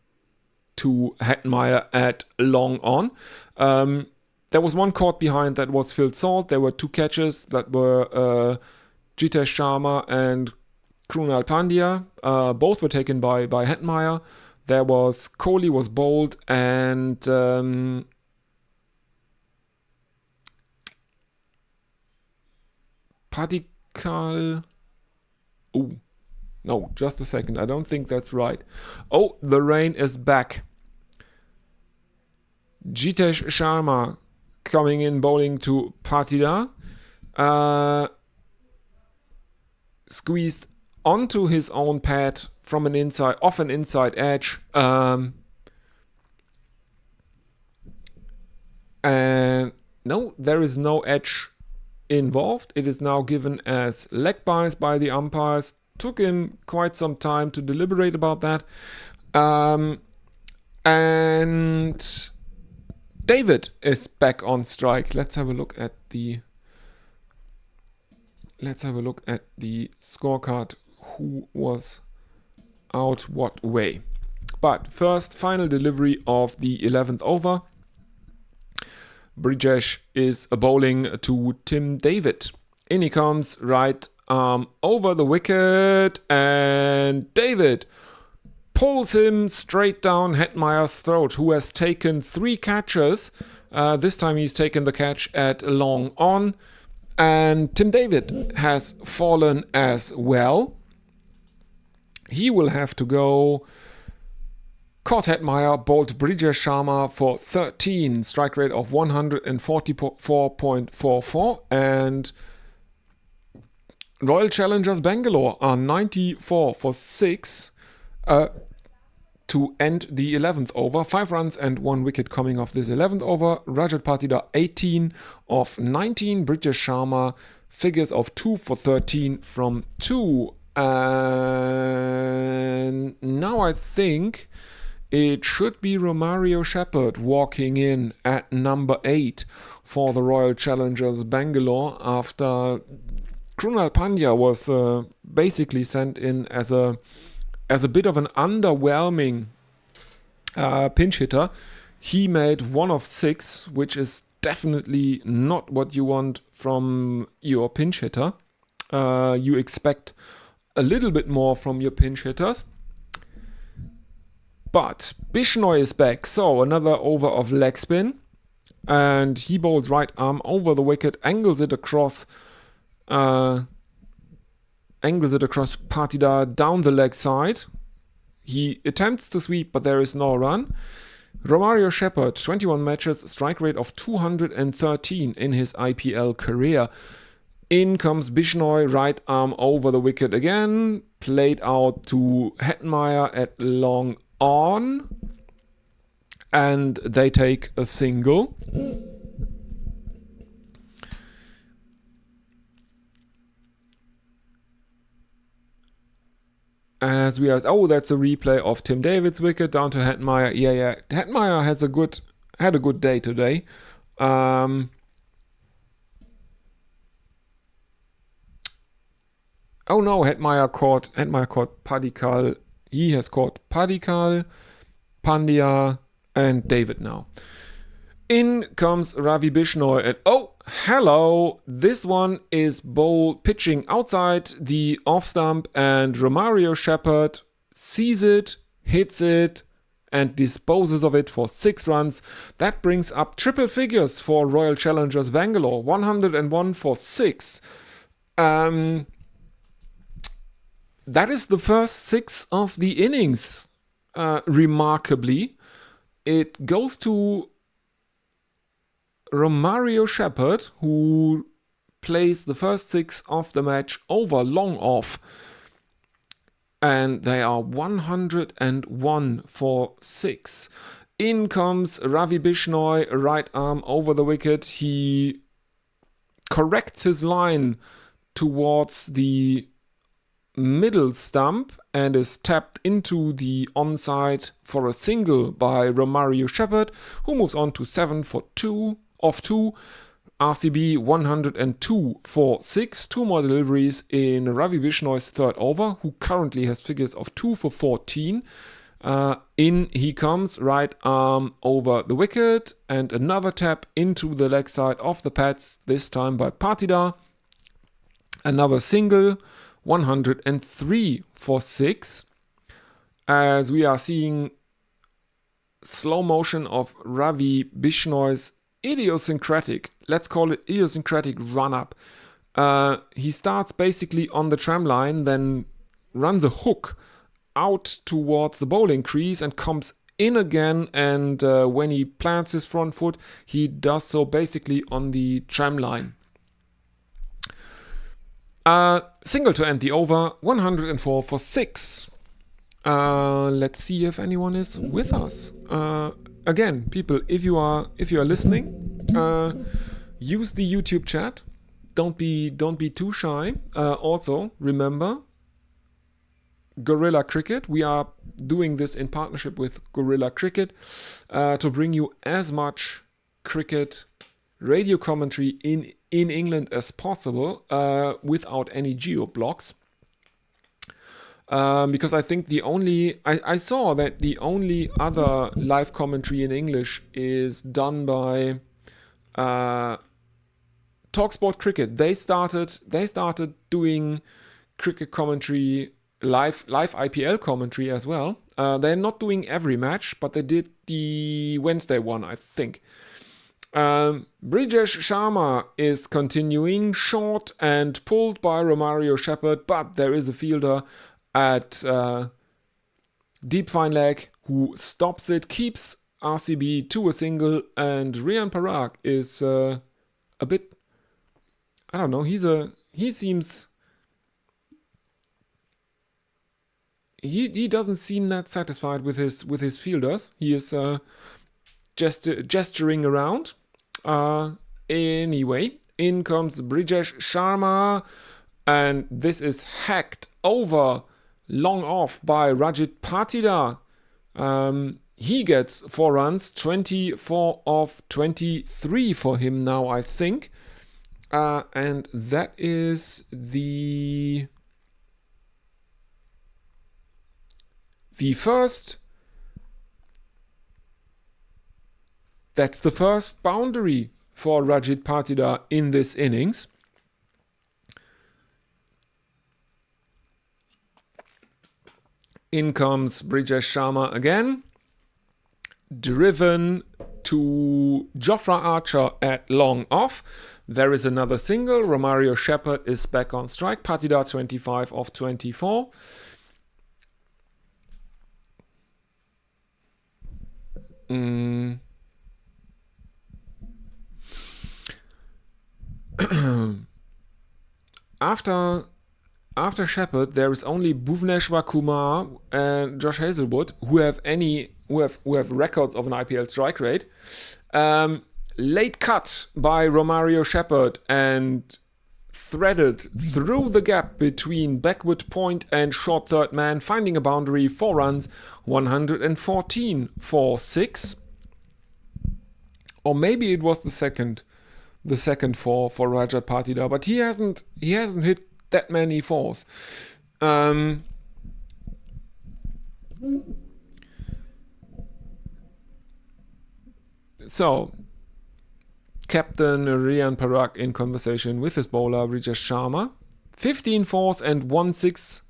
to Hetmeyer at long on. There was one caught behind that was Phil Salt. There were 2 catches that were Jitesh Sharma and Krunal Pandya. Both were taken by Hetmeyer. There was Kohli was bowled, and Padikal. Oh, no, just a second. I don't think that's right. Oh, the rain is back. Jitesh Sharma coming in bowling to Patidar. Squeezed onto his own pad from an inside edge. And no, there is no edge involved. It is now given as leg byes by the umpires. Took him quite some time to deliberate about that. And David is back on strike. Let's have a look at the scorecard. Who was out what way. But first, final delivery of the 11th over. Brijesh is bowling to Tim David. In he comes, right arm over the wicket, and David pulls him straight down Hetmeyer's throat, who has taken 3 catches. This time he's taken the catch at long on, and Tim David has fallen as well. He will have to go. Caught Hetmeyer, bowled Brijesh Sharma for 13, strike rate of 144.44, and Royal Challengers Bangalore are 94 for 6 to end the 11th over. 5 runs and 1 wicket coming off this 11th over. Rajat Patidar 18 of 19. Brijesh Sharma figures of 2 for 13 from 2. And now I think it should be Romario Shepherd walking in at number 8 for the Royal Challengers Bangalore after Krunal Pandya was basically sent in as a bit of an underwhelming pinch hitter. He made 1 of 6, which is definitely not what you want from your pinch hitter. You expect a little bit more from your pinch hitters. But Bishnoi is back, so another over of leg spin, and he bowls right arm over the wicket, angles it across Patidar down the leg side. He attempts to sweep, but there is no run. Romario Shepherd, 21 matches, strike rate of 213 in his IPL career. In comes Bishnoi, right arm over the wicket again, played out to Hetmeyer at long on, and they take a single. As we are, that's a replay of Tim David's wicket down to Hetmeyer. Yeah. Hetmeyer had a good day today. Oh no, Hetmeyer caught Padikkal. He has caught Padikkal, Pandya, and David now. In comes Ravi Bishnoi, and oh, hello! This one is pitching outside the off stump, and Romario Shepherd sees it, hits it, and disposes of it for 6 runs. That brings up triple figures for Royal Challengers Bangalore, 101 for 6. That is the first 6 of the innings. Remarkably, it goes to Romario Shepherd, who plays the first 6 of the match over long off. And they are 101 for 6. In comes Ravi Bishnoi, right arm over the wicket. He corrects his line towards the middle stump and is tapped into the onside for a single by Romario Shepherd, who moves on to 7 for 2 of 2. RCB 102 for 6. 2 more deliveries in Ravi Bishnoi's third over, who currently has figures of 2 for 14. In he comes, right arm over the wicket, and another tap into the leg side of the pads, this time by Patidar. Another single, 103 for 6. As we are seeing slow motion of Ravi Bishnoi's idiosyncratic, let's call it idiosyncratic run-up. He starts basically on the tram line, then runs a hook out towards the bowling crease and comes in again, and when he plants his front foot, he does so basically on the tram line. Single to end the over, 104 for 6. Let's see if anyone is with us. Again, people, if you are listening, use the YouTube chat. Don't be too shy. Also, remember, Gorilla Cricket. We are doing this in partnership with Gorilla Cricket to bring you as much cricket radio commentary in England as possible without any geo blocks. Because I think I saw that the only other live commentary in English is done by TalkSport Cricket. They started doing cricket commentary, live IPL commentary as well. They're not doing every match, but they did the Wednesday one, I think. Brijesh Sharma is continuing, short and pulled by Romario Shepherd, but there is a fielder at deep fine leg who stops it, keeps RCB to a single, and Rian Parag is a bit, I don't know, he doesn't seem that satisfied with his fielders. He is gesturing around. Anyway, in comes Brijesh Sharma, and this is hacked over long off by Rajit Patida. He gets 4 runs, 24 of 23 for him now, I think. And that is the first. That's the first boundary for Rajit Patida in this innings. In comes Brijesh Sharma again, driven to Jofra Archer at long off. There is another single. Romario Shepherd is back on strike. Patida 25 of 24. After Shepherd, there is only Bhuvneshwar Kumar and Josh Hazlewood who have records of an IPL strike rate. Late cut by Romario Shepherd and threaded through the gap between backward point and short third man, finding a boundary, 4 runs, 114 for 6. Or maybe it was the second for Rajat Patida, but he hasn't hit that many 4s. So, Captain Rian Parag in conversation with his bowler Brijesh Sharma. 15 4s and 1 6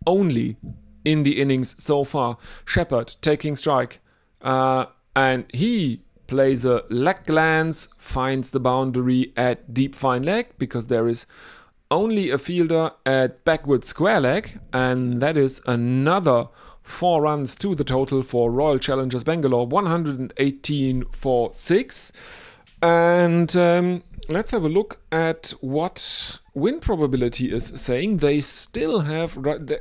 only in the innings so far. Shepherd taking strike, and he plays a leg glance, finds the boundary at deep fine leg because there is only a fielder at backward square leg, and that is another 4 runs to the total for Royal Challengers Bangalore, 118 for 6. And let's have a look at what win probability is saying. They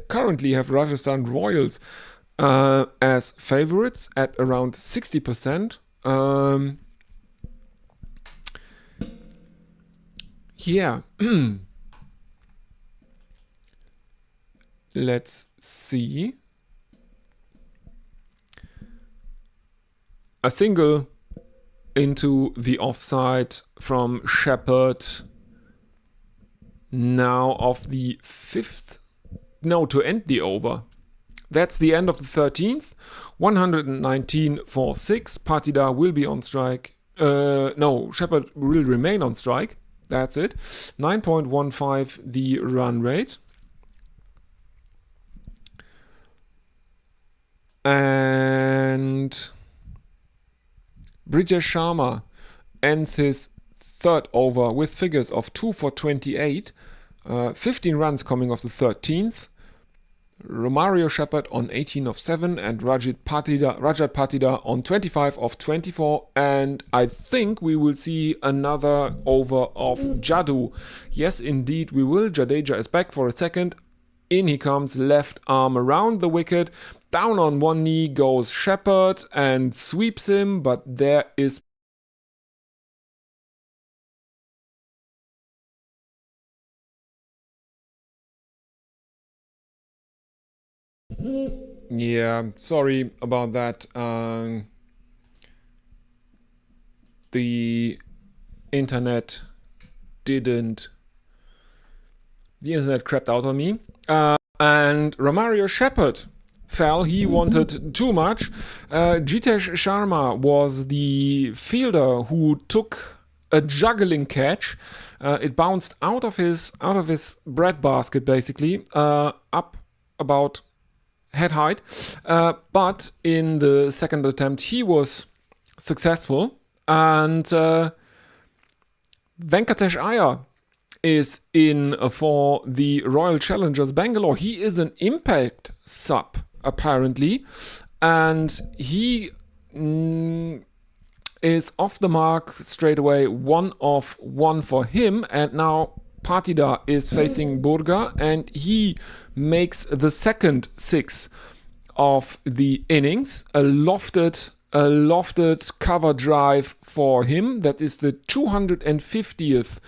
currently have Rajasthan Royals as favorites at around 60%. Yeah. Let's see. A single into the offside from Shepherd. Now of the 5th. No, to end the over. That's the end of the 13th. 119 for 6. Patida will be on strike. No, Shepherd will remain on strike. That's it. 9.15 the run rate. And Brijesh Sharma ends his 3rd over with figures of 2 for 28. 15 runs coming off the 13th. Romario Shepherd on 18 of 7 and Rajat Patida on 25 of 24. And I think we will see another over of Jadoo. Yes, indeed we will. Jadeja is back for a second. In he comes, left arm around the wicket. Down on one knee goes Shepherd and sweeps him, but there is yeah, sorry about that. The internet crapped out on me. And Romario Shepherd fell. He wanted too much. Jitesh Sharma was the fielder who took a juggling catch. It bounced out of his breadbasket, basically, up about head height. But in the second attempt, he was successful. And Venkatesh Iyer is in for the Royal Challengers Bangalore. He is an impact sub, apparently. And he is off the mark straight away. 1-1 for him. And now Patidar is facing Burga. And he makes the second 6 of the innings. A lofted cover drive for him. That is the 250th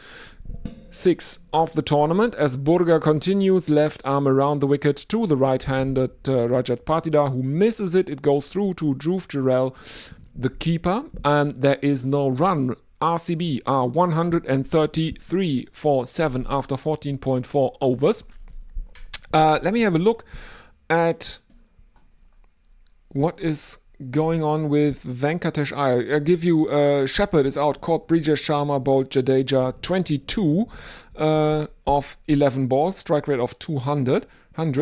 6 of the tournament, as Burga continues left arm around the wicket to the right-handed Rajat Patidar, who misses it. It goes through to Dhruv Jurel, the keeper, and there is no run. RCB are 133 for 7 after 14.4 overs. Let me have a look at what is going on with Venkatesh Iyer. I'll give you Shepherd is out, caught Brijesh Sharma, bowled Jadeja 22 of 11 balls, strike rate of 200. And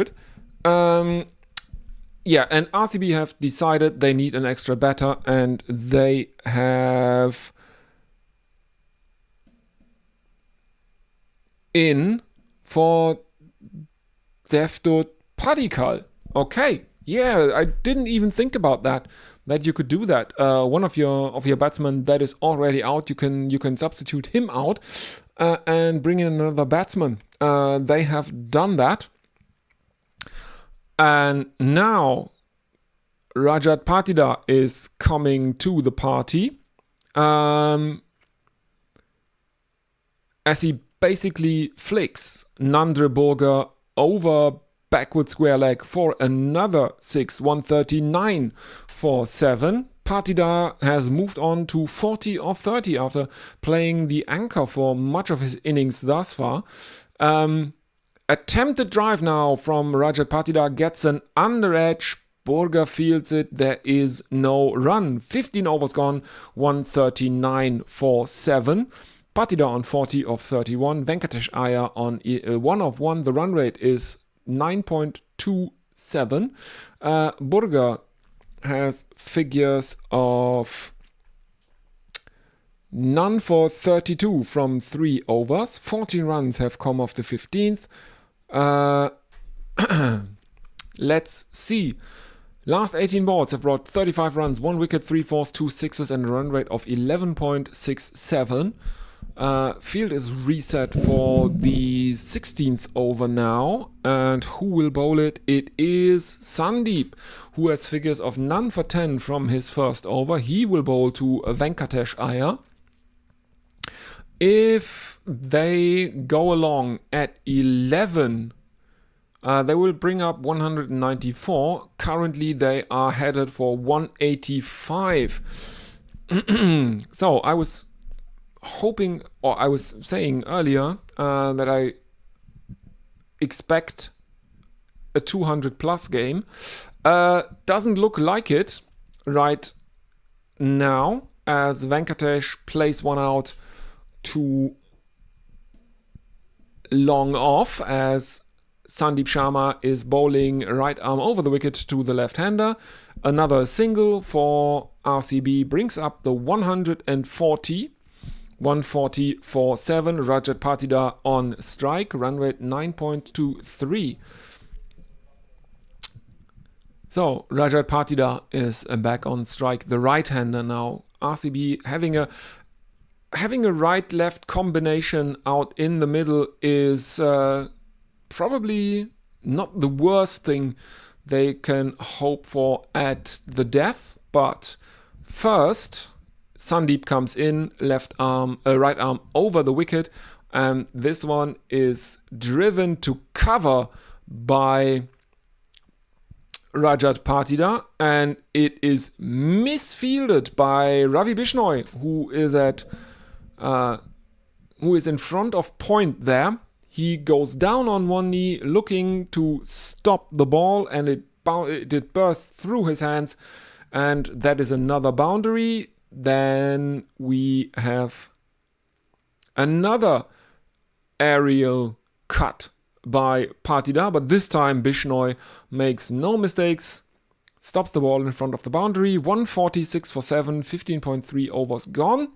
RCB have decided they need an extra batter, and they have in for Devdutt Padikkal. Okay. Yeah, I didn't even think about that you could do that. One of your batsmen that is already out, you can substitute him out and bring in another batsman. They have done that. And now Rajat Patidar is coming to the party. As he basically flicks Nandre Burga over backward square leg for another 6, 139 for 7. Patidar has moved on to 40 of 30 after playing the anchor for much of his innings thus far. Attempted drive now from Rajat Patidar gets an under edge. Burga fields it. There is no run. 15 overs gone, 139 for 7. Patidar on 40 of 31. Venkatesh Iyer on 1 of 1. The run rate is 9.27. Burga has figures of none for 32 from 3 overs. 14 runs have come off the 15th. Let's see. Last 18 balls have brought 35 runs, 1 wicket, 3 fours, 2 sixes, and a run rate of 11.67. Field is reset for the 16th over now, and who will bowl it? It is Sandeep, who has figures of none for 10 from his first over. He will bowl to Venkatesh Iyer. If they go along at 11, they will bring up 194. Currently, they are headed for 185. So I was hoping, or I was saying earlier, that I expect a 200 plus game. Doesn't look like it right now, as Venkatesh plays one out too long off, as Sandeep Sharma is bowling right arm over the wicket to the left-hander. Another single for RCB brings up the 140. 140 for 7. Rajat Patidar on strike. Run rate 9.23. So Rajat Patidar is back on strike. The right-hander now. RCB having a right-left combination out in the middle is probably not the worst thing they can hope for at the death. But first, Sandeep comes in, right arm over the wicket, and this one is driven to cover by Rajat Patidar, and it is misfielded by Ravi Bishnoi, who is in front of point there. He goes down on one knee, looking to stop the ball, and it bursts through his hands, and that is another boundary. Then we have another aerial cut by Partida, but this time Bishnoi makes no mistakes, stops the ball in front of the boundary. 146 for 7, 15.3 overs gone.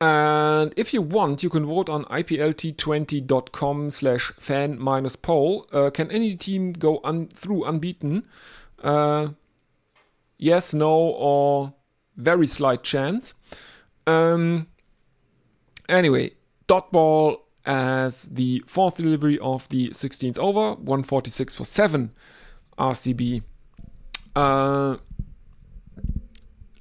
And if you want, you can vote on iplT20.com/fan-poll. Can any team go through unbeaten? Yes, no, or very slight chance. Anyway, dot ball as the fourth delivery of the 16th over, 146 for 7 RCB.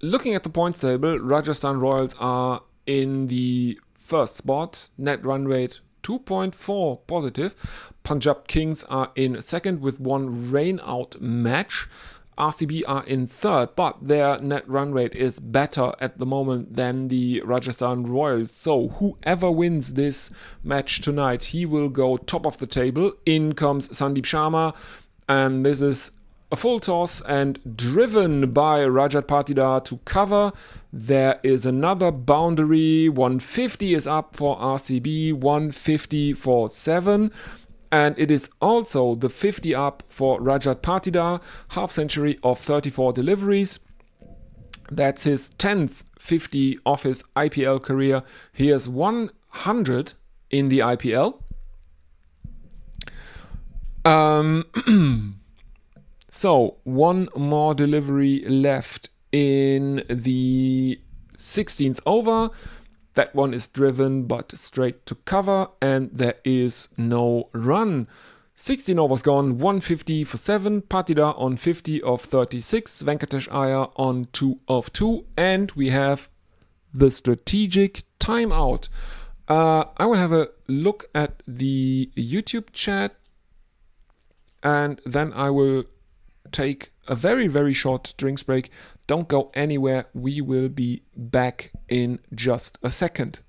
Looking at the points table, Rajasthan Royals are in the first spot, net run rate 2.4 positive. Punjab Kings are in second with one rain out match. RCB are in third, but their net run rate is better at the moment than the Rajasthan Royals. So whoever wins this match tonight, he will go top of the table. In comes Sandeep Sharma, and this is a full toss and driven by Rajat Patidar to cover. There is another boundary. 150 is up for RCB, 150 for 7. And it is also the 50 up for Rajat Patidar, half century of 34 deliveries. That's his 10th 50 of his IPL career. He has 100 in the IPL. So, one more delivery left in the 16th over. That one is driven but straight to cover, and there is no run. 16 overs gone, 150 for 7. Patidar on 50 of 36. Venkatesh Iyer on 2 of 2. And we have the strategic timeout. I will have a look at the YouTube chat, and then I will take a very, very short drinks break. Don't go anywhere. We will be back in just a second.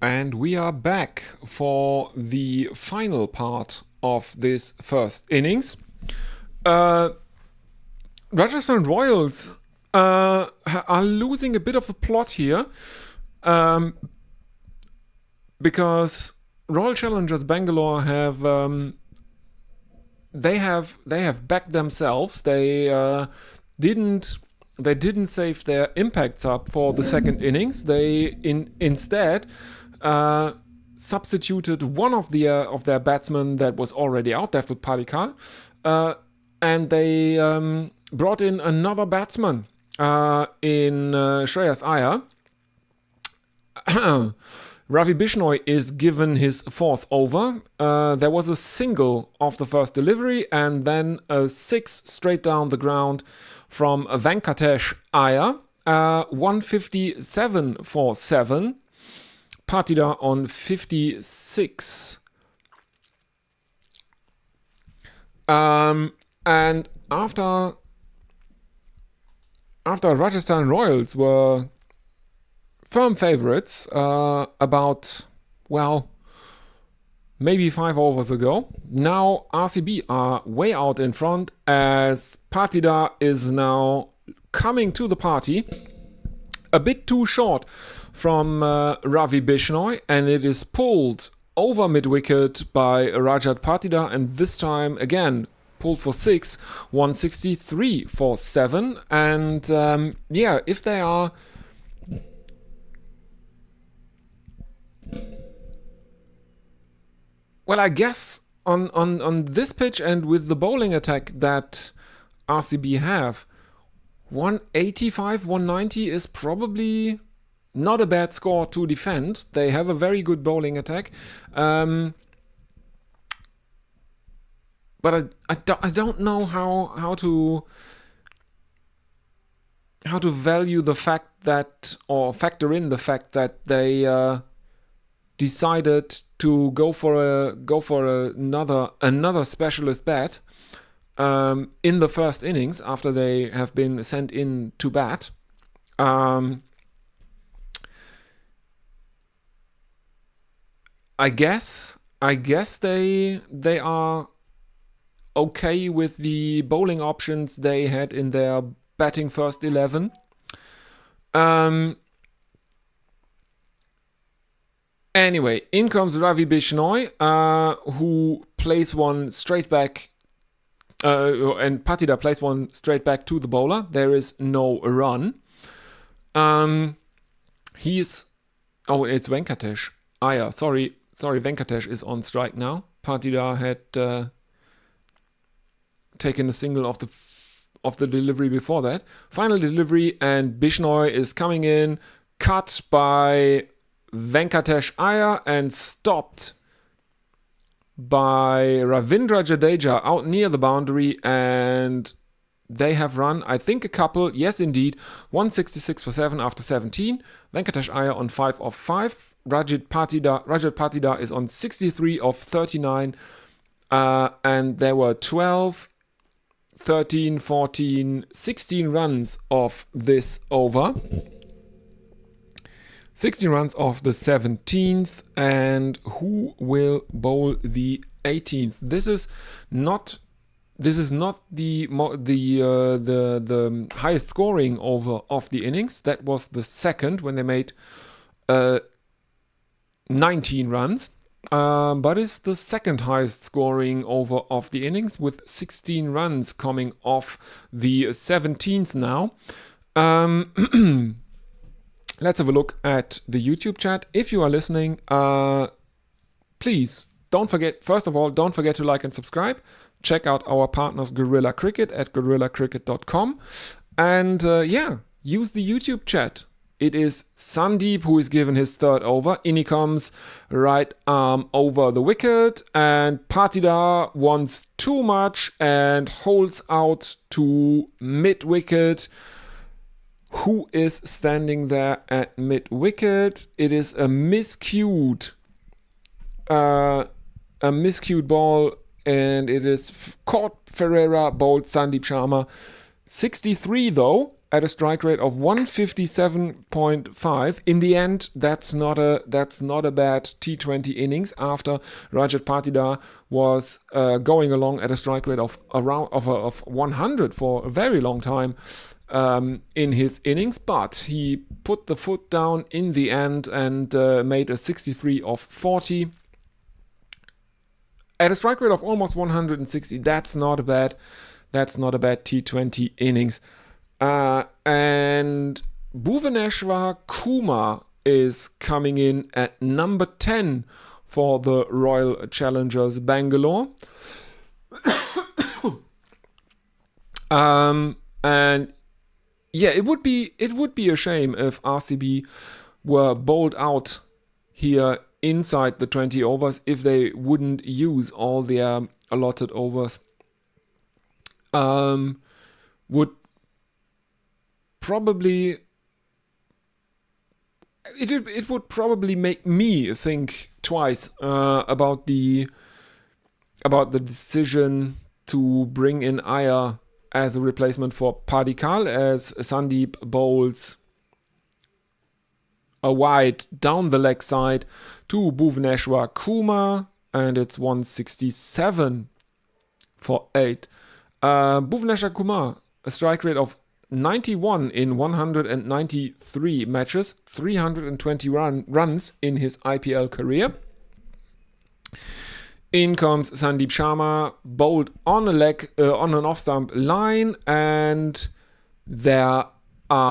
And we are back for the final part of this first innings. Rajasthan Royals are losing a bit of the plot here, because Royal Challengers Bangalore have backed themselves. They didn't save their impact sub for the second innings. They instead substituted one of their batsmen that was already out, Devdutt Padikkal, and they brought in another batsman in Shreyas Iyer. Ravi Bishnoi is given his fourth over. There was a single off the first delivery and then a six straight down the ground from Venkatesh Iyer. 157 for 7. Patida on 56. And after Rajasthan Royals were firm favorites about, maybe 5 overs ago, now RCB are way out in front as Patida is now coming to the party a bit too short from Ravi Bishnoi, and it is pulled over mid-wicket by Rajat Patida, and this time again pulled for 6, 163 for 7. And if they are I guess on this pitch and with the bowling attack that RCB have, 185, 190 is probably not a bad score to defend. They have a very good bowling attack. But I don't know how to value the fact that, or factor in the fact that they decided to go for another specialist bat in the first innings after they have been sent in to bat. I guess they are okay with the bowling options they had in their batting first 11. Anyway, in comes Ravi Bishnoi, who plays one straight back, and Patida plays one straight back to the bowler. There is no run. It's Venkatesh Iyer. Sorry, Venkatesh is on strike now. Patida had taken a single of the delivery before that. Final delivery, and Bishnoi is coming in, cut by Venkatesh Iyer and stopped by Ravindra Jadeja out near the boundary, and they have run, I think, a couple. Yes, indeed. 166 for 7 after 17. Venkatesh Iyer on 5 of 5. Rajat Patida is on 63 of 39. And there were 12, 13, 14, 16 runs of this over. 16 runs of the 17th, and who will bowl the 18th? This is not the highest scoring over of the innings. That was the second when they made 19 runs, but it's the second highest scoring over of the innings with 16 runs coming off the 17th now. Let's have a look at the YouTube chat. If you are listening, please don't forget to like and subscribe. Check out our partners Guerrilla Cricket at guerillacricket.com. And use the YouTube chat. It is Sandeep who is given his third over. In he comes, right arm over the wicket, and Patida wants too much and holds out to mid-wicket. Who is standing there at mid-wicket? It is a miscued ball, and it is caught. Ferreira bowled Sandeep Sharma. 63 though, at a strike rate of 157.5. In the end, that's not a bad T20 innings after Rajat Patidar was going along at a strike rate of 100 for a very long time in his innings, but he put the foot down in the end and made a 63 of 40 at a strike rate of almost 160. That's not a bad T20 innings. And Bhuvaneshwar Kumar is coming in at number 10 for the Royal Challengers Bangalore. And yeah, it would be a shame if RCB were bowled out here inside the 20 overs if they wouldn't use all their allotted overs. Would probably it would probably make me think twice about the decision to bring in Iyer as a replacement for Padikkal, as Sandeep bowls a wide down the leg side to Bhuvaneshwar Kumar, and it's 167 for 8. Bhuvaneshwar Kumar, a strike rate of 91 in 193 matches, 320 runs in his IPL career. In comes Sandeep Sharma, bowled on a leg, on an off-stump line, and there are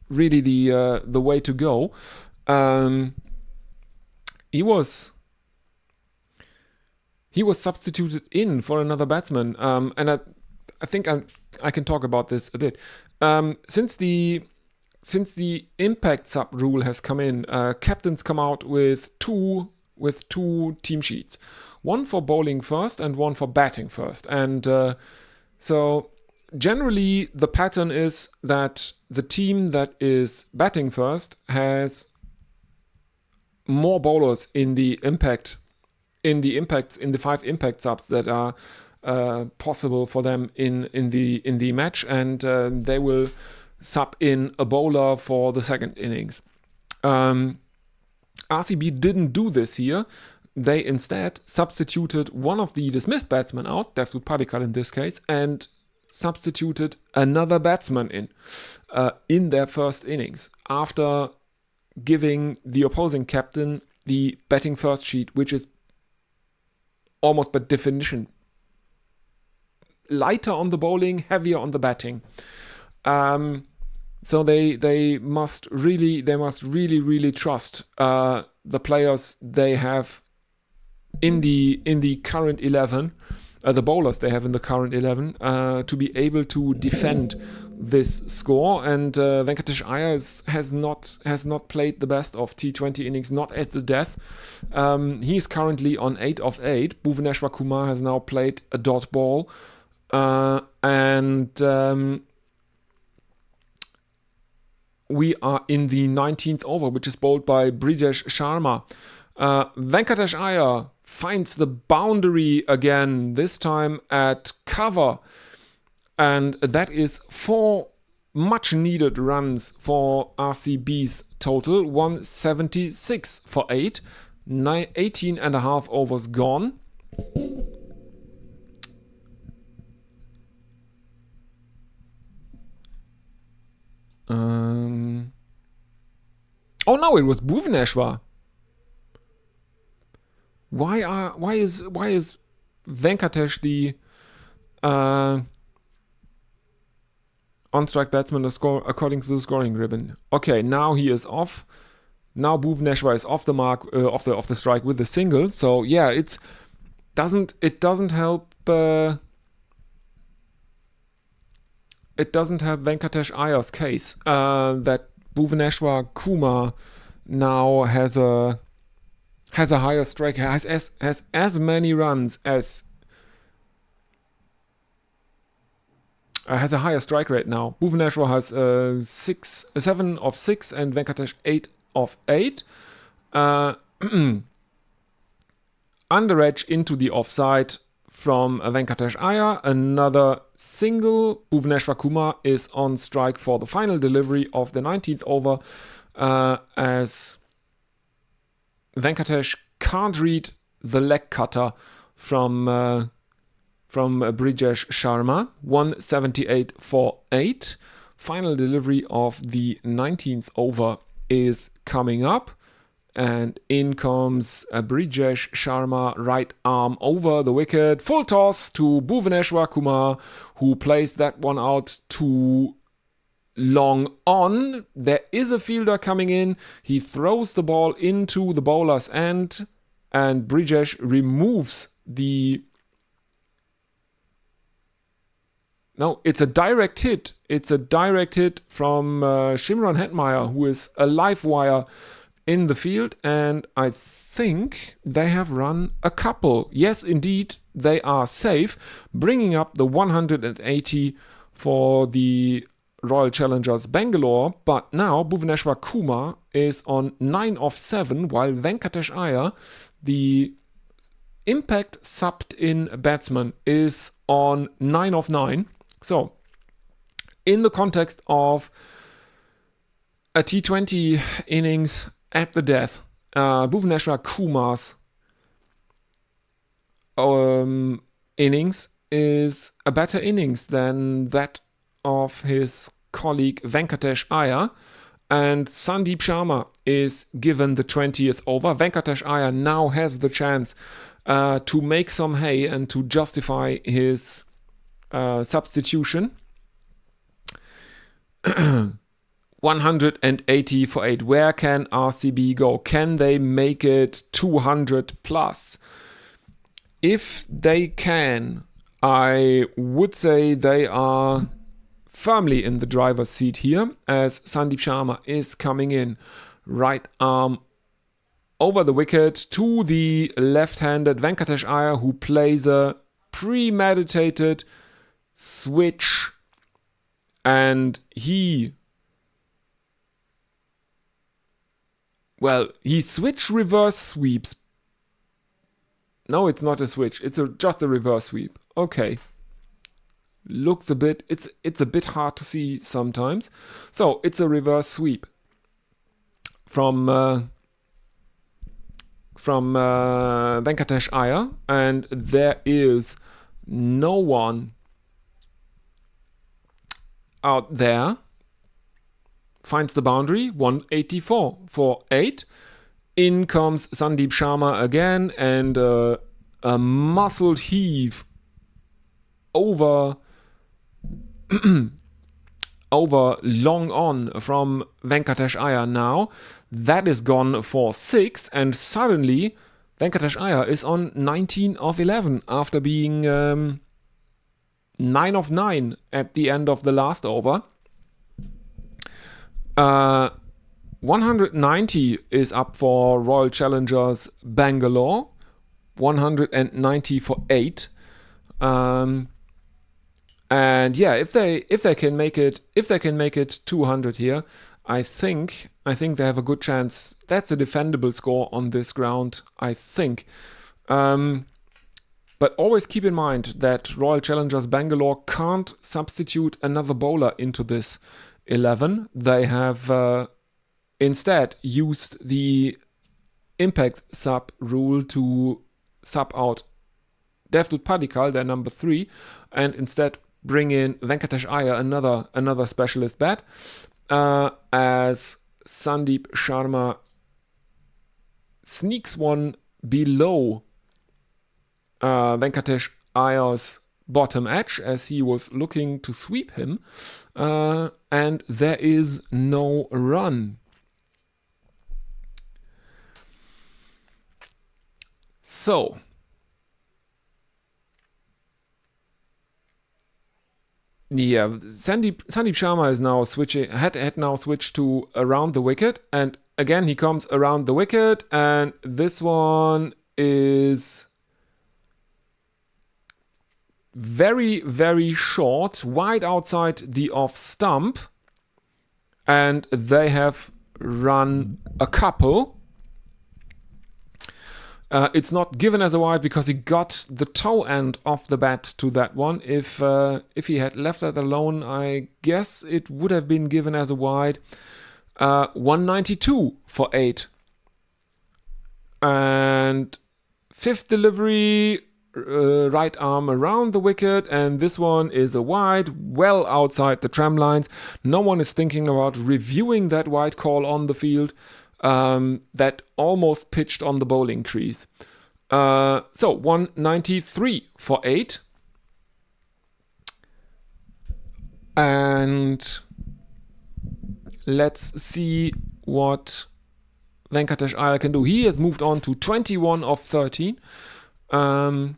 really the way to go. He was substituted in for another batsman, and I think I can talk about this a bit. Since the impact sub rule has come in, captains come out with two team sheets, one for bowling first and one for batting first, and so generally the pattern is that the team that is batting first has more bowlers in the 5 impact subs that are possible for them in the match, and they will sub in a bowler for the second innings. RCB didn't do this here. They instead substituted one of the dismissed batsmen out, Devdutt Padikkal in this case, and substituted another batsman in their first innings, after giving the opposing captain the batting first sheet, which is almost by definition lighter on the bowling, heavier on the batting. So they must really trust the players they have in the current 11. The bowlers they have in the current 11 to be able to defend this score, and Venkatesh Iyer has not played the best of T20 innings, not at the death. He's currently on 8 of 8. Bhuvaneshwar Kumar has now played a dot ball, and we are in the 19th over, which is bowled by Brijesh Sharma. Venkatesh Iyer finds the boundary again, this time at cover. And that is 4 much needed runs for RCB's total. 176 for 8. 18 and a half overs gone. Oh no, it was Bhuvaneshwar. Why is Venkatesh the on-strike batsman according to the scoring ribbon? Okay, now he is off. Now Bhuvaneshwar is off the mark, off the strike with the single. So yeah, it doesn't help. It doesn't help Venkatesh Iyer's case that Bhuvaneshwar Kumar now has a higher strike, has as many runs as has a higher strike rate now. Bhuvaneshwar has 7 of 6 and Venkatesh 8 of 8. Under edge into the offside from Venkatesh Iyer. Another single. Bhuvaneshwar Kumar is on strike for the final delivery of the 19th over as Venkatesh can't read the leg cutter from Brijesh Sharma. 178 for 8. Final delivery of the 19th over is coming up. And in comes Brijesh Sharma, right arm over the wicket. Full toss to Bhuvaneshwar Kumar, who plays that one out too long on. There is a fielder coming in. He throws the ball into the bowler's end, and Brijesh removes the... No, it's a direct hit. It's a direct hit from Shimron Hetmeyer, who is a live wire in the field, and I think they have run a couple. Yes, indeed, they are safe, bringing up the 180 for the Royal Challengers Bangalore. But now Bhuvaneshwar Kumar is on 9 of 7, while Venkatesh Iyer, the impact subbed in batsman, is on 9 of 9. So, in the context of a T20 innings at the death, Bhuvaneshwar Kumar's innings is a better innings than that of his colleague Venkatesh Iyer, and Sandeep Sharma is given the 20th over. Venkatesh Iyer now has the chance to make some hay and to justify his substitution. 180 for 8. Where can RCB go? Can they make it 200 plus? If they can, I would say they are firmly in the driver's seat here, as Sandeep Sharma is coming in. Right arm over the wicket to the left-handed Venkatesh Iyer, who plays a premeditated switch, and he switch reverse sweeps. No, it's not a switch. It's just a reverse sweep. Okay. Looks a bit... It's a bit hard to see sometimes. So, it's a reverse sweep from Venkatesh Iyer. And there is no one out there. Finds the boundary, 184 for 8. In comes Sandeep Sharma again, and a muscled heave over long on from Venkatesh Iyer now. That is gone for 6, and suddenly Venkatesh Iyer is on 19 of 11 after being 9 of 9 at the end of the last over. 190 is up for Royal Challengers Bangalore. 190 for 8. And yeah, if they can make it 200 here, I think they have a good chance. That's a defendable score on this ground, I think. But always keep in mind that Royal Challengers Bangalore can't substitute another bowler into this 11. They have instead used the impact sub rule to sub out Devdutt Padikkal, their number 3, and instead bring in Venkatesh Iyer, another specialist bat, as Sandeep Sharma sneaks one below Venkatesh Iyer's bottom edge as he was looking to sweep him, and there is no run. So, yeah, Sandeep Sharma is now had now switched to around the wicket, and again he comes around the wicket, and this one is very, very short, wide outside the off stump, and they have run a couple. It's not given as a wide because he got the toe end of the bat to that one. If he had left that alone, I guess it would have been given as a wide. 192 for 8. And fifth delivery, right arm around the wicket, and this one is a wide, well outside the tram lines. No one is thinking about reviewing that wide call on the field. That almost pitched on the bowling crease. So 193 for 8. And let's see what Venkatesh Iyer can do. He has moved on to 21 of 13. And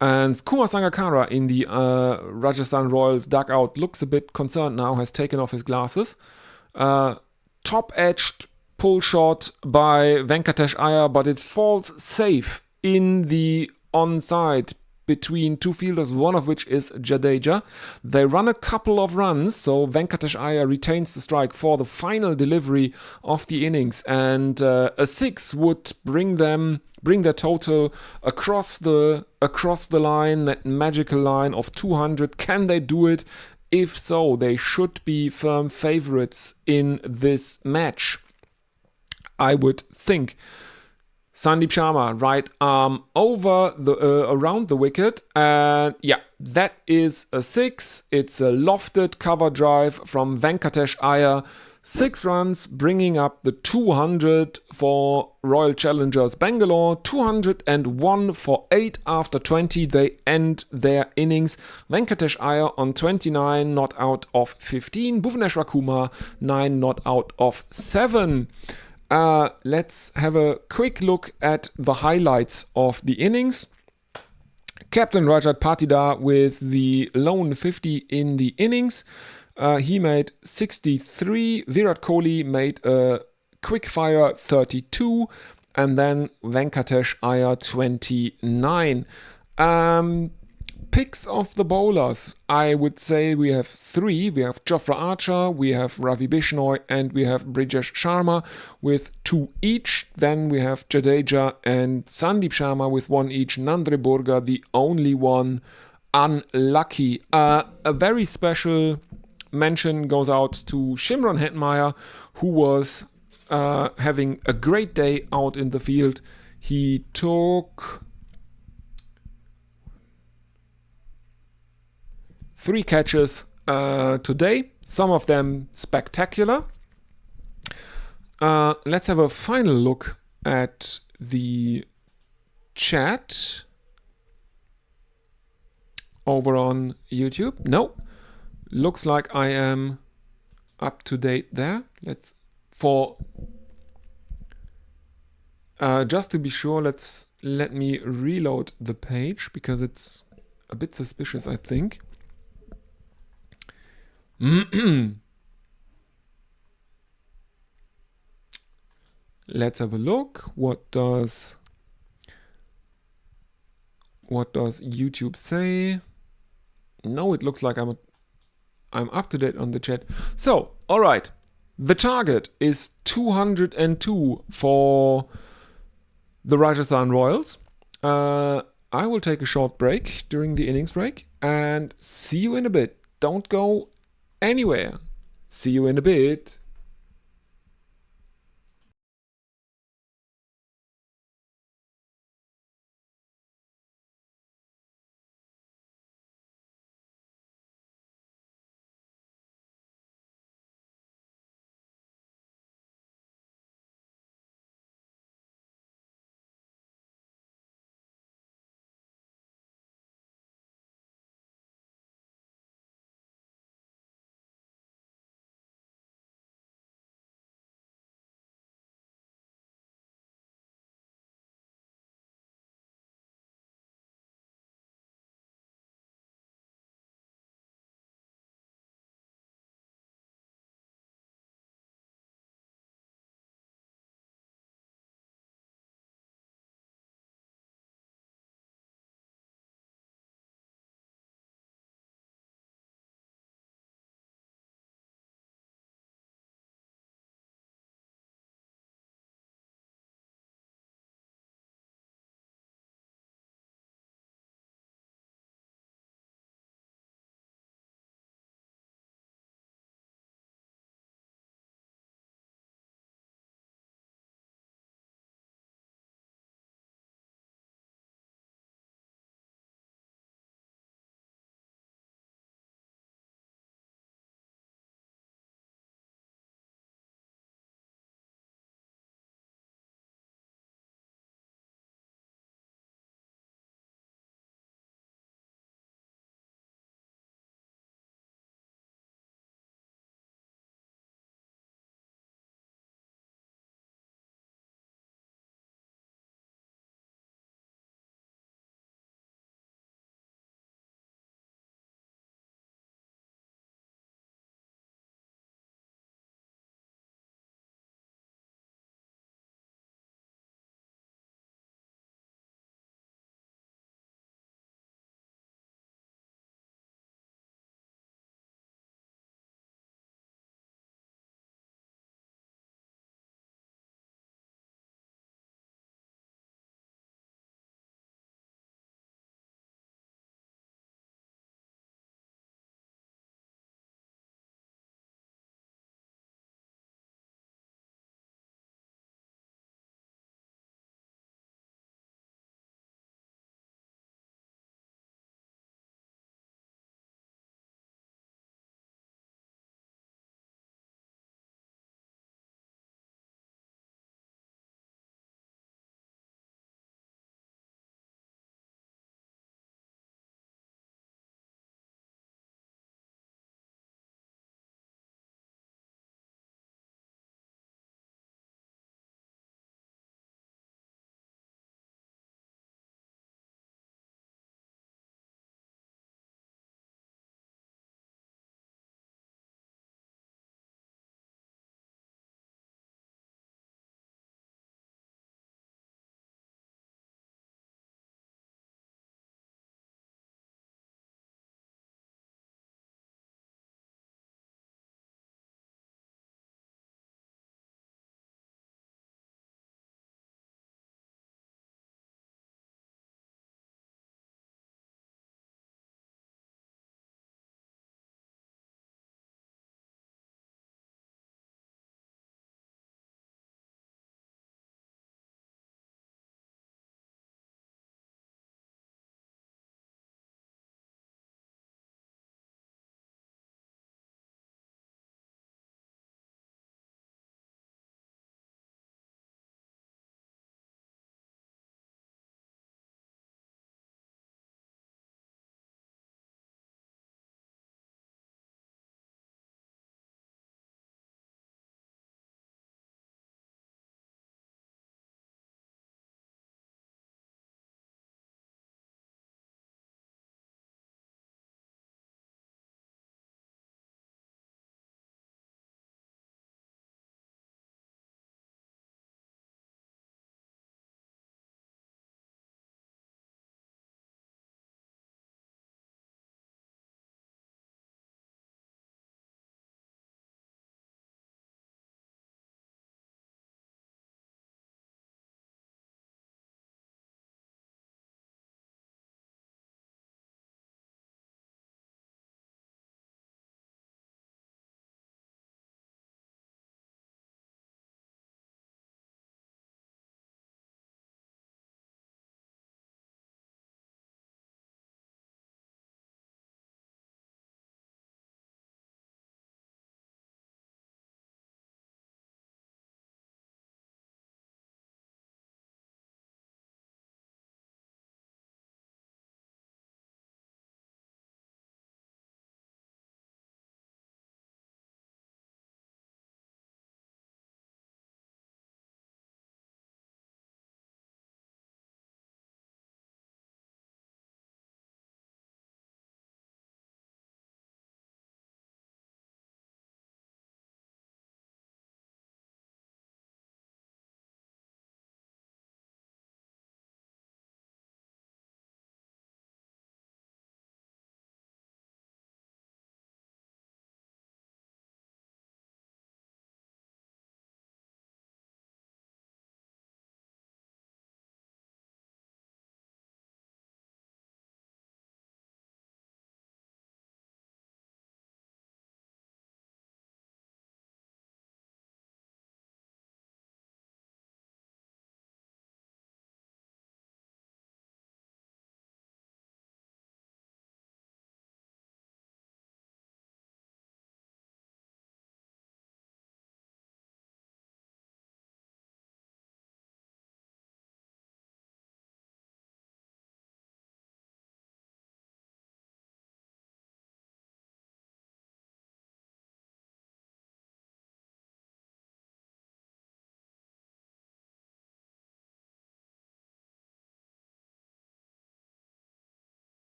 Kumar Sangakkara in the Rajasthan Royals dugout looks a bit concerned now, has taken off his glasses. Top-edged pull shot by Venkatesh Iyer, but it falls safe in the onside between two fielders, one of which is Jadeja. They run a couple of runs, so Venkatesh Iyer retains the strike for the final delivery of the innings, and a 6 would bring their total across the line, that magical line of 200. Can they do it? If so, they should be firm favorites in this match, I would think. Sandeep Sharma, right arm over the around the wicket, and yeah, that is a 6. It's a lofted cover drive from Venkatesh Iyer. 6 runs, bringing up the 200 for Royal Challengers Bangalore. 201 for 8 after 20. They end their innings. Venkatesh Iyer on 29, not out of 15. Bhuvneshwar Kumar, 9, not out of 7. Let's have a quick look at the highlights of the innings. Captain Rajat Patidar with the lone 50 in the innings. He made 63. Virat Kohli made a quick-fire 32. And then Venkatesh Iyer 29. Picks of the bowlers. I would say we have 3. We have Jofra Archer, we have Ravi Bishnoi, and we have Brijesh Sharma with 2 each. Then we have Jadeja and Sandeep Sharma with 1 each. Nandre Burga, the only one unlucky. A very special mention goes out to Shimron Hetmeyer, who was having a great day out in the field. He took 3 catches today, some of them spectacular. Let's have a final look at the chat over on YouTube. No, looks like I am up to date there. Just to be sure, let me reload the page because it's a bit suspicious, I think. Let's have a look. What does YouTube say? No, it looks like I'm up to date on the chat. So, all right. The target is 202 for the Rajasthan Royals. I will take a short break during the innings break and see you in a bit. Don't go anywhere. See you in a bit.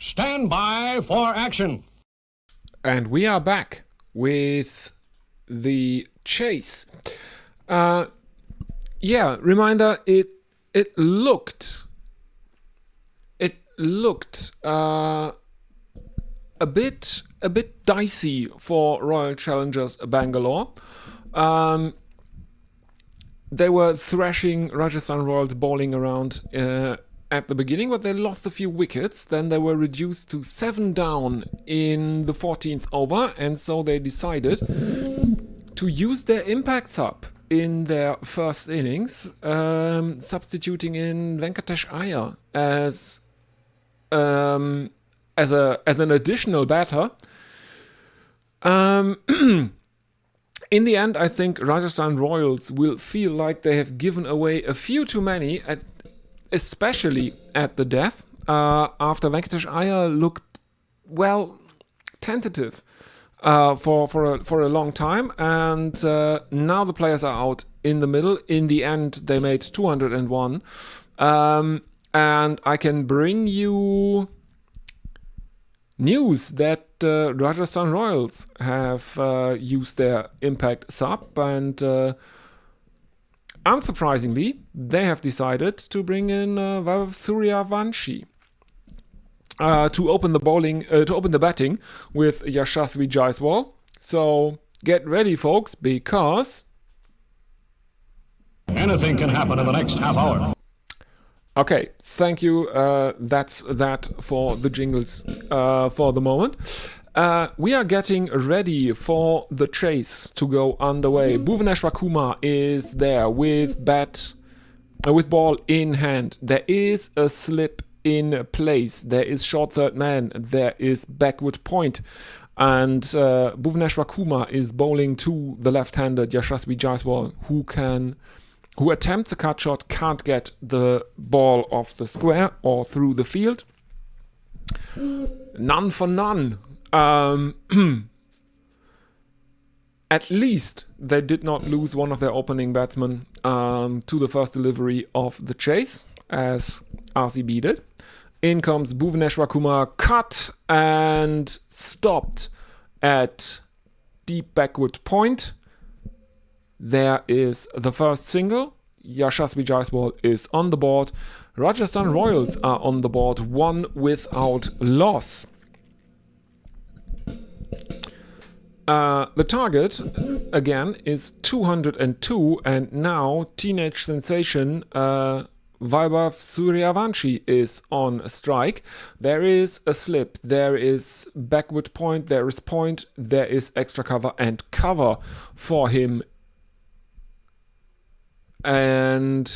Stand by for action. And we are back with the chase. Reminder, it looked a bit dicey for Royal Challengers Bangalore. They were thrashing Rajasthan Royals bowling around at the beginning, but they lost a few wickets. Then they were reduced to 7 down in the 14th over, and so they decided to use their impact sub in their first innings, substituting in Venkatesh Iyer as an additional batter. In the end, I think Rajasthan Royals will feel like they have given away a few too many, especially at the death, after Venkatesh Iyer looked, tentative for a long time, and now the players are out in the middle. In the end, they made 201, and I can bring you news that Rajasthan Royals have used their impact sub, and unsurprisingly, they have decided to bring in Suryavanshi to open the batting with Yashasvi Jaiswal. So get ready, folks, because anything can happen in the next half hour. Okay, thank you. That's that for the jingles for the moment. We are getting ready for the chase to go underway. Bhuvaneshwar Kumar is there with ball in hand. There is a slip in place. There is short third man. There is backward point. And Bhuvaneshwar Kumar is bowling to the left-handed Yashasvi Jaiswal, who attempts a cut shot, can't get the ball off the square or through the field. None for none. At least they did not lose one of their opening batsmen to the first delivery of the chase, as RCB did. In comes Bhuvaneshwar Kumar, cut and stopped at deep backward point. There is the first single. Yashasvi Jaiswal is on the board. Rajasthan Royals are on the board, 1 without loss. The target, again, is 202, and now teenage sensation Vaibhav Suryavanshi is on strike. There is a slip, there is backward point, there is extra cover and cover for him. And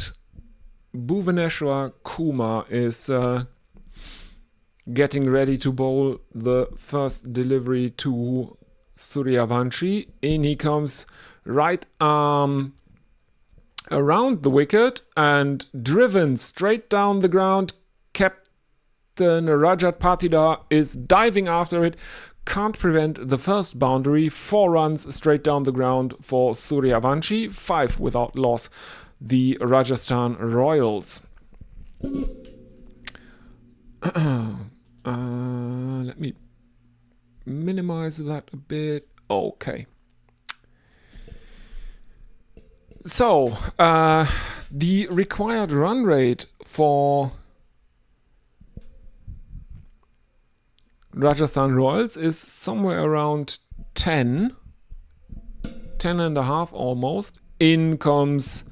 Bhuvaneshwar Kumar is getting ready to bowl the first delivery to Suryavanshi. In he comes, right arm around the wicket and driven straight down the ground. Captain Rajat Patidar is diving after it. Can't prevent the first boundary. 4 runs straight down the ground for Suryavanshi. 5 without loss, the Rajasthan Royals. Let me minimize that a bit. Okay. So, the required run rate for Rajasthan Royals is somewhere around 10 and a half almost. In comes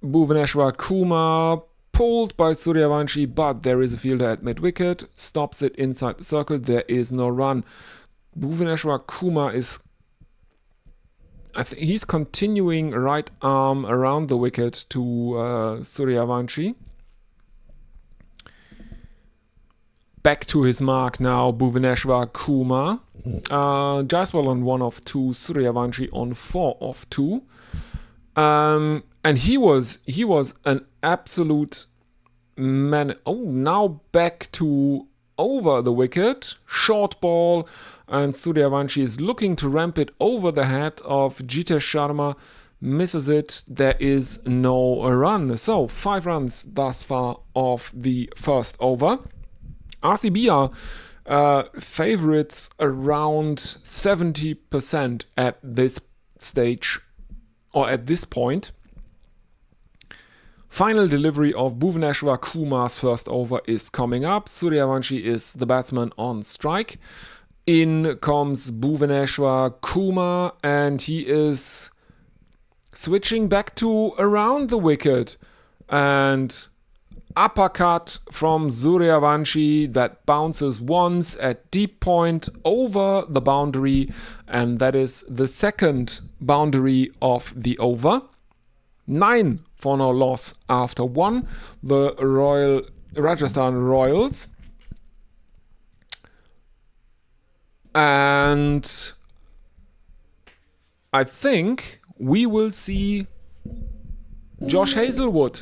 Bhuvaneshwar Kumar, pulled by Suryavanshi, but there is a fielder at mid-wicket, stops it inside the circle, there is no run. Bhuvaneshwar Kumar is, he's continuing right arm around the wicket to Suryavanshi. Back to his mark now, Bhuvaneshwar Kumar. Jaiswal on 1 of 2, Suryavanshi on 4 of 2. And he was an absolute man. Oh, now back to over the wicket. Short ball, and Suryavanshi is looking to ramp it over the head of Jitesh Sharma. misses it. There is no run. So 5 runs thus far of the first over. RCB are favorites around 70% at this stage or at this point. Final delivery of Bhuvaneshwar Kumar's first over is coming up. Suryavanshi is the batsman on strike. In comes Bhuvaneshwar Kumar, and he is switching back to around the wicket. And uppercut from Suryavanshi that bounces once at deep point over the boundary, and that is the second boundary of the over. 9 for no loss after 1. The Rajasthan Royals. And I think we will see Josh Hazlewood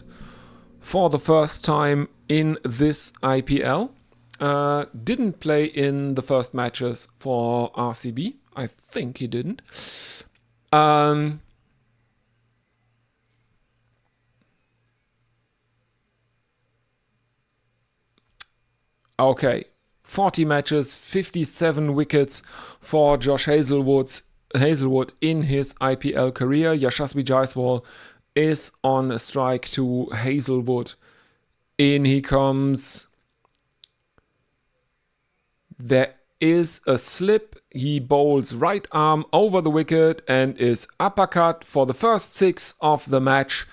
for the first time in this IPL. Didn't play in the first matches for RCB. I think he didn't. Okay, 40 matches, 57 wickets for Josh Hazlewood in his IPL career. Yashasvi Jaiswal is on a strike to Hazlewood. In he comes. There is a slip. He bowls right arm over the wicket and is uppercut for the first 6 of the match.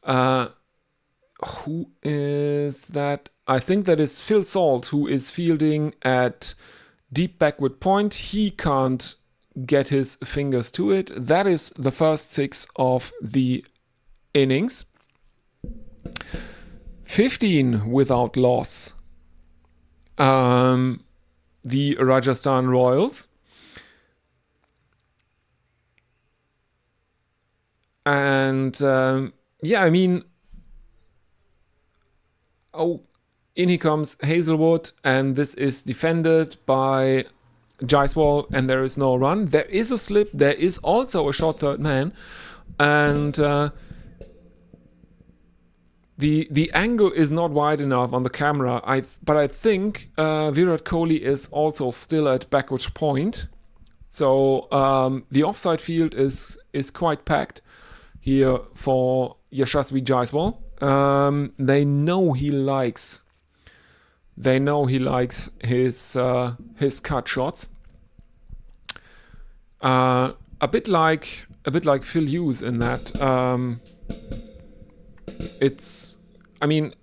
Who is that? I think that is Phil Salt, who is fielding at deep backward point. He can't get his fingers to it. That is the first 6 of the innings. 15 without loss. The Rajasthan Royals. And in he comes Hazlewood, and this is defended by Jaiswal, and there is no run. There is a slip. There is also a short third man, and the angle is not wide enough on the camera. But I think Virat Kohli is also still at backward point, so the offside field is quite packed here for Yashasvi Jaiswal. They know he likes his cut shots. A bit like Phil Hughes in that.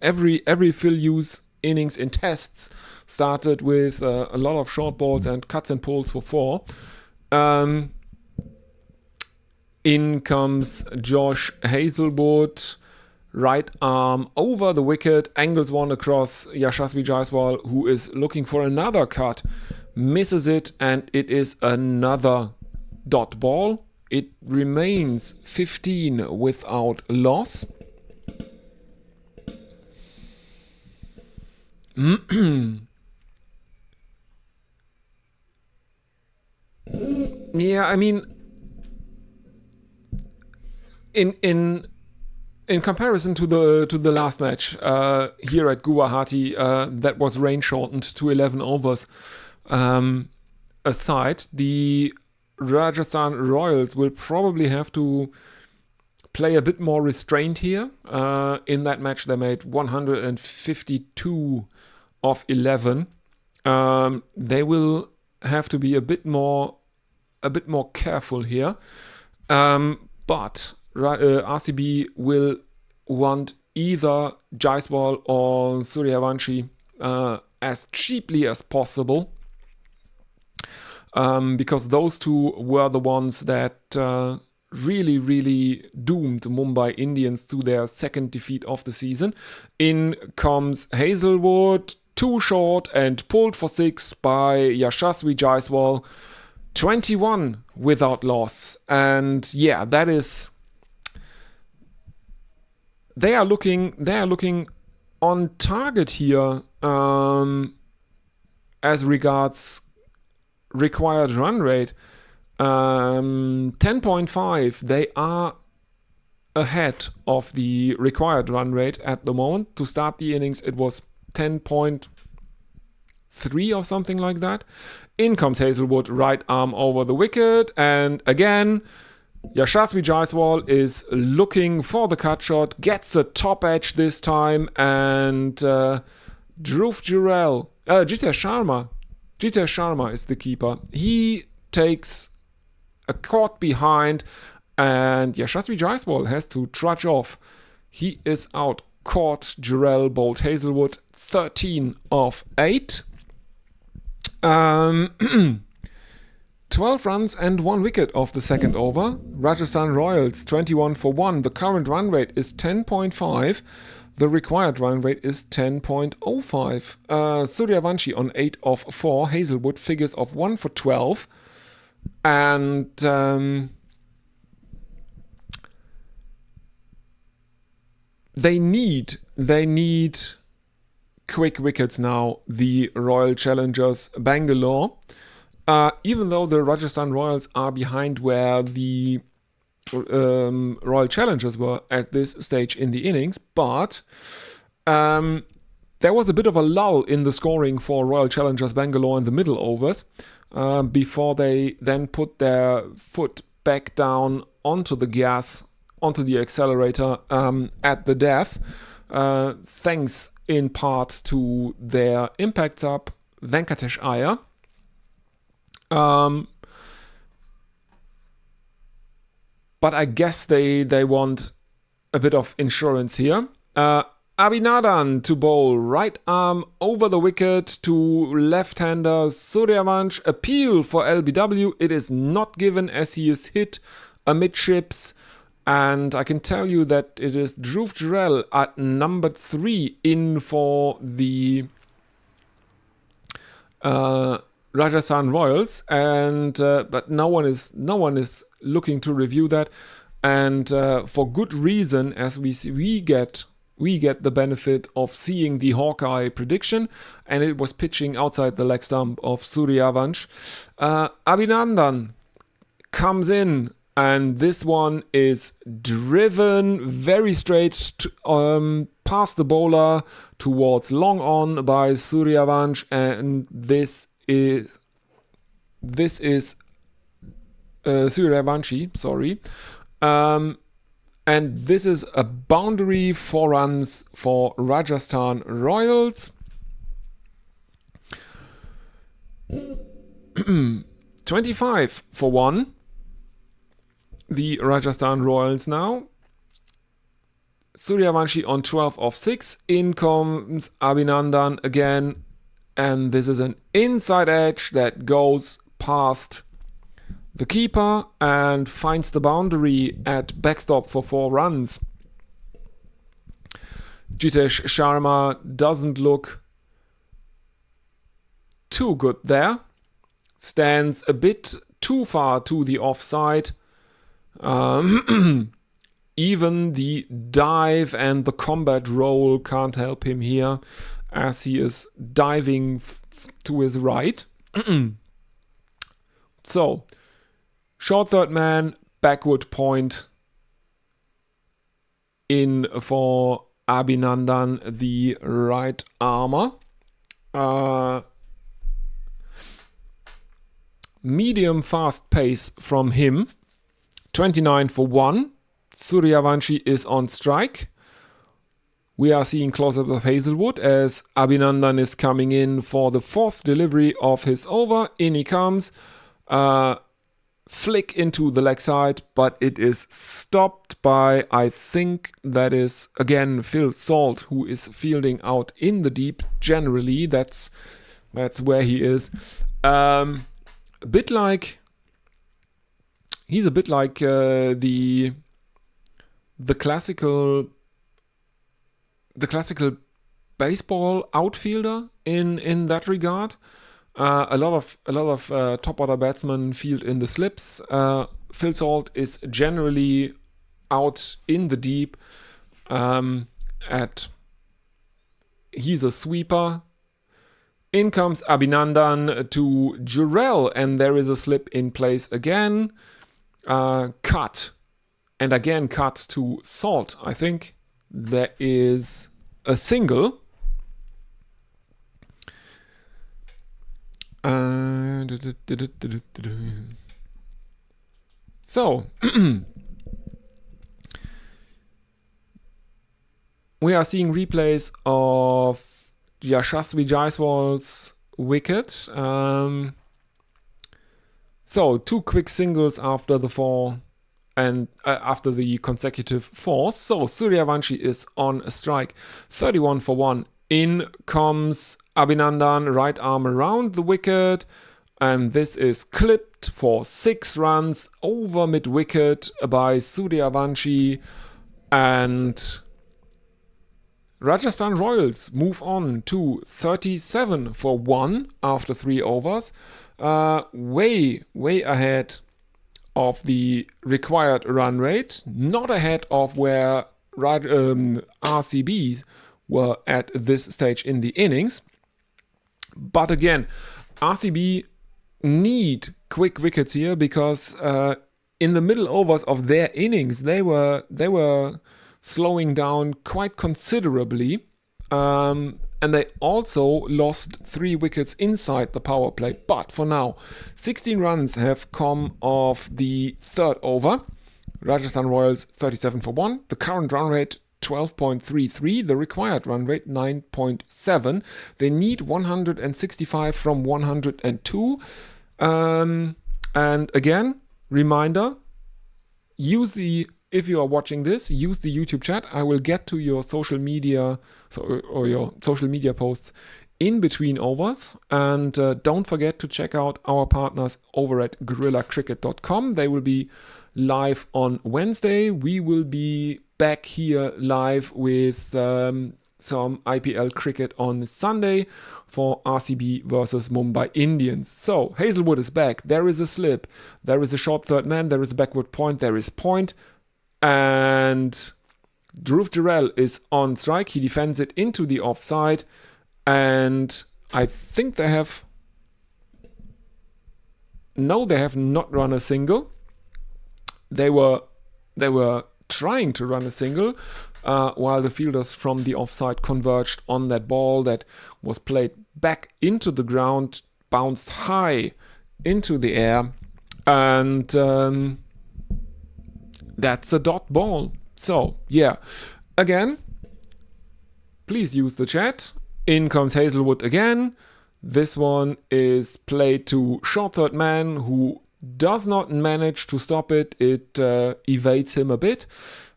Every Phil Hughes innings in tests started with a lot of short balls and cuts and pulls for 4. In comes Josh Hazlewood. Right arm over the wicket, angles one across Yashasvi Jaiswal, who is looking for another cut, misses it, and it is another dot ball. It remains 15 without loss. In comparison to the last match here at Guwahati, that was rain shortened to 11 overs aside, the Rajasthan Royals will probably have to play a bit more restrained here. In that match, they made 152 of 11. They will have to be a bit more careful here, but RCB will want either Jaiswal or Suryavanshi as cheaply as possible, because those two were the ones that really, really doomed Mumbai Indians to their second defeat of the season. In comes Hazlewood, too short and pulled for 6 by Yashasvi Jaiswal. 21 without loss, and that is. They are looking on target here as regards required run rate. 10.5. They are ahead of the required run rate at the moment. To start the innings, it was 10.3 or something like that. In comes Hazelwood, right arm over the wicket, and again, Yashasvi Jaiswal is looking for the cut shot, gets a top edge this time, and Dhruv Jurel, Jitesh Sharma is the keeper. He takes a caught behind, and Yashasvi Jaiswal has to trudge off. He is out. Caught, Jurel bowled Hazelwood, 13 of 8. 12 runs and 1 wicket off the second over. Rajasthan Royals 21 for 1. The current run rate is 10.5. The required run rate is 10.05. Suryavanshi on 8 of 4. Hazelwood figures of 1 for 12. And they need quick wickets now, the Royal Challengers Bangalore. Even though the Rajasthan Royals are behind where the Royal Challengers were at this stage in the innings, but there was a bit of a lull in the scoring for Royal Challengers Bangalore in the middle overs before they then put their foot back down onto the gas, onto the accelerator at the death, thanks in part to their impact sub, Venkatesh Iyer. But I guess they want a bit of insurance here. Abhinandan to bowl, right arm over the wicket to left-hander Suryavansh. Appeal for LBW. It is not given as he is hit amidships. And I can tell you that it is Dhruv Jurel at number 3 in for the Rajasthan Royals, and but no one is looking to review that, and for good reason, as we see, we get the benefit of seeing the Hawkeye prediction, and it was pitching outside the leg stump of Suryavansh. Abhinandan comes in, and this one is driven very straight past the bowler towards long on by Suryavansh, and this is Suryavanshi, sorry. And this is a boundary 4 runs for Rajasthan Royals. 25 for 1. The Rajasthan Royals now. Suryavanshi on 12 of 6. In comes Abhinandan again. And this is an inside edge that goes past the keeper and finds the boundary at backstop for 4 runs. Jitesh Sharma doesn't look too good there. Stands a bit too far to the offside. Even the dive and the combat roll can't help him here, as he is diving to his right. So, short third man, backward point in for Abhinandan, the right armer. Medium fast pace from him. 29 for 1. Suryavanshi is on strike. We are seeing close-ups of Hazelwood as Abhinandan is coming in for the 4th delivery of his over. In he comes. Flick into the leg side, but it is stopped by, I think that is, again, Phil Salt, who is fielding out in the deep. Generally, that's where he is. He's a bit like the classical baseball outfielder in that regard. A lot of top order batsmen field in the slips. Phil Salt is generally out in the deep. He's a sweeper. In comes Abhinandan to Jurel, and there is a slip in place again. Cut And again, cut to Salt. I think there is a single. So, we are seeing replays of Yashasvi Jaiswal's wicket. So, 2 quick singles after the 4 and after the consecutive 4s. So, Suryavanshi is on a strike. 31 for 1. In comes Abhinandan, right arm around the wicket. And this is clipped for 6 runs over mid-wicket by Suryavanshi. And Rajasthan Royals move on to 37 for 1 after 3 overs. Way ahead of the required run rate. Not ahead of where RCBs were at this stage in the innings. But again, RCB need quick wickets here because in the middle overs of their innings they were slowing down quite considerably, and they also lost 3 wickets inside the power play. But for now, 16 runs have come off the 3rd over. Rajasthan Royals 37 for 1. The current run rate 12.33, the required run rate 9.7. They need 165 from 102. And again, reminder, if you are watching this, use the YouTube chat. I will get to your social media or your social media posts in between overs. And don't forget to check out our partners over at GorillaCricket.com. They will be live on Wednesday. We will be back here live with some IPL cricket on Sunday for RCB versus Mumbai Indians. So Hazelwood is back. There is a slip. There is a short third man. There is a backward point. There is point. And Dhruv Jurel is on strike. He defends it into the offside. And I think they have not run a single. They were trying to run a single while the fielders from the offside converged on that ball that was played back into the ground, bounced high into the air, and that's a dot ball. So, yeah. Again, please use the chat. In comes Hazelwood again. This one is played to short third man who does not manage to stop it. It evades him a bit.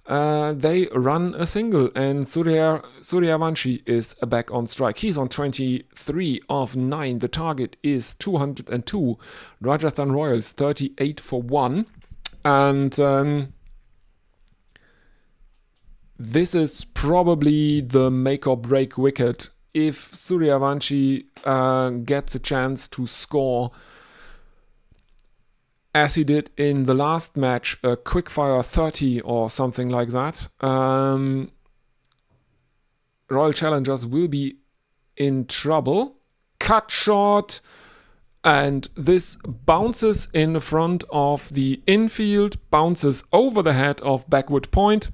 They run a single and Suryavanshi is back on strike. He's on 23 of 9. The target is 202. Rajasthan Royals 38 for 1. And this is probably the make or break wicket. If Suryavanshi gets a chance to score as he did in the last match, a quickfire 30 or something like that, Royal Challengers will be in trouble. Cut short, and this bounces in front of the infield, bounces over the head of backward point,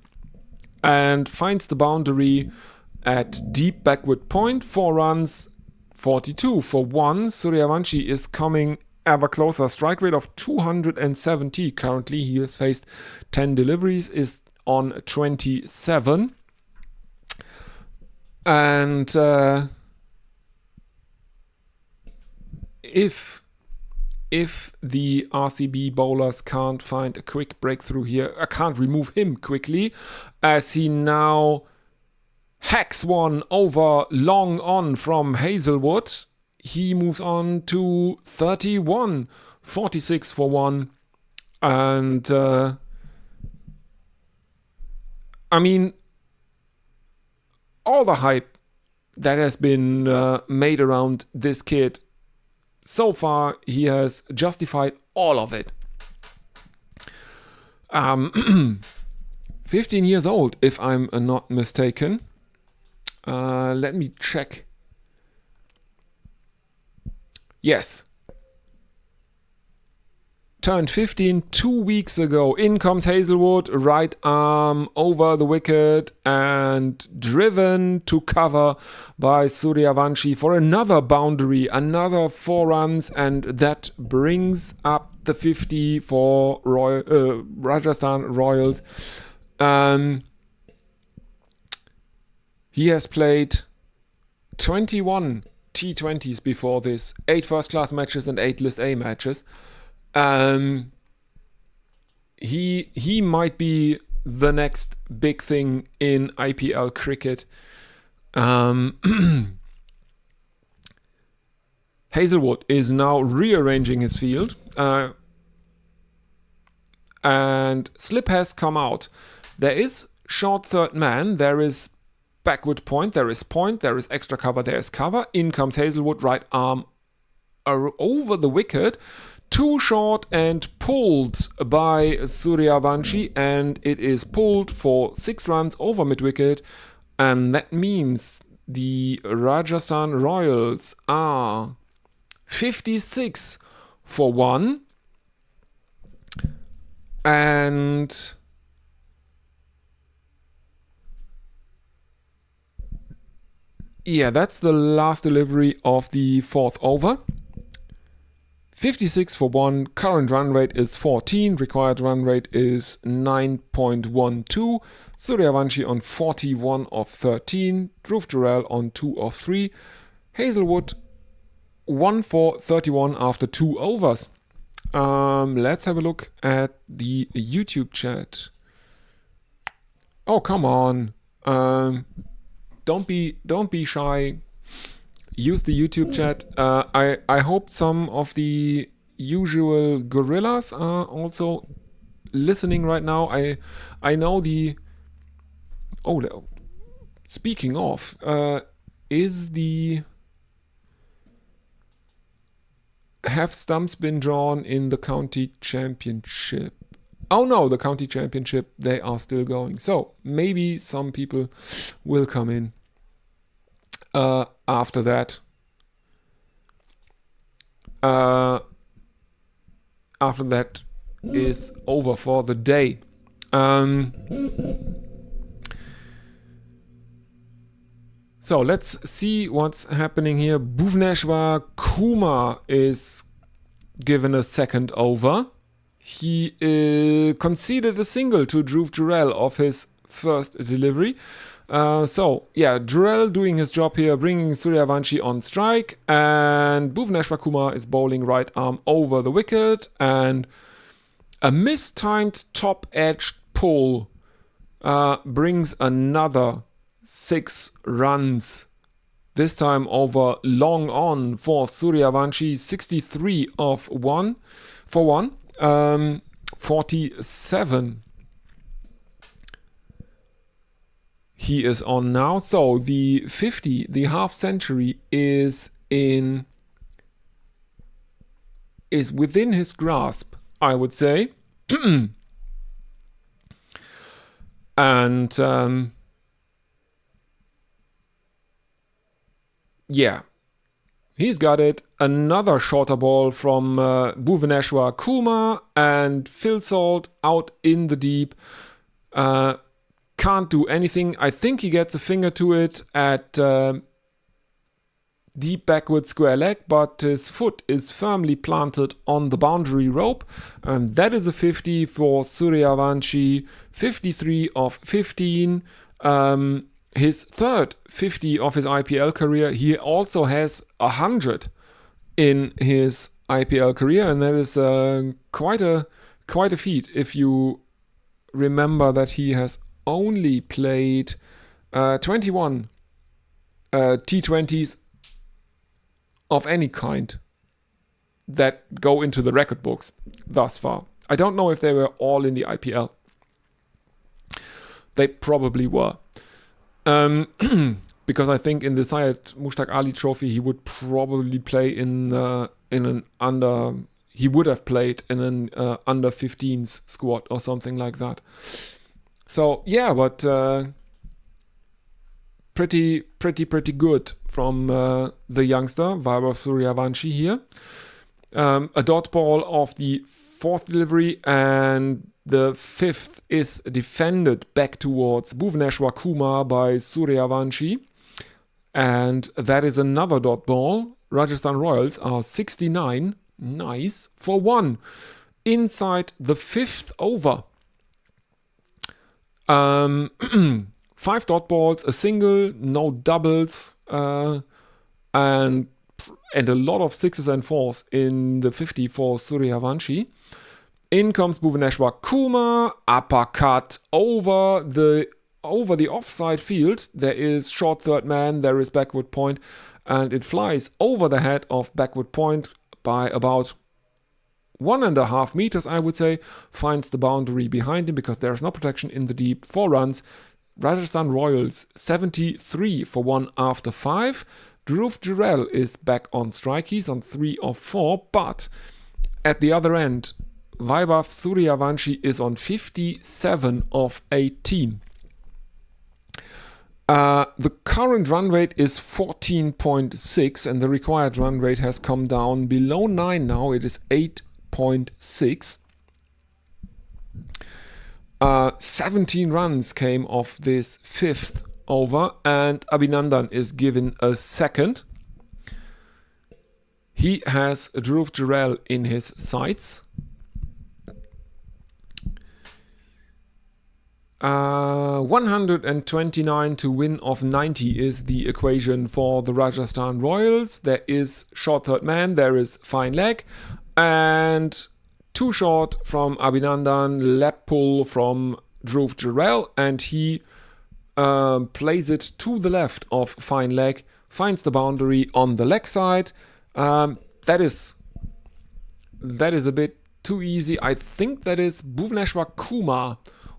and finds the boundary at deep backward point. 4 runs, 42 for 1. Suryavanshi is coming ever closer. Strike rate of 270 currently. He has faced 10 deliveries, is on 27. And if the RCB bowlers can't find a quick breakthrough here, I can't remove him quickly, as he now hacks one over long on from Hazelwood. He moves on to 31, 46 for 1. And I mean, all the hype that has been made around this kid, so far he has justified all of it. 15 years old, if I'm not mistaken. Let me check. Yes. turned 15 2 weeks ago. In comes Hazelwood, right arm over the wicket and driven to cover by Suryavanshi for another boundary, another 4 runs, and that brings up the 50 for Rajasthan Royals. He has played 21 T20s before this, 8 first-class matches and 8 List A matches. He might be the next big thing in IPL cricket. Hazelwood is now rearranging his field, and slip has come out. There is short third man, there is backward point, there is extra cover, there is cover. In comes Hazelwood, right arm over the wicket, too short and pulled by Suryavanshi, and it is pulled for 6 runs over mid-wicket, and that means the Rajasthan Royals are 56 for 1, and yeah, that's the last delivery of the 4th over. 56 for 1, current run rate is 14, required run rate is 9.12, Suryavanshi on 41 of 13, Dhruv Jurel on 2 of 3, Hazelwood 1 for 31 after 2 overs. Let's have a look at the YouTube chat. Oh, come on. Don't be shy. Use the YouTube chat. I hope some of the usual gorillas are also listening right now. I know the... Oh, speaking of, is the... Have stumps been drawn in the county championship? Oh no, the county championship, they are still going. So maybe some people will come in after that. After that is over for the day. So let's see what's happening here. Bhuvneshwar Kumar is given a second over. He conceded a single to Dhruv Jurel of his first delivery. So, yeah, Jurel doing his job here, bringing Suryavanshi on strike, and Bhuvneshwar Kumar is bowling right arm over the wicket, and a mistimed top-edged pull brings another 6 runs. This time over long on for Suryavanshi, 63 of 1 for 1. 47 he is on now. So the 50, the half century is within his grasp, I would say. And yeah, he's got it. Another shorter ball from Bhuvneshwar Kumar, and Phil Salt out in the deep. Can't do anything. I think he gets a finger to it at deep backward square leg, but his foot is firmly planted on the boundary rope. And that is a 50 for Suryavanshi, 53 of 15. His third 50 of his IPL career. He also has 100 in his IPL career, and that is quite a feat if you remember that he has only played 21 T20s of any kind that go into the record books thus far. I don't know if they were all in the IPL. They probably were. Because I think in the Syed Mushtaq Ali Trophy he would probably play in an under. He would have played in an under 15s squad or something like that. So yeah, but pretty good from the youngster Vaibhav Suryavanshi here. A dot ball of the fourth delivery, and the fifth is defended back towards Bhuvaneshwar Kumar by Suryavanshi. And that is another dot ball. Rajasthan Royals are 69, nice, for 1 inside the fifth over. 5 dot balls, a single, no doubles, and a lot of 6s and 4s in the 50 for Suryavanshi. In comes Bhuvaneshwar Kumar, uppercut over the offside field. There is short third man, there is backward point, and it flies over the head of backward point by about 1.5 meters, I would say. Finds the boundary behind him because there is no protection in the deep. 4 runs. Rajasthan Royals 73 for 1 after 5. Dhruv Jurel is back on strike. He's on 3 of 4, but at the other end, Vaibhav Suryavanshi is on 57 of 18. The current run rate is 14.6, and the required run rate has come down below 9 now. It is 8.6. 17 runs came off this fifth over, and Abhinandan is given a second. He has Dhruv Jurel in his sights. 129 to win of 90 is the equation for the Rajasthan Royals. There is short third man, there is fine leg, and 2 short from Abhinandan, lap pull from Dhruv Jurel, and he plays it to the left of fine leg, finds the boundary on the leg side. That is a bit too easy. I think that is Bhuvaneshwar Kumar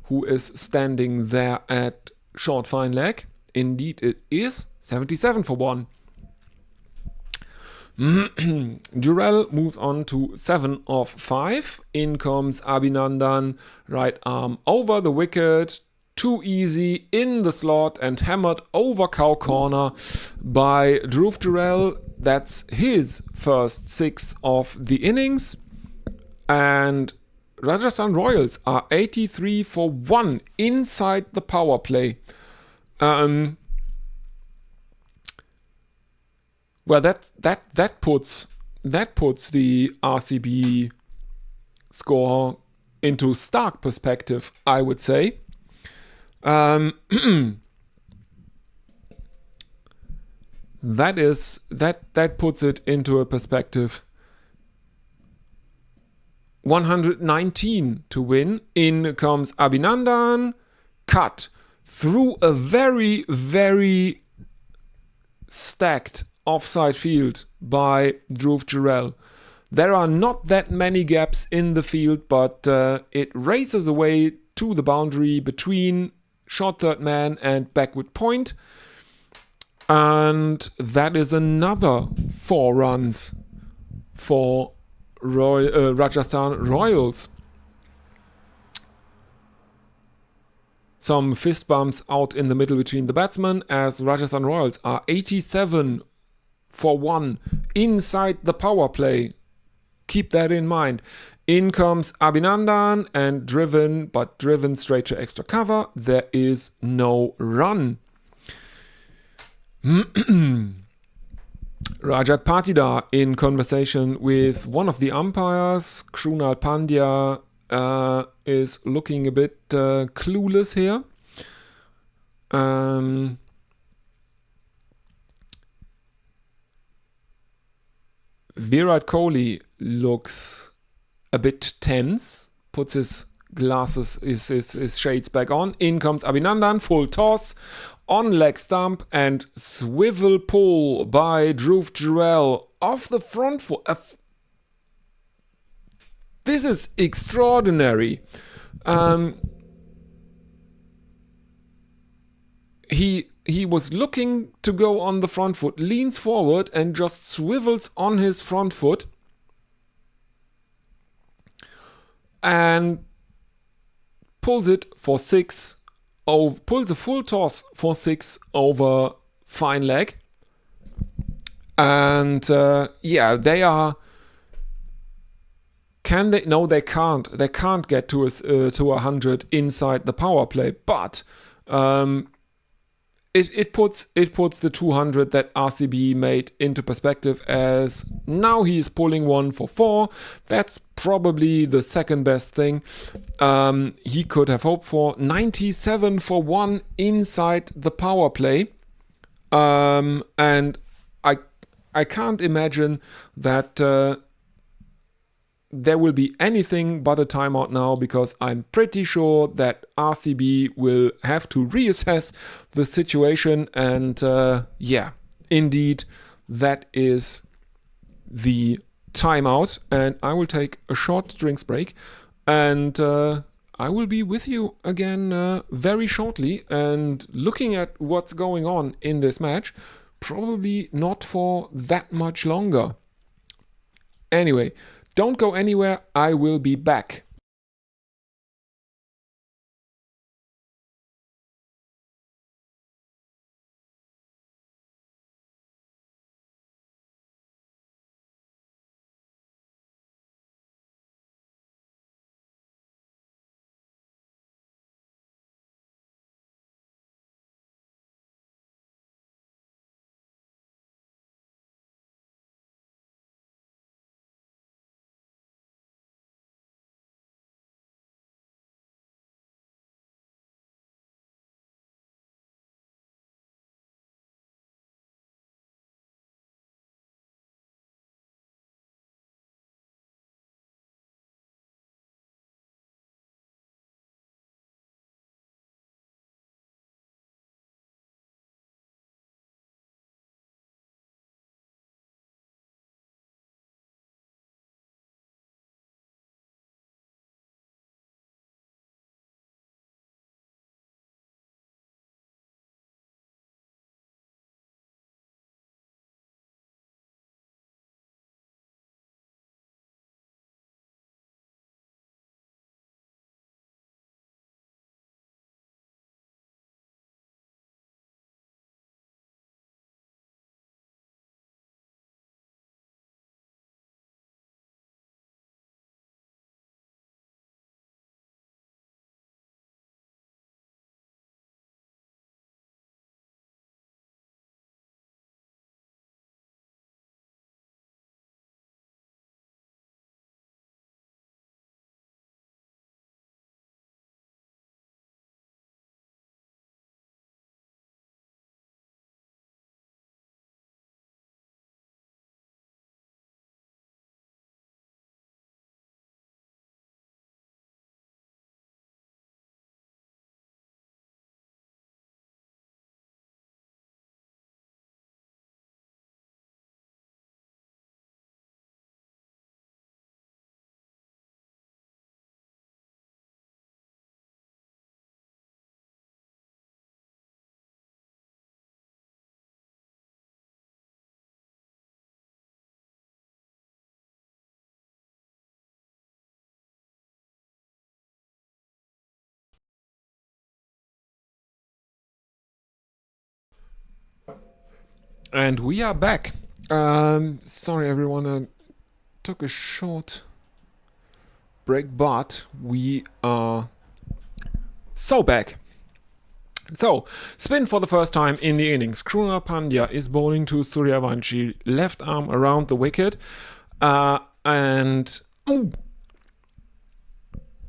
who is standing there at short fine leg. Indeed it is. 77 for 1. Jurel moves on to 7 of 5. In comes Abhinandan, right arm over the wicket. Too easy in the slot and hammered over cow corner by Dhruv Jurel. That's his first 6 of the innings. And Rajasthan Royals are 83 for 1 inside the power play. Well, that puts the RCB score into stark perspective, I would say. That puts it into a perspective. 119 to win. In comes Abhinandan. Cut through a very, very stacked offside field by Dhruv Jurel. There are not that many gaps in the field, but it races away to the boundary between short third man and backward point. And that is another 4 runs for Rajasthan Royals. Some fist bumps out in the middle between the batsmen as Rajasthan Royals are 87 for 1 inside the power play. Keep that in mind. In comes Abhinandan and driven straight to extra cover. There is no run. Rajat Patidar in conversation with one of the umpires. Krunal Pandya is looking a bit clueless here. Virat Kohli looks a bit tense, puts his glasses, his shades back on. In comes Abhinandan, full toss, on leg stump, and swivel pull by Dhruv Jurel off the front foot. This is extraordinary. He was looking to go on the front foot, leans forward and just swivels on his front foot and pulls it for 6. Pulls a full toss for 6 over fine leg. And they are Can they? No, they can't. They can't get to 100 inside the power play. But it puts the 200 that RCB made into perspective, as now he's pulling one for 4. That's probably the second best thing he could have hoped for. 97 for 1 inside the power play, and I can't imagine that there will be anything but a timeout now, because I'm pretty sure that RCB will have to reassess the situation. And yeah, indeed, that is the timeout. And I will take a short drinks break, and I will be with you again very shortly, and looking at what's going on in this match, probably not for that much longer. Anyway, don't go anywhere, I will be back. And we are back. Sorry everyone, I took a short break, but we are so back. So, spin for the first time in the innings. Krunal Pandya is bowling to Suryavanshi, left arm around the wicket. And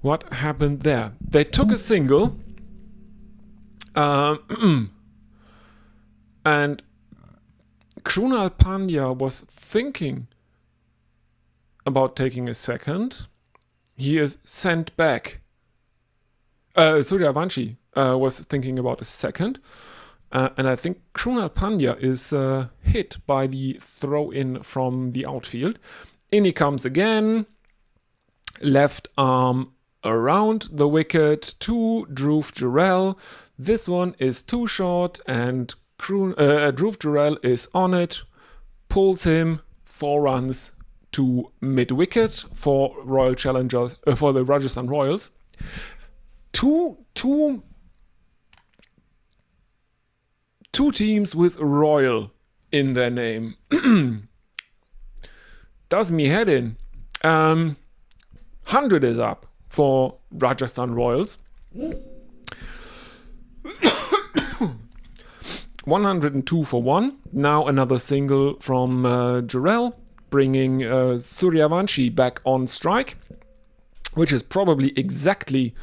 what happened there? They took a single. And Krunal Pandya was thinking about taking a second. He is sent back. Suryavanshi was thinking about a second. And I think Krunal Pandya is hit by the throw-in from the outfield. In he comes again. Left arm around the wicket to Dhruv Jurel. This one is too short, and Dhruv Jurel is on it, pulls him 4 runs to mid-wicket for Royal Challengers, for the Rajasthan Royals. Two teams with Royal in their name. Does me head in. 100 is up for Rajasthan Royals. 102 for 1. Now another single from Jarrell, bringing Suryavanshi back on strike, which is probably exactly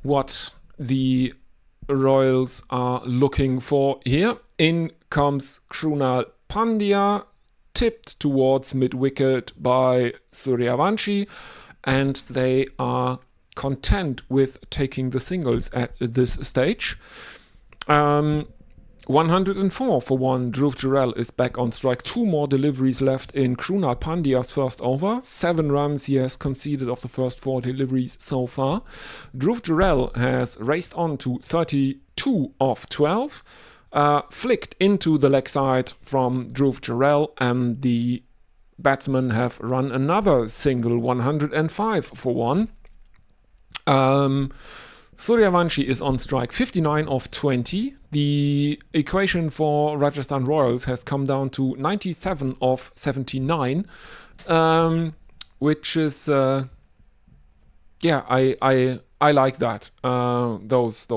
what the Royals are looking for here. In comes Krunal Pandya, tipped towards mid-wicket by Suryavanshi, and they are content with taking the singles at this stage. 104 for 1. Dhruv Jurel is back on strike. 2 more deliveries left in Krunal Pandya's first over. 7 runs he has conceded of the first 4 deliveries so far. Dhruv Jurel has raced on to 32 of 12. Flicked into the leg side from Dhruv Jurel, and the batsmen have run another single, 105 for 1. Suryavanshi is on strike, 59 of 20. The equation for Rajasthan Royals has come down to 97 of 79, which is, I like that. Those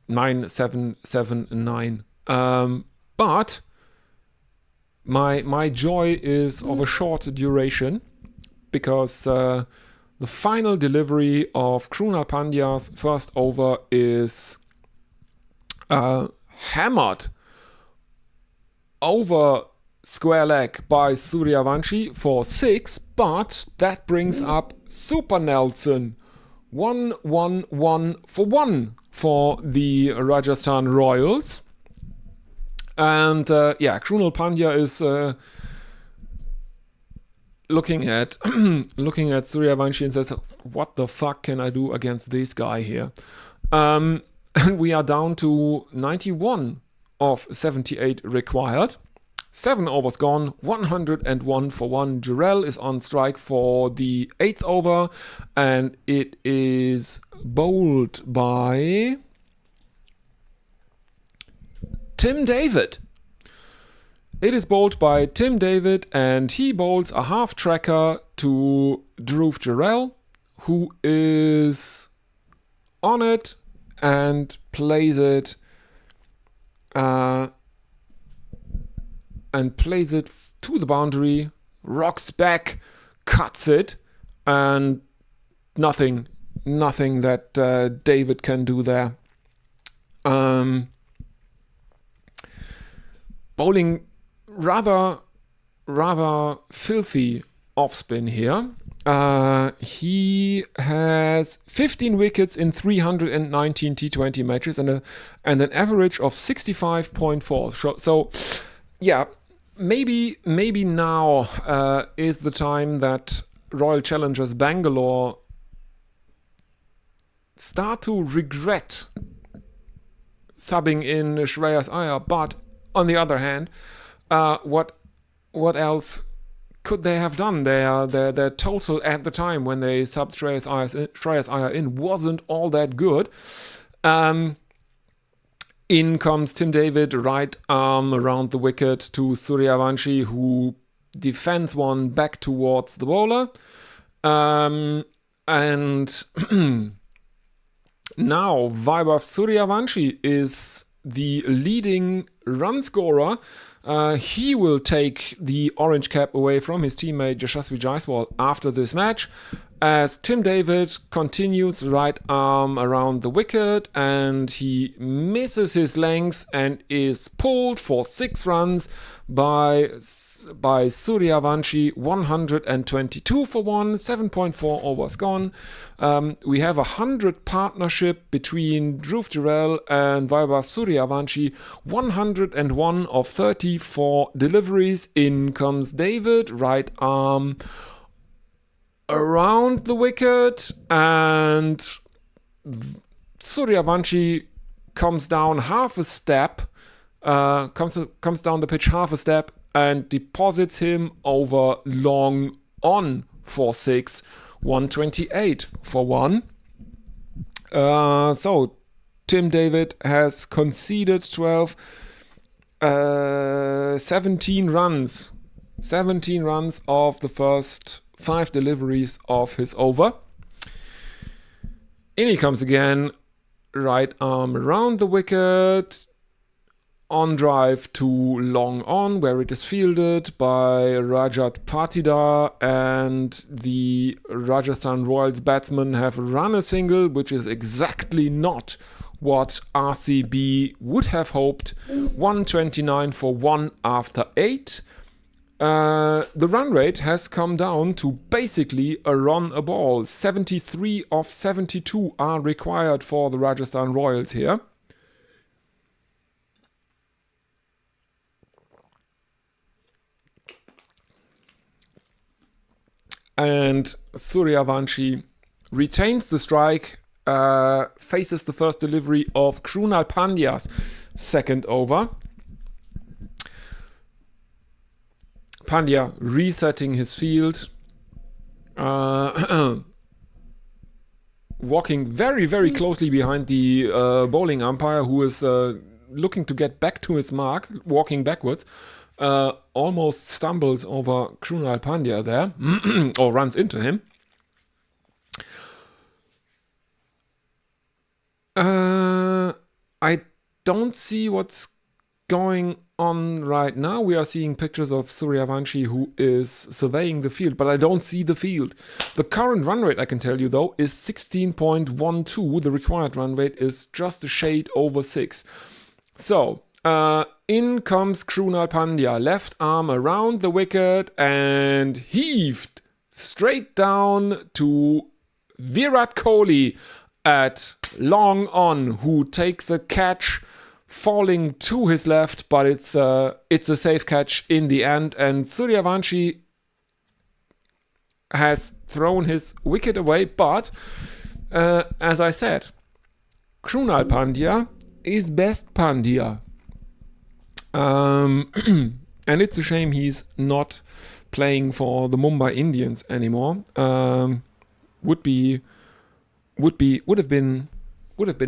9, 7, 7, 9. But my joy is of a short duration, because the final delivery of Krunal Pandya's first over is hammered over square leg by Suryavanshi for 6, but that brings up Super Nelson. 1-1-1 for 1 for the Rajasthan Royals. And Krunal Pandya is looking at Suryavanshi and says, what the fuck can I do against this guy here? And we are down to 91 of 78 required. 7 overs gone, 101 for 1. Jurel is on strike for the 8th over, and it is bowled by Tim David. It is bowled by Tim David, and he bowls a half tracker to Dhruv Jurel, who is on it and plays it to the boundary, rocks back, cuts it, and nothing that David can do there. Bowling rather filthy off spin here. He has 15 wickets in 319 T20 matches and an average of 65.4. So yeah, maybe now is the time that Royal Challengers Bangalore start to regret subbing in Shreyas Iyer. But on the other hand, what else could they have done? Their total at the time when they subbed Shreyas Iyer in wasn't all that good. In comes Tim David, right arm around the wicket to Suryavanshi, who defends one back towards the bowler. And now Vaibhav Suryavanshi is the leading run scorer. He will take the orange cap away from his teammate Yashasvi Jaiswal after this match, as Tim David continues right arm around the wicket, and he misses his length and is pulled for 6 runs by Suryavanshi. 122 for 1, 7.4 overs gone. We have a 100 partnership between Dhruv Jurel and Vaibhav Suryavanshi. 101 of 34 deliveries. In comes David, right arm around the wicket, and Suryavanshi comes down half a step, comes down the pitch half a step, and deposits him over long on for 6, 128 for 1. So Tim David has conceded 12, 17 runs 17 runs of the first 5 deliveries of his over. In he comes again, right arm around the wicket, on drive to long on, where it is fielded by Rajat Patidar, and the Rajasthan Royals batsmen have run a single, which is exactly not what RCB would have hoped. 129 for 1 after 8. The run rate has come down to basically a run a ball. 73 of 72 are required for the Rajasthan Royals here. And Suryavanshi retains the strike, faces the first delivery of Krunal Pandya's second over. Pandya resetting his field, walking very, very closely behind the bowling umpire, who is looking to get back to his mark, walking backwards. Almost stumbles over Krunal Pandya there, or runs into him. I don't see what's going on right now. We are seeing pictures of Suryavanshi, who is surveying the field, but I don't see the field. The current run rate, I can tell you though, is 16.12. The required run rate is just a shade over 6. So, in comes Krunal Pandya, left arm around the wicket and heaved straight down to Virat Kohli at long on, who takes a catch falling to his left, but it's a safe catch in the end, and Suryavanshi has thrown his wicket away. But as I said, Krunal Pandya is best Pandya. And it's a shame he's not playing for the Mumbai Indians anymore. Would have been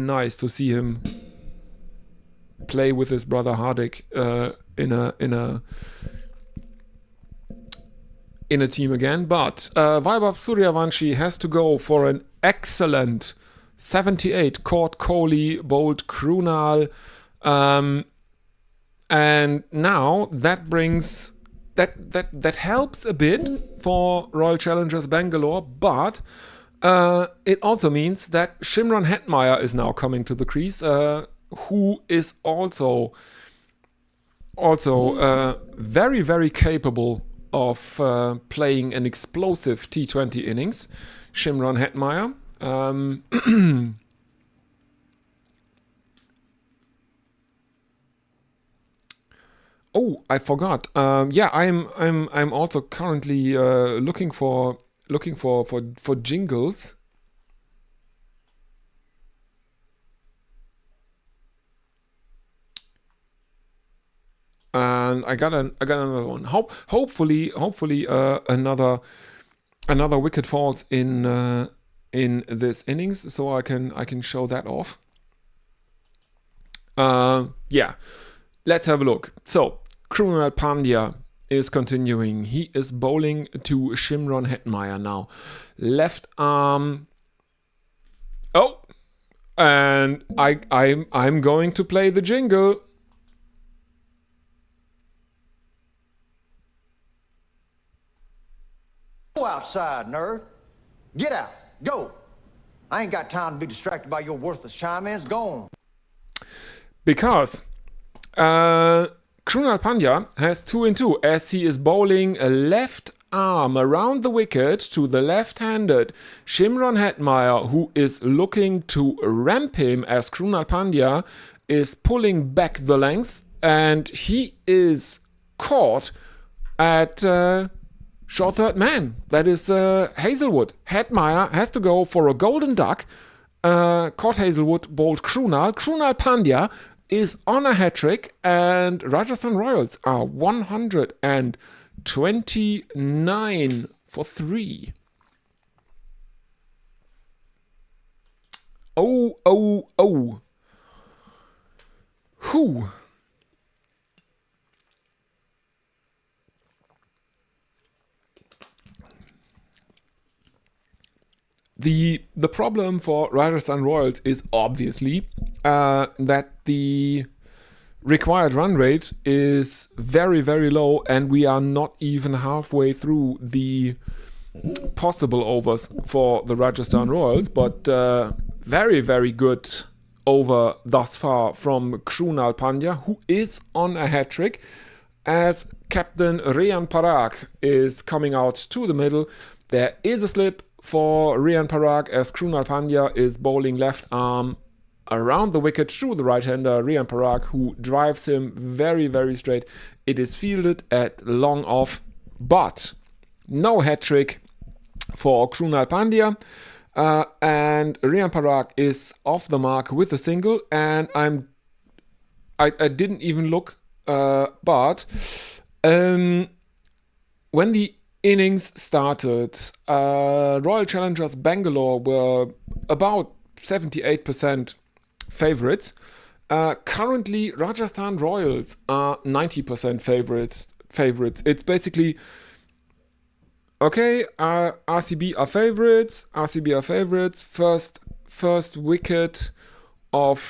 nice to see him play with his brother Hardik in a team again. But Vaibhav Suryavanshi has to go for an excellent 78. Caught Kohli, bowled Krunal. And now that brings that helps a bit for Royal Challengers Bangalore, but it also means that Shimron Hetmeyer is now coming to the crease, who is also very, very capable of playing an explosive T20 innings. Shimron Hetmeyer. Oh, I forgot. Yeah, I'm also currently looking for jingles. And I got another one. Hopefully another wicket falls in this innings, so I can show that off. Yeah, let's have a look. So Krunal Pandya is continuing. He is bowling to Shimron Hetmeyer now. Left arm. Oh, and I'm going to play the jingle. Go outside, nerd. Get out. Go. I ain't got time to be distracted by your worthless chime-ins. Go on. Because Krunal Pandya has 2 and 2 as he is bowling a left arm around the wicket to the left-handed Shimron Hetmeyer, who is looking to ramp him as Krunal Pandya is pulling back the length, and he is caught at short third man. That is Hazelwood. Hetmeyer has to go for a golden duck. Caught Hazelwood, bowled Krunal. Krunal Pandya is on a hat-trick, and Rajasthan Royals are 129 for 3. Oh. Whew. The problem for Rajasthan Royals is obviously that the required run rate is very, very low, and we are not even halfway through the possible overs for the Rajasthan Royals, but very, very good over thus far from Krunal Pandya, who is on a hat-trick, as captain Riyan Parag is coming out to the middle. There is a slip for Riyan Parag as Krunal Pandya is bowling left arm around the wicket to the right-hander Riyan Parag, who drives him very, very straight. It is fielded at long off, but no hat-trick for Krunal Pandya. And Riyan Parag is off the mark with a single, and I didn't even look, but when the innings started, Royal Challengers Bangalore were about 78% favorites. Currently, Rajasthan Royals are 90% favorites. It's basically okay. RCB are favorites. First wicket of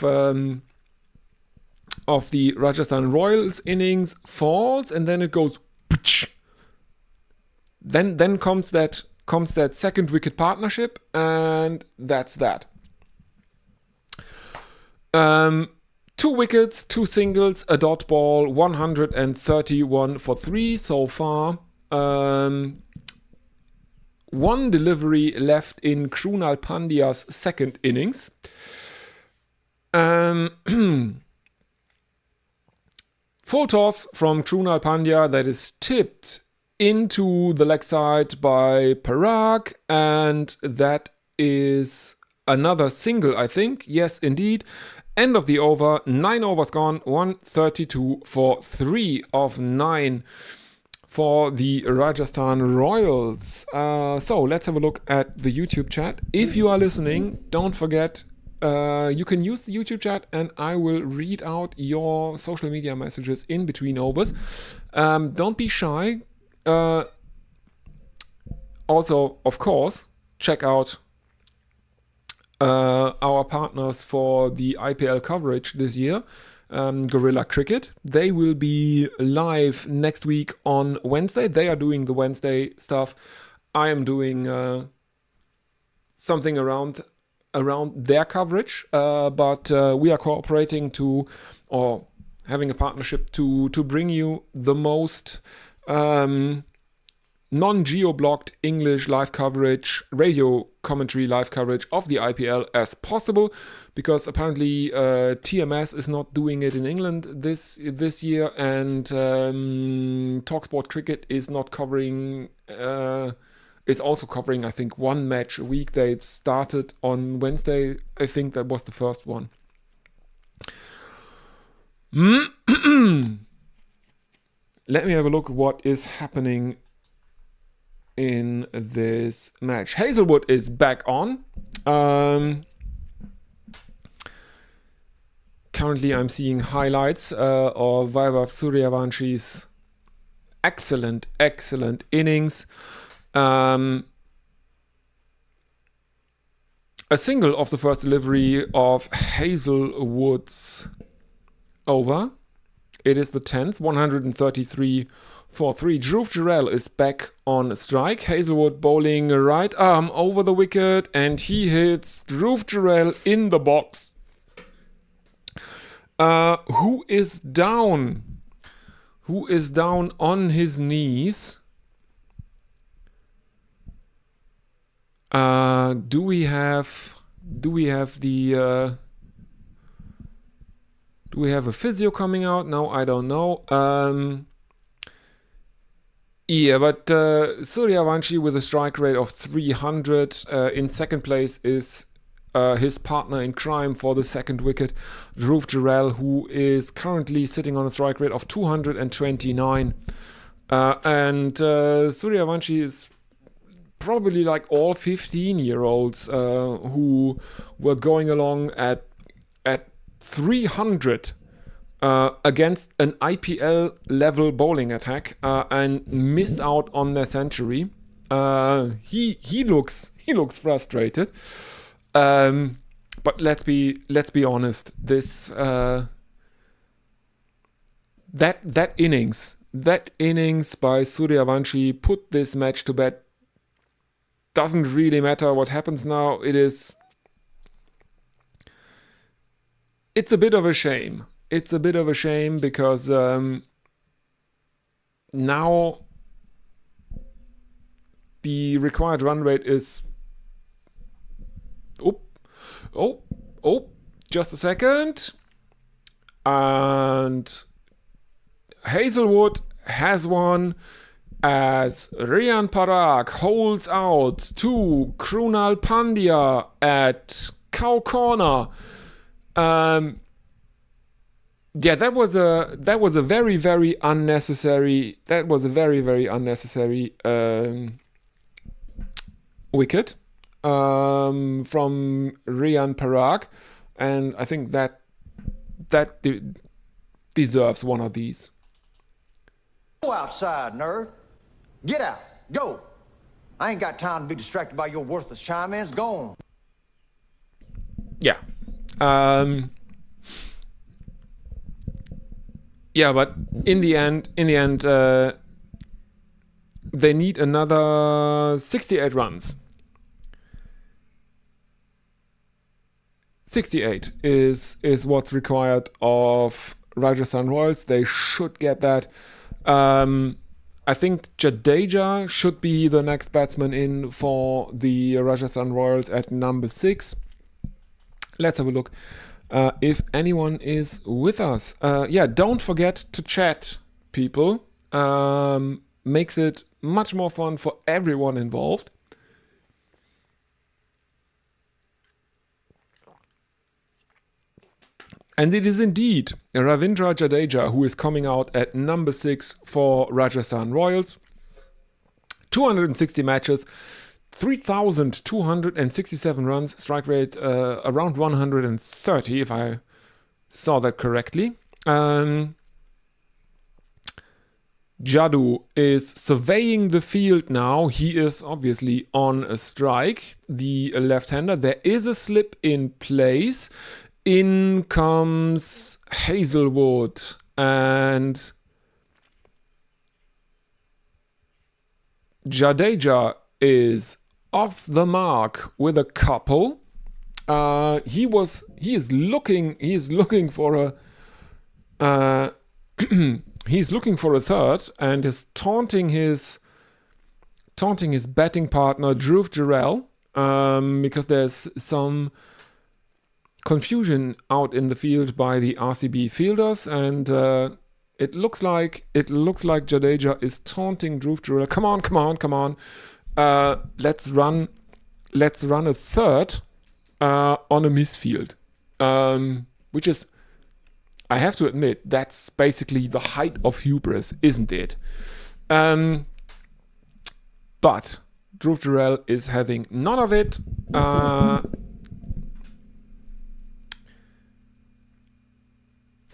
the Rajasthan Royals innings falls, and then it goes. Then comes that second wicket partnership, and that's that. 2 wickets, 2 singles, a dot ball, 131 for 3 so far. 1 delivery left in Krunal Pandya's second innings. Full toss from Krunal Pandya that is tipped into the leg side by Parag, and that is another single, I think. Yes, indeed. End of the over, 9 overs gone, 132 for 3 of 9 for the Rajasthan Royals. So let's have a look at the YouTube chat. If you are listening, don't forget, you can use the YouTube chat and I will read out your social media messages in between overs. Don't be shy. Also, of course, check out our partners for the IPL coverage this year, Guerrilla Cricket. They will be live next week on Wednesday. They are doing the Wednesday stuff. I am doing something around their coverage, but we are cooperating or having a partnership to bring you the most non-geo-blocked English live coverage, radio commentary live coverage of the IPL as possible, because apparently TMS is not doing it in England this year, and TalkSport Cricket is not covering. Is also covering, I think, 1 match a week. They started on Wednesday. I think that was the first one. Let me have a look what is happening in this match. Hazelwood is back on. Currently I'm seeing highlights of Vaibhav Suryavanshí's excellent innings. A single of the first delivery of Hazelwood's over. It is the 10th, 133 for 3. Dhruv Jurel is back on strike. Hazelwood bowling right arm over the wicket, and he hits Dhruv Jurel in the box. Who is down? Who is down on his knees? Do we have a physio coming out? No, I don't know. Yeah, but Suryavanshi with a strike rate of 300. In second place is his partner in crime for the second wicket, Dhruv Jurel, who is currently sitting on a strike rate of 229. And Suryavanshi is probably like all 15-year-olds who were going along at 300 against an IPL level bowling attack and missed out on their century. He looks frustrated. But let's be honest. This that innings by Suryavanshi put this match to bed. Doesn't really matter what happens now. It's a bit of a shame. It's a bit of a shame because now the required run rate is just a second, and Hazelwood has one as Riyan Parag holds out to Krunal Pandya at cow corner. That was a very, very unnecessary. That was a very, very unnecessary wicket from Riyan Parag, and I think that deserves one of these. Go outside, nerd. Get out. Go. I ain't got time to be distracted by your worthless chime-ins. Go on. Yeah. But in the end, they need another 68 runs. 68 is what's required of Rajasthan Royals. They should get that. I think Jadeja should be the next batsman in for the Rajasthan Royals at number 6. Let's have a look if anyone is with us. Don't forget to chat, people. Makes it much more fun for everyone involved. And it is indeed Ravindra Jadeja who is coming out at number 6 for Rajasthan Royals. 260 matches, 3,267 runs, strike rate around 130, if I saw that correctly. Jadu is surveying the field now. He is obviously on a strike, the left-hander. There is a slip in place. In comes Hazelwood, and Jadeja is off the mark with a couple. He is looking for a he's looking for a third, and is taunting his batting partner Dhruv Jurel, because there's some confusion out in the field by the RCB fielders, and it looks like Jadeja is taunting Dhruv Jurel. Come on! Let's run a third on a misfield, which is, I have to admit, that's basically the height of hubris, isn't it? But Dhruv Jurel is having none of it.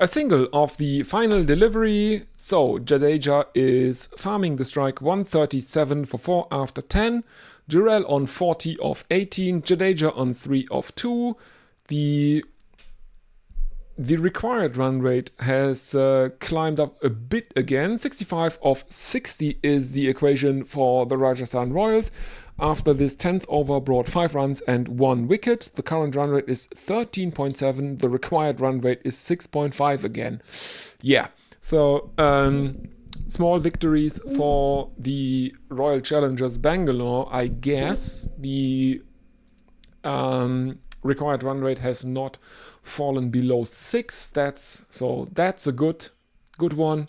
A single of the final delivery. So Jadeja is farming the strike. 137 for 4 after 10. Jurel on 40 of 18. Jadeja on 3 of 2. The required run rate has climbed up a bit again. 65 of 60 is the equation for the Rajasthan Royals. After this 10th over brought 5 runs and 1 wicket. The current run rate is 13.7. The required run rate is 6.5 again. Yeah, so small victories for the Royal Challengers Bangalore. I guess the required run rate has not fallen below 6. That's a good one.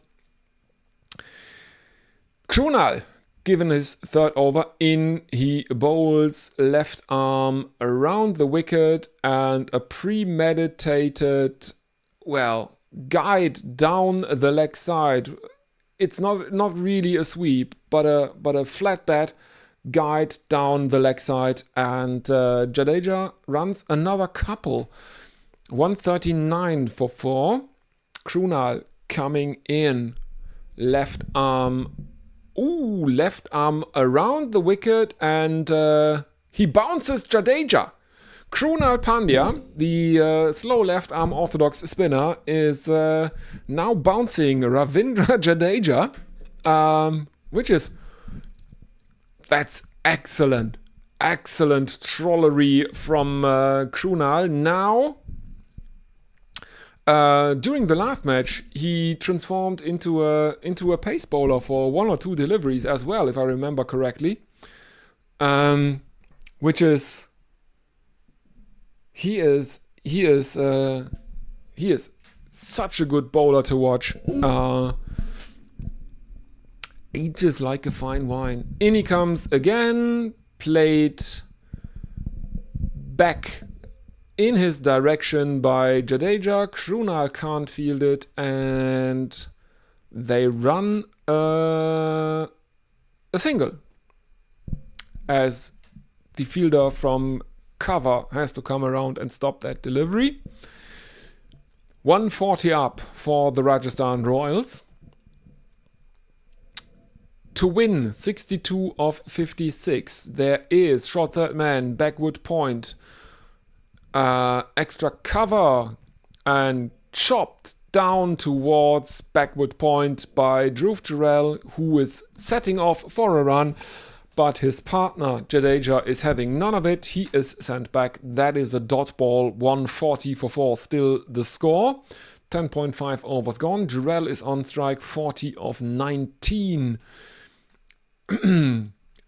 Krunal, given his third over, in he bowls left arm around the wicket, and a premeditated, guide down the leg side. It's not really a sweep, but a flat bat guide down the leg side, and Jadeja runs another couple. 139 for 4. Krunal coming in, left arm Ooh, left arm around the wicket, and he bounces Jadeja. Krunal Pandya, the slow left arm orthodox spinner, is now bouncing Ravindra Jadeja, that's excellent. Excellent trollery from Krunal. Now, during the last match, he transformed into a pace bowler for 1 or 2 deliveries as well, if I remember correctly. Which is he is such a good bowler to watch. Ages like a fine wine. In he comes again, played back in his direction by Jadeja. Krunal can't field it, and they run a single, as the fielder from cover has to come around and stop that delivery. 140 up for the Rajasthan Royals to win 62 of 56. There is short third man, backward point, extra cover, and chopped down towards backward point by Dhruv Jurel, who is setting off for a run, but his partner Jadeja is having none of it. He is sent back. That is a dot ball. 140 for 4 still the score. 10.5 overs gone. Jurel is on strike, 40 of 19.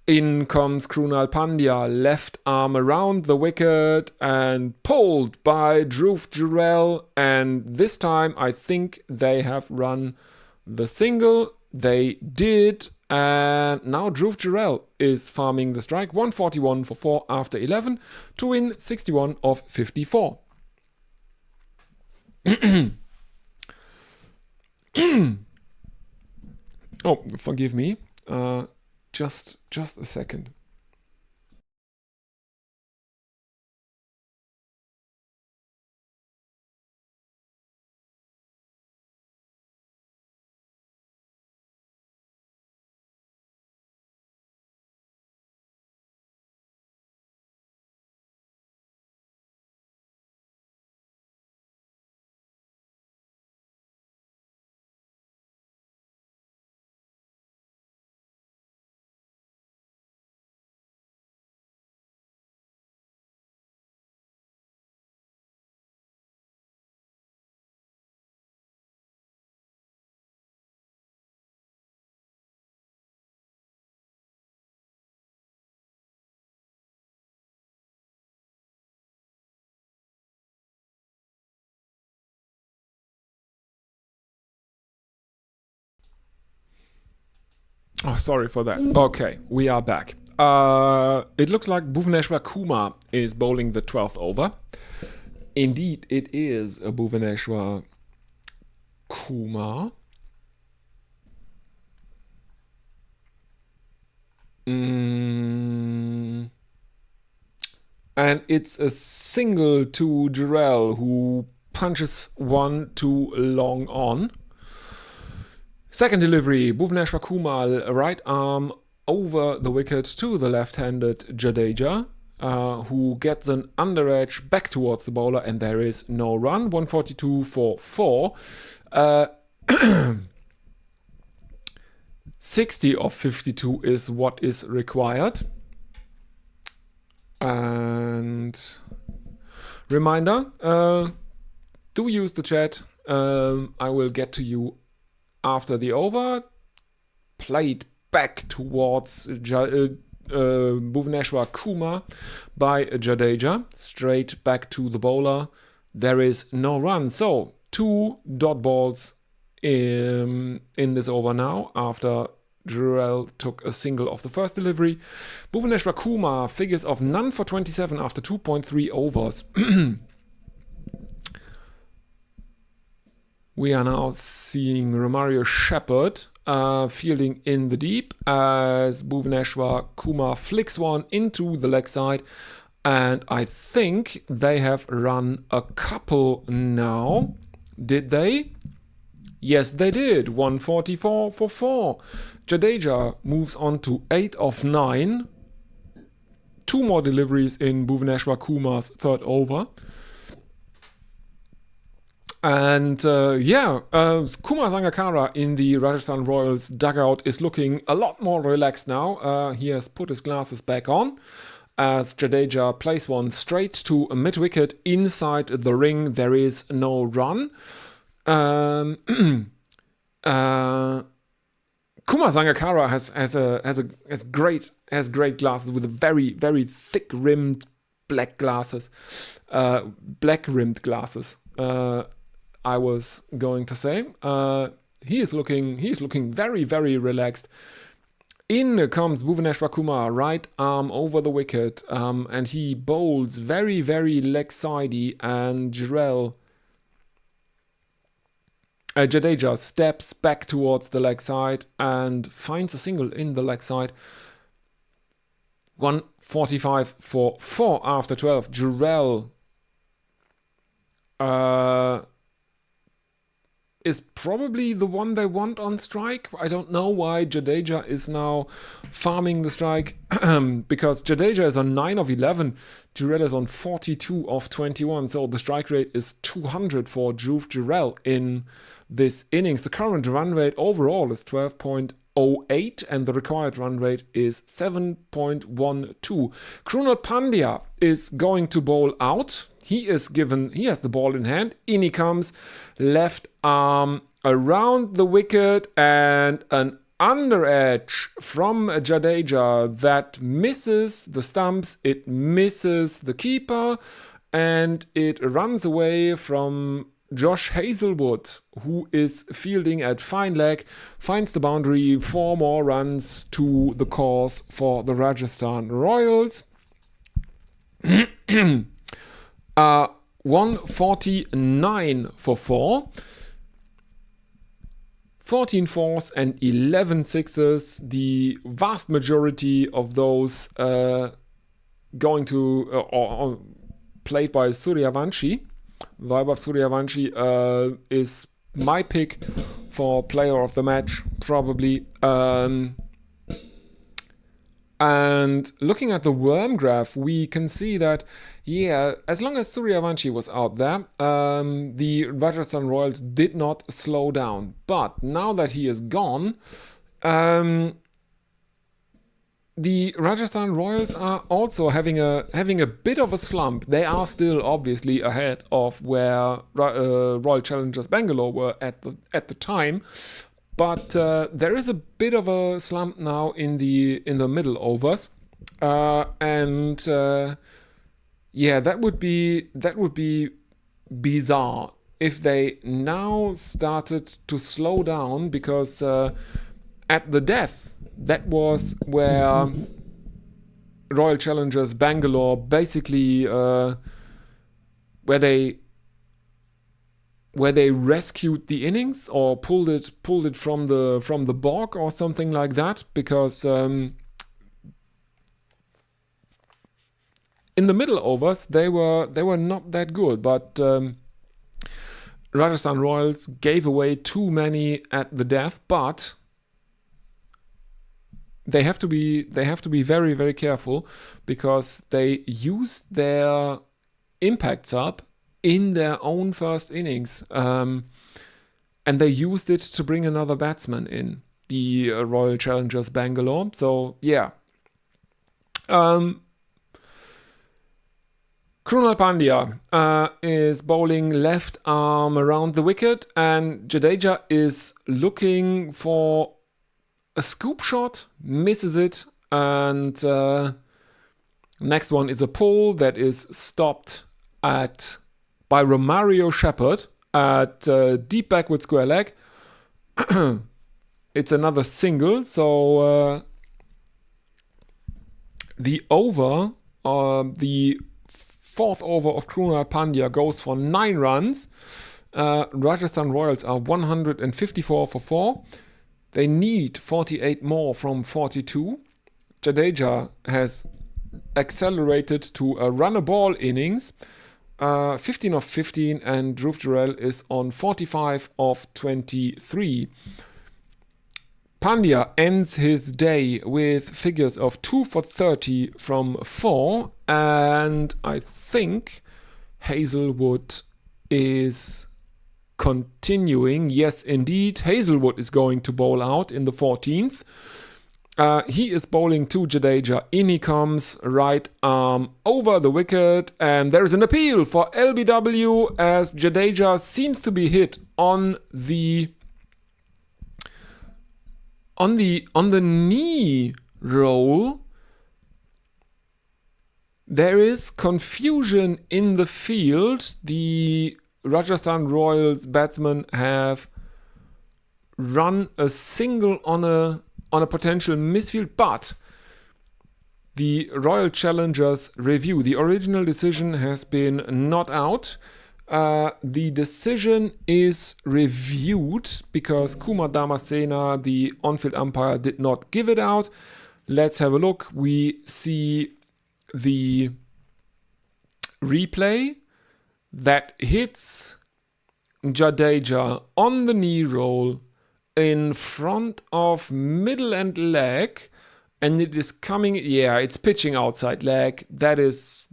In comes Krunal Pandya, left arm around the wicket and pulled by Dhruv Jurel, and this time I think they have run the single. They did, and now Dhruv Jurel is farming the strike. 141 for 4 after 11 to win 61 of 54. Oh, forgive me. Just a second. Oh, sorry for that. Okay, we are back. It looks like Bhuvaneshwar Kumar is bowling the 12th over. Indeed, it is a Bhuvaneshwar Kumar. And it's a single to Jurel, who punches one too long on. Second delivery, Bhuvaneshwar Kumar, right arm over the wicket to the left-handed Jadeja, who gets an under edge back towards the bowler, and there is no run. 142 for 4. 60 of 52 is what is required. And reminder, do use the chat. I will get to you after the over. Played back towards Bhuvaneshwar Kumar by Jadeja. Straight back to the bowler. There is no run. So 2 dot balls in this over now, after Jurel took a single of the first delivery. Bhuvaneshwar Kumar figures of none for 27 after 2.3 overs. We are now seeing Romario Shepherd fielding in the deep as Bhuvaneshwar Kumar flicks one into the leg side, and I think they have run a couple now. Did they? Yes, they did. 144 for 4. Jadeja moves on to 8 of 9. 2 more deliveries in Bhuvaneshwar Kumar's third over. And Kumar Sangakkara in the Rajasthan Royals dugout is looking a lot more relaxed now. He has put his glasses back on as Jadeja plays one straight to a mid-wicket inside the ring. There is no run. Kumar Sangakkara has great glasses with a very, very thick rimmed black glasses, black rimmed glasses. I was going to say he is looking very, very relaxed. In comes Bhuvaneshwar Kumar, right arm over the wicket, and he bowls very, very leg-sidey, and Jadeja steps back towards the leg side and finds a single in the leg side. 145 for 4 after 12. Jurel is probably the one they want on strike. I don't know why Jadeja is now farming the strike because Jadeja is on 9 of 11. Jurel is on 42 of 21. So the strike rate is 200 for Dhruv Jurel in this innings. The current run rate overall is 12.08 and the required run rate is 7.12. Krunal Pandya is going to bowl out. He has the ball in hand. In he comes, left arm around the wicket and an under edge from Jadeja that misses the stumps, it misses the keeper, and it runs away from Josh Hazlewood, who is fielding at fine leg, finds the boundary. 4 more runs to the cause for the Rajasthan Royals. 149 for 4. 14 fours and 11 sixes. The vast majority of those going to or played by Suryavanshi. Vaibhav Suryavanshi is my pick for player of the match, probably. And looking at the worm graph, we can see that, as long as Suryavanshi was out there, the Rajasthan Royals did not slow down. But now that he is gone, the Rajasthan Royals are also having a bit of a slump. They are still obviously ahead of where Royal Challengers Bangalore were at the time. But there is a bit of a slump now in the middle overs, and that would be bizarre if they now started to slow down, because at the death, that was where Royal Challengers Bangalore basically where they rescued the innings or pulled it from the bog or something like that, because in the middle overs they were not that good, but Rajasthan Royals gave away too many at the death. But they have to be very, very careful, because they used their impact sub in their own first innings, and they used it to bring another batsman in, the Royal Challengers Bangalore. So Krunal Pandya is bowling left arm around the wicket, and Jadeja is looking for a scoop shot, misses it, and next one is a pull that is stopped by Romario Shepherd at deep backward square leg. It's another single, so the fourth over of Krunal Pandya goes for 9 runs. Rajasthan Royals are 154 for 4. They need 48 more from 42. Jadeja has accelerated to a run-a-ball innings. 15 of 15, and Dhruv Jurel is on 45 of 23. Pandya ends his day with figures of 2 for 30 from 4, and I think Hazelwood is continuing. Yes, indeed, Hazelwood is going to bowl out in the 14th. He is bowling to Jadeja. In he comes, right arm over the wicket, and there is an appeal for LBW as Jadeja seems to be hit on the knee roll. There is confusion in the field. The Rajasthan Royals batsmen have run a single on a potential misfield, but the Royal Challengers review. The original decision has been not out. The decision is reviewed because Kumar Damasena, the on-field umpire, did not give it out. Let's have a look. We see the replay that hits Jadeja on the knee roll in front of middle and leg, and it is coming, it's pitching outside leg. That is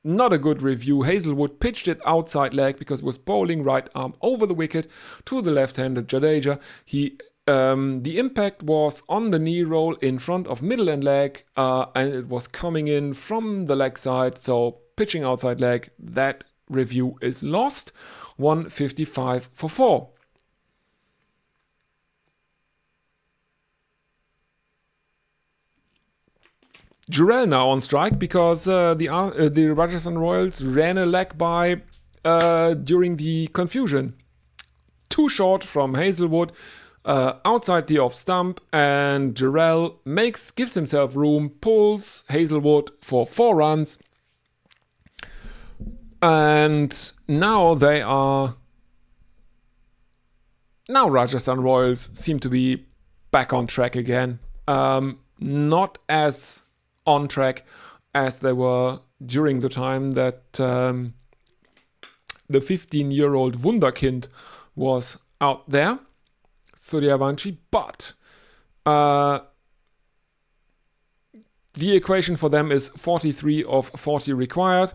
not a good review. Hazelwood pitched it outside leg because it was bowling right arm over the wicket to the left-handed Jadeja. The impact was on the knee roll in front of middle and leg, and it was coming in from the leg side, so pitching outside leg. That review is lost. 155 for 4. Jurel now on strike because the Rajasthan Royals ran a leg by during the confusion. Too short from Hazelwood, outside the off stump, and Jurel gives himself room, pulls Hazelwood for 4 runs. And now Rajasthan Royals seem to be back on track again. Not as on track as they were during the time that the 15-year-old Wunderkind was out there, Suryavanshi, but the equation for them is 43 of 40 required,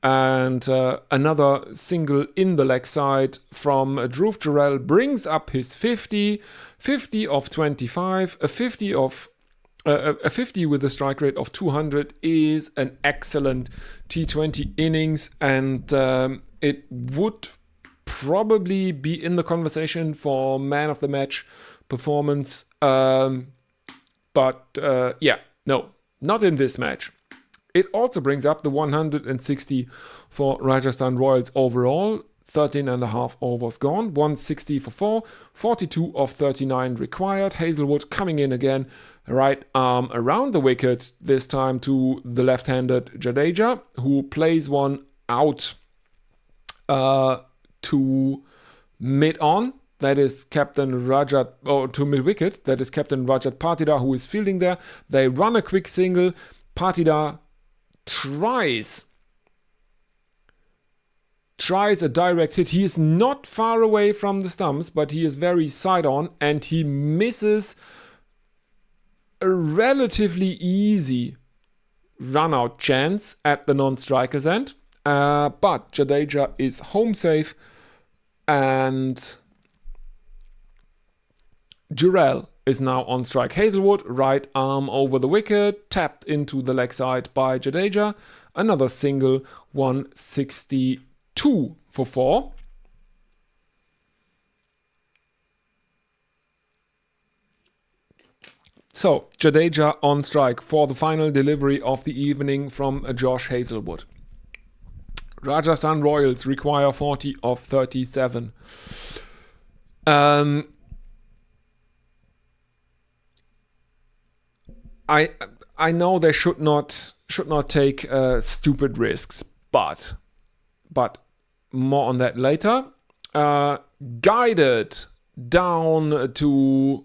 and another single in the leg side from Dhruv Jurel brings up his 50 of 25, a 50 with a strike rate of 200 is an excellent T20 innings, and it would probably be in the conversation for man of the match performance, but no, not in this match. It also brings up the 160 for Rajasthan Royals overall. 13.5 overs gone, 160 for 4, 42 of 39 required. Hazelwood coming in again, right arm around the wicket, this time to the left-handed Jadeja, who plays one out to mid-on. That is Captain Rajat, or to mid-wicket. That is Captain Rajat Patidar, who is fielding there. They run a quick single. Patidar tries a direct hit. He is not far away from the stumps, but he is very side on, and he misses a relatively easy run-out chance at the non-striker's end. But Jadeja is home safe, and Jurel is now on strike. Hazelwood, right arm over the wicket, tapped into the leg side by Jadeja. Another single, 162 for 4. So, Jadeja on strike for the final delivery of the evening from Josh Hazelwood. Rajasthan Royals require 40 of 37. I know they should not take stupid risks, but more on that later. Guided down to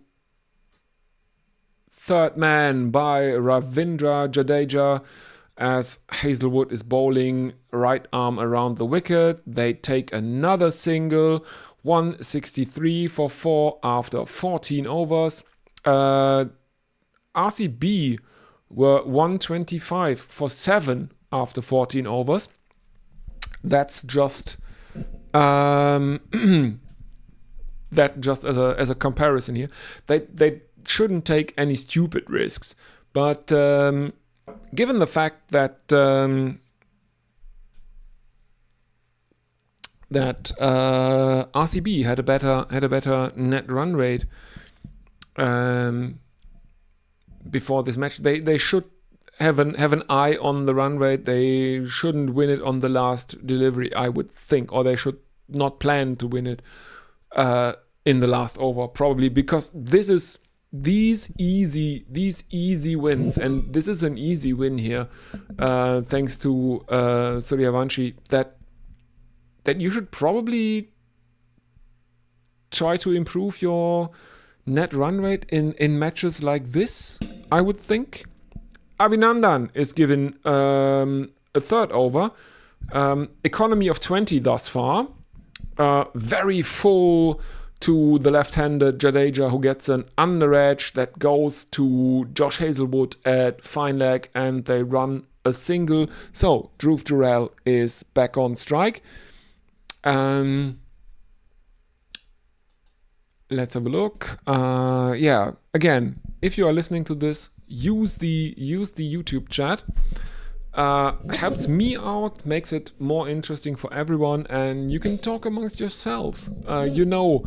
third man by Ravindra Jadeja. as Hazelwood is bowling right arm around the wicket. They take another single, 163 for 4 after 14 overs. RCB were 125 for 7 after 14 overs. That's just that just as a comparison here. They shouldn't take any stupid risks, but given the fact that RCB had a better net run rate before this match, they should have an eye on the run rate. They shouldn't win it on the last delivery, I would think, or they should not plan to win it in the last over, probably, because these easy wins, and this is an easy win here, thanks to Suryavanshi, that you should probably try to improve your net run rate in matches like this, I would think. Abhinandan is given a third over. Economy of 20 thus far. Very full to the left-handed Jadeja, who gets an under edge that goes to Josh Hazelwood at fine leg, and they run a single. So Dhruv Jurel is back on strike. Let's have a look. Again, if you are listening to this, use the YouTube chat. Helps me out, makes it more interesting for everyone, and you can talk amongst yourselves. You know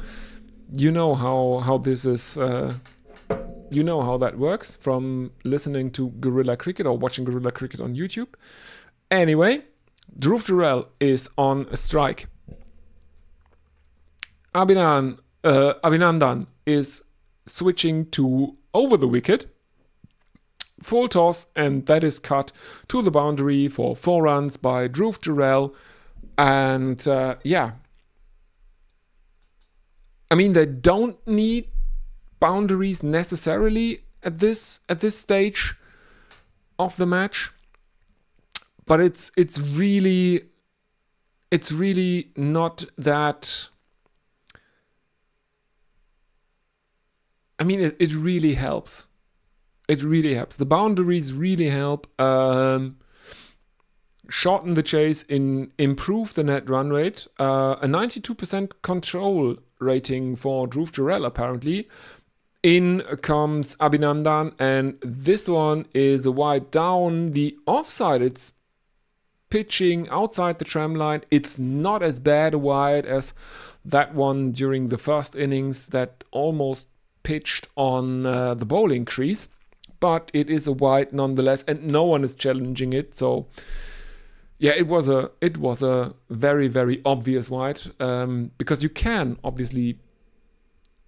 how this is. You know how that works from listening to Guerrilla Cricket or watching Guerrilla Cricket on YouTube. Anyway, Dhruv Jurel is on a strike. Abhinandan is switching to over the wicket. Full toss, and that is cut to the boundary for 4 runs by Dhruv Jurel. And I mean, they don't need boundaries necessarily at this stage of the match, but it's really not that. I mean, it really helps. It really helps. The boundaries really help. Shorten the chase, improve the net run rate. A 92% control rating for Dhruv Jurel, apparently. In comes Abhinandan, and this one is a wide down the offside. It's pitching outside the tram line. It's not as bad a wide as that one during the first innings that almost pitched on the bowling crease. But it is a wide nonetheless, and no one is challenging it. So, yeah, it was a very, very obvious wide, because you can obviously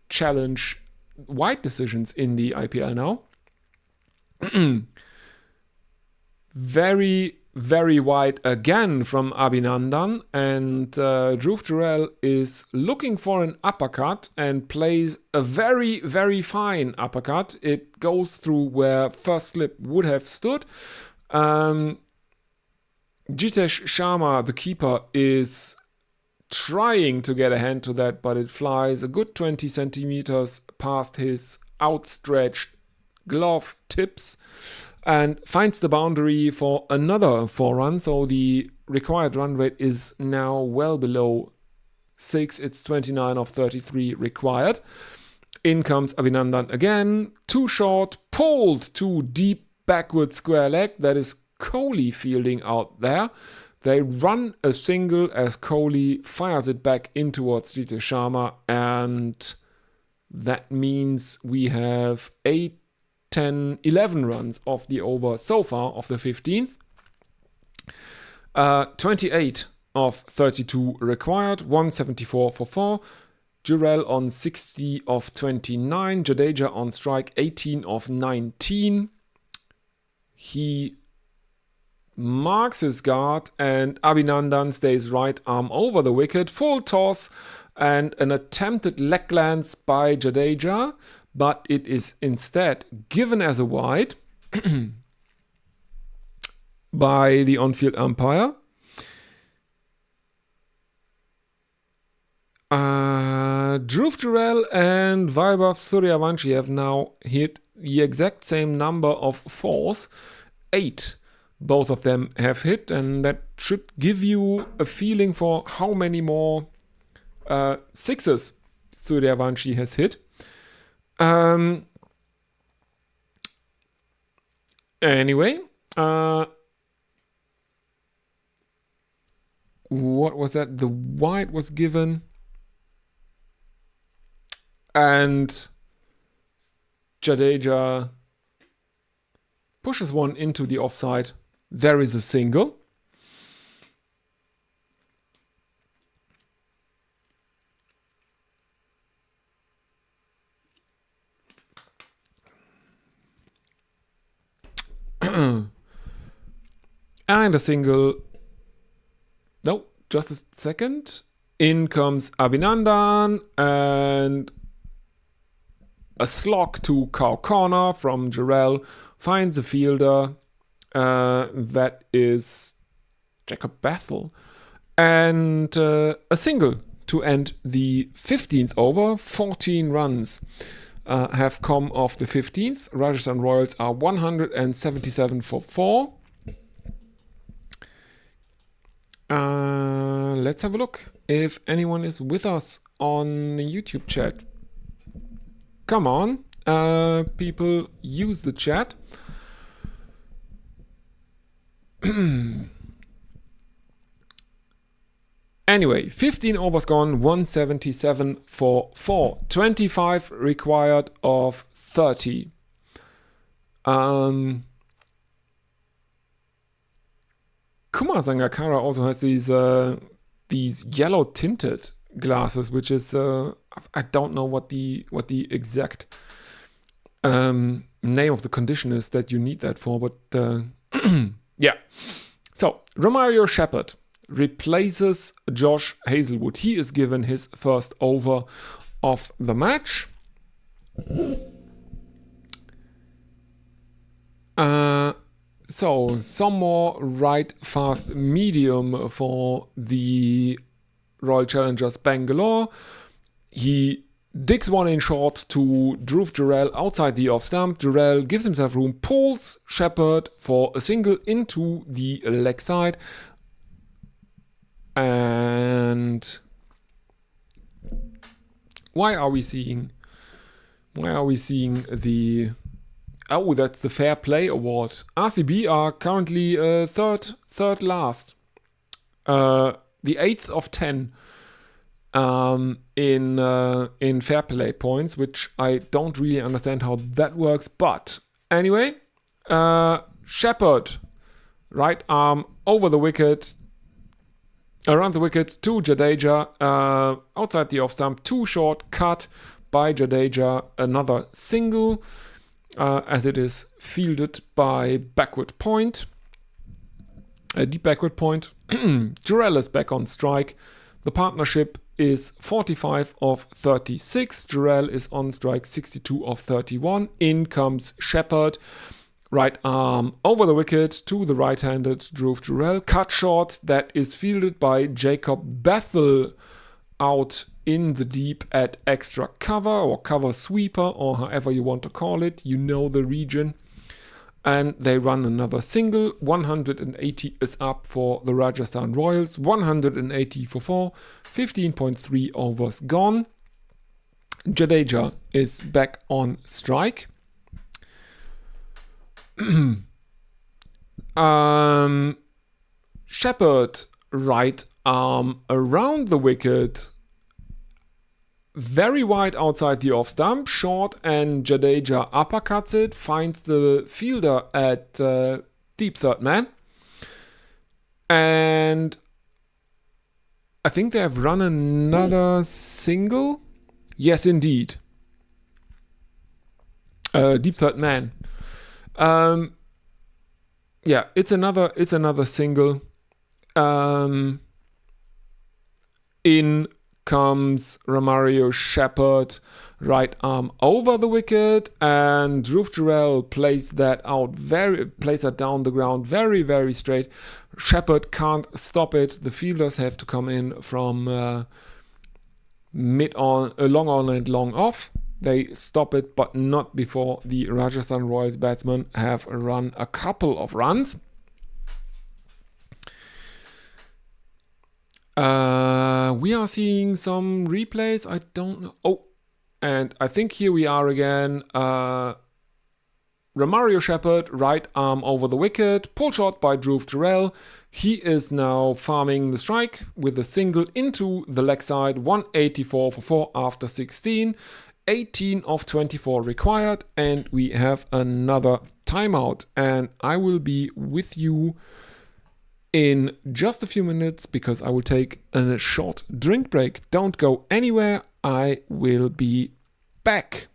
challenge wide decisions in the IPL now. Very, very wide again from Abhinandan, and Dhruv Jurel is looking for an uppercut and plays a very, very fine uppercut. It goes through where first slip would have stood. Jitesh Sharma, the keeper, is trying to get a hand to that, but it flies a good 20 centimeters past his outstretched glove tips and finds the boundary for another 4 runs. So the required run rate is now well below 6. It's 29 of 33 required. In comes Abhinandan again. Too short, pulled to deep backward square leg. That is Kohli fielding out there. They run a single as Kohli fires it back in towards Jitesh Sharma, and that means we have 8, 10, 11 runs off the over so far of the 15th. 28 of 32 required, 174 for 4. Jurel on 60 of 29. Jadeja on strike, 18 of 19. He marks his guard, and Abhinandan stays right arm over the wicket. Full toss and an attempted leg glance by Jadeja, but it is instead given as a wide. by the on-field umpire. Dhruv Jurel and Vaibhav Suryavanshi have now hit the exact same number of 4s. 8. Both of them have hit, and that should give you a feeling for how many more 6s Suryavanshi has hit. Anyway, what was that? The wide was given. And Jadeja pushes one into the offside. There is a single. And a single. No, just a second. In comes Abhinandan and a slog to cow corner from Jurel, finds a fielder. That is Jacob Bethel. And a single to end the 15th over. 14 runs have come off the 15th. Rajasthan Royals are 177 for 4. Let's have a look if anyone is with us on the YouTube chat. Come on, people, use the chat. Anyway, 15 overs gone, 177 for 4. 25 required of 30. Kumar Sangakkara also has these yellow tinted glasses, which is I don't know what the exact name of the condition is that you need that for, but yeah. So Romario Shepherd replaces Josh Hazelwood. He is given his first over of the match. So some more right fast medium for the Royal Challengers Bangalore. He digs one in short to Dhruv Jurel outside the off stump. Jurel gives himself room, pulls Shepherd for a single into the leg side. And why are we seeing the... Oh, that's the Fair Play Award. RCB are currently third last. The 8th of 10 in Fair Play points, which I don't really understand how that works. But anyway, Shepherd, right arm over the wicket, around the wicket to Jadeja, outside the off stump, too short, cut by Jadeja, another single. As it is fielded by backward point, a deep backward point. Jurel is back on strike. The partnership is 45 of 36. Jurel is on strike 62 of 31. In comes Shepherd. Right arm over the wicket to the right-handed Dhruv Jurel. Cut short, that is fielded by Jacob Bethel out in the deep at extra cover or cover sweeper or however you want to call it. You know the region. And they run another single. 180 is up for the Rajasthan Royals. 180 for 4. 15.3 overs gone. Jadeja is back on strike. Shepherd right arm around the wicket. Very wide outside the off stump, short, and Jadeja uppercuts it, finds the fielder at deep third man. And I think they have run another single. Yes, indeed. Deep third man. Yeah, it's another single. In comes Romario Shepherd, right arm over the wicket, and Dhruv Jurel plays that down the ground very, very straight. Shepherd can't stop it. The fielders have to come in from long on and long off. They stop it, but not before the Rajasthan Royals batsmen have run a couple of runs. We are seeing some replays. I don't know. Oh, and I think here we are again. Romario Shepherd, right arm over the wicket, pull shot by Dhruv Jurel. He is now farming the strike with a single into the leg side, 184 for 4 after 16, 18 of 24 required, and we have another timeout. And I will be with you in just a few minutes because I will take a short drink break. Don't go anywhere. I will be back.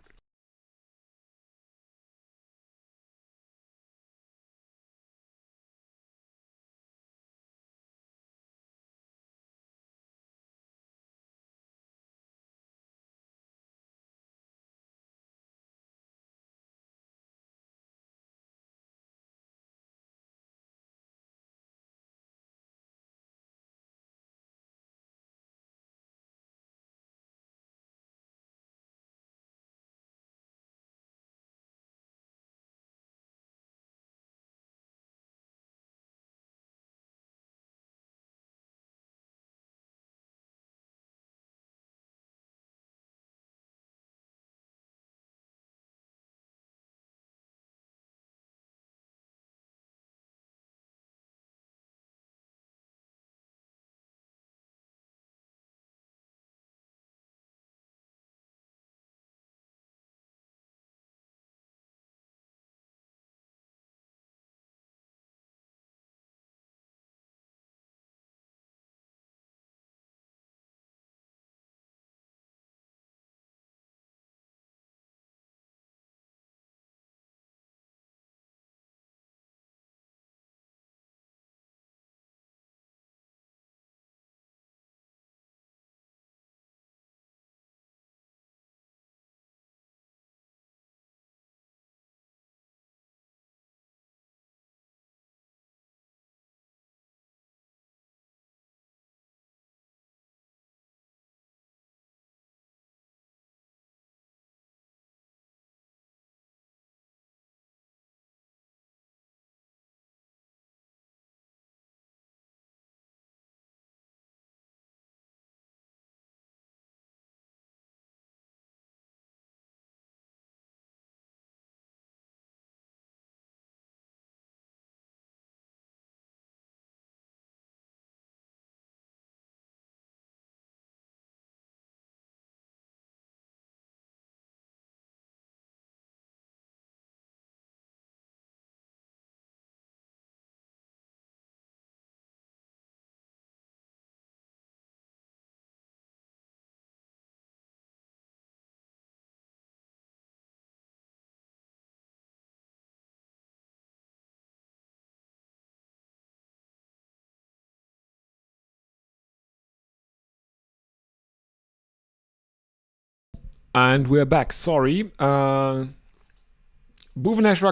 And we're back. Sorry. Bhuvaneshwar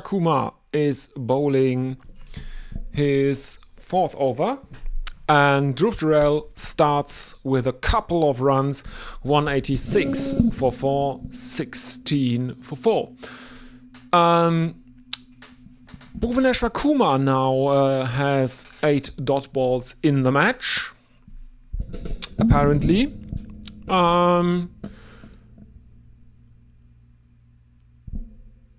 Kumar is bowling his 4th over. And Dhruv Jurel starts with a couple of runs, 186 for 4, 16 for 4. Bhuvaneshwar Kumar now has 8 dot balls in the match, apparently.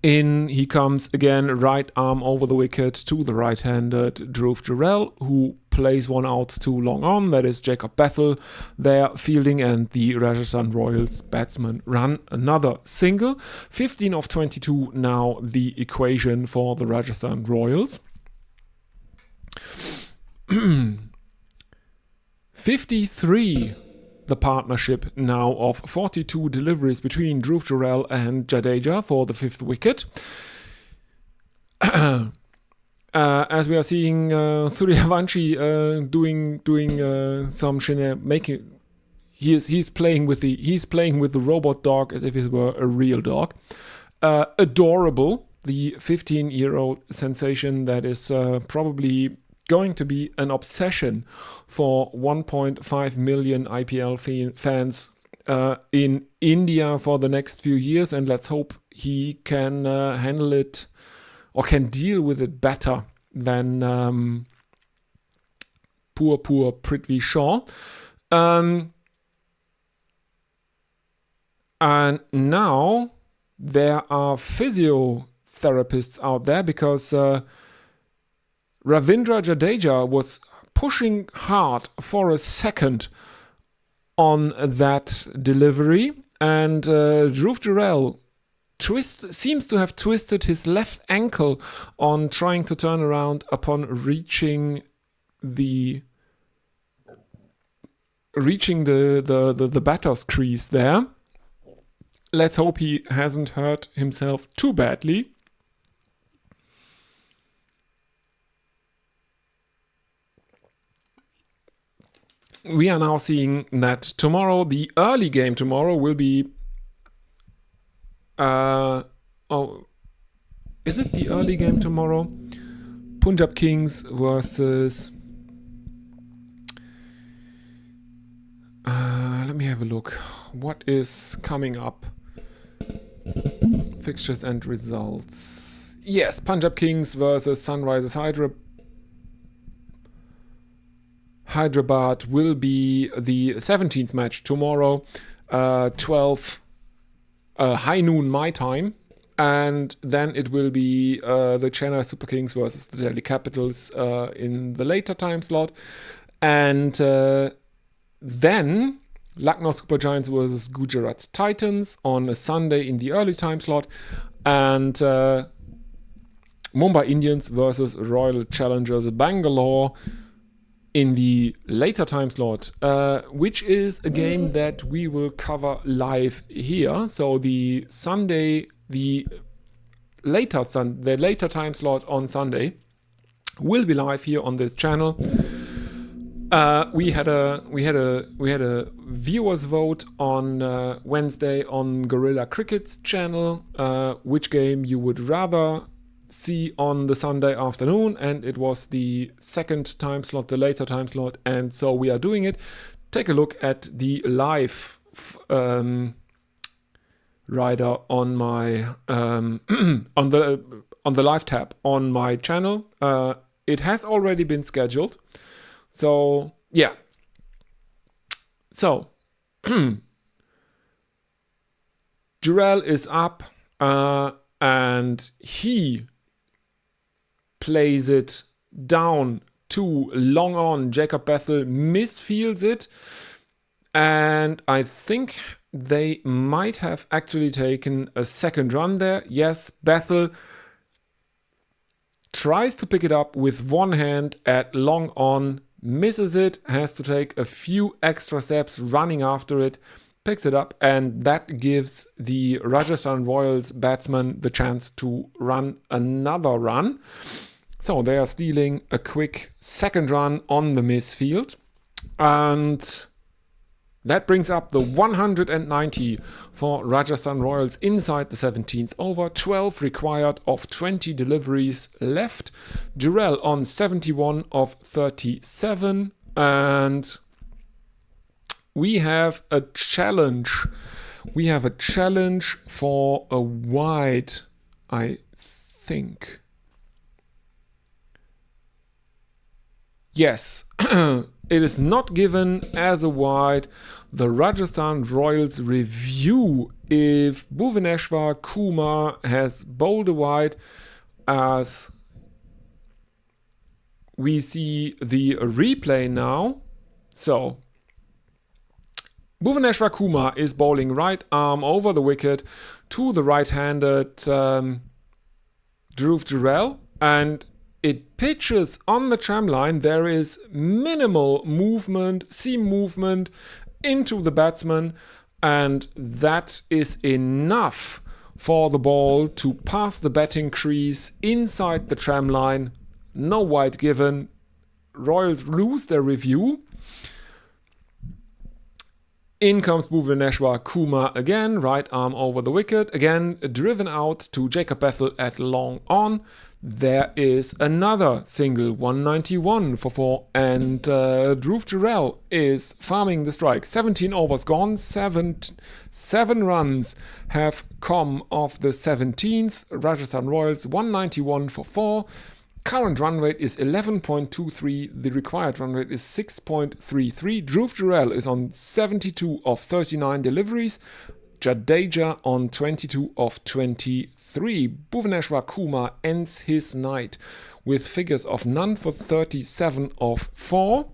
In he comes again, right arm over the wicket to the right-handed Dhruv Jurel, who plays one out too long on. That is Jacob Bethel there fielding, and the Rajasthan Royals batsmen run another single. 15 of 22 now the equation for the Rajasthan Royals. 53 the partnership now of 42 deliveries between Dhruv Jurel and Jadeja for the 5th wicket. As we are seeing Suryavanshi doing some he's playing with the robot dog as if it were a real dog. Adorable, the 15-year-old sensation that is probably going to be an obsession for 1.5 million IPL fans in India for the next few years, and let's hope he can handle it or can deal with it better than poor Prithvi Shaw. And now there are physiotherapists out there because Ravindra Jadeja was pushing hard for a second on that delivery, and Dhruv Jurel seems to have twisted his left ankle on trying to turn around upon reaching the batter's crease there. Let's hope he hasn't hurt himself too badly. We are now seeing that tomorrow, the early game tomorrow will be... is it the early game tomorrow? Punjab Kings versus... let me have a look. What is coming up? Fixtures and results. Yes, Punjab Kings versus Sunrisers Hyderabad will be the 17th match tomorrow, 12 high noon my time, and then it will be the Chennai Super Kings versus the Delhi Capitals in the later time slot, and then Lucknow Super Giants versus Gujarat Titans on a Sunday in the early time slot, and Mumbai Indians versus Royal Challengers Bangalore in the later time slot, which is a game that we will cover live here. So the Sunday, the later time slot on Sunday will be live here on this channel. We had a viewers vote on Wednesday on Gorilla Cricket's channel, which game you would rather see on the Sunday afternoon, and it was the second time slot, the later time slot, and so we are doing it. Take a look at the live rider on my on the live tab on my channel. It has already been scheduled, so yeah. So Jurel is up, and he plays it down to long on. Jacob Bethel misfields it, and I think they might have actually taken a second run there. Yes, Bethel tries to pick it up with one hand at long on, misses it, has to take a few extra steps running after it, picks it up, and that gives the Rajasthan Royals batsman the chance to run another run. So they are stealing a quick second run on the misfield, and that brings up the 190 for Rajasthan Royals inside the 17th over. 12 required of 20 deliveries left. Jurel on 71 of 37, and we have a challenge. We have a challenge for a wide, I think. Yes, it is not given as a wide. The Rajasthan Royals review if Bhuvaneshwar Kumar has bowled a wide, as we see the replay now. So Bhuvaneshwar Kumar is bowling right arm over the wicket to the right-handed Dhruv Jurel, and it pitches on the tram line. There is minimal movement, seam movement into the batsman, and that is enough for the ball to pass the batting crease inside the tram line. No wide given. Royals lose their review. In comes Bhuvaneshwar Kumar again, right arm over the wicket. Again, driven out to Jacob Bethel at long on. There is another single, 191 for 4. And Dhruv Jurel is farming the strike. 17 overs gone, 7 runs have come off the 17th. Rajasthan Royals, 191 for 4. Current run rate is 11.23. The required run rate is 6.33. Dhruv Jurel is on 72 of 39 deliveries. Jadeja on 22 of 23. Bhuvaneshwar Kumar ends his night with figures of none for 37 of 4.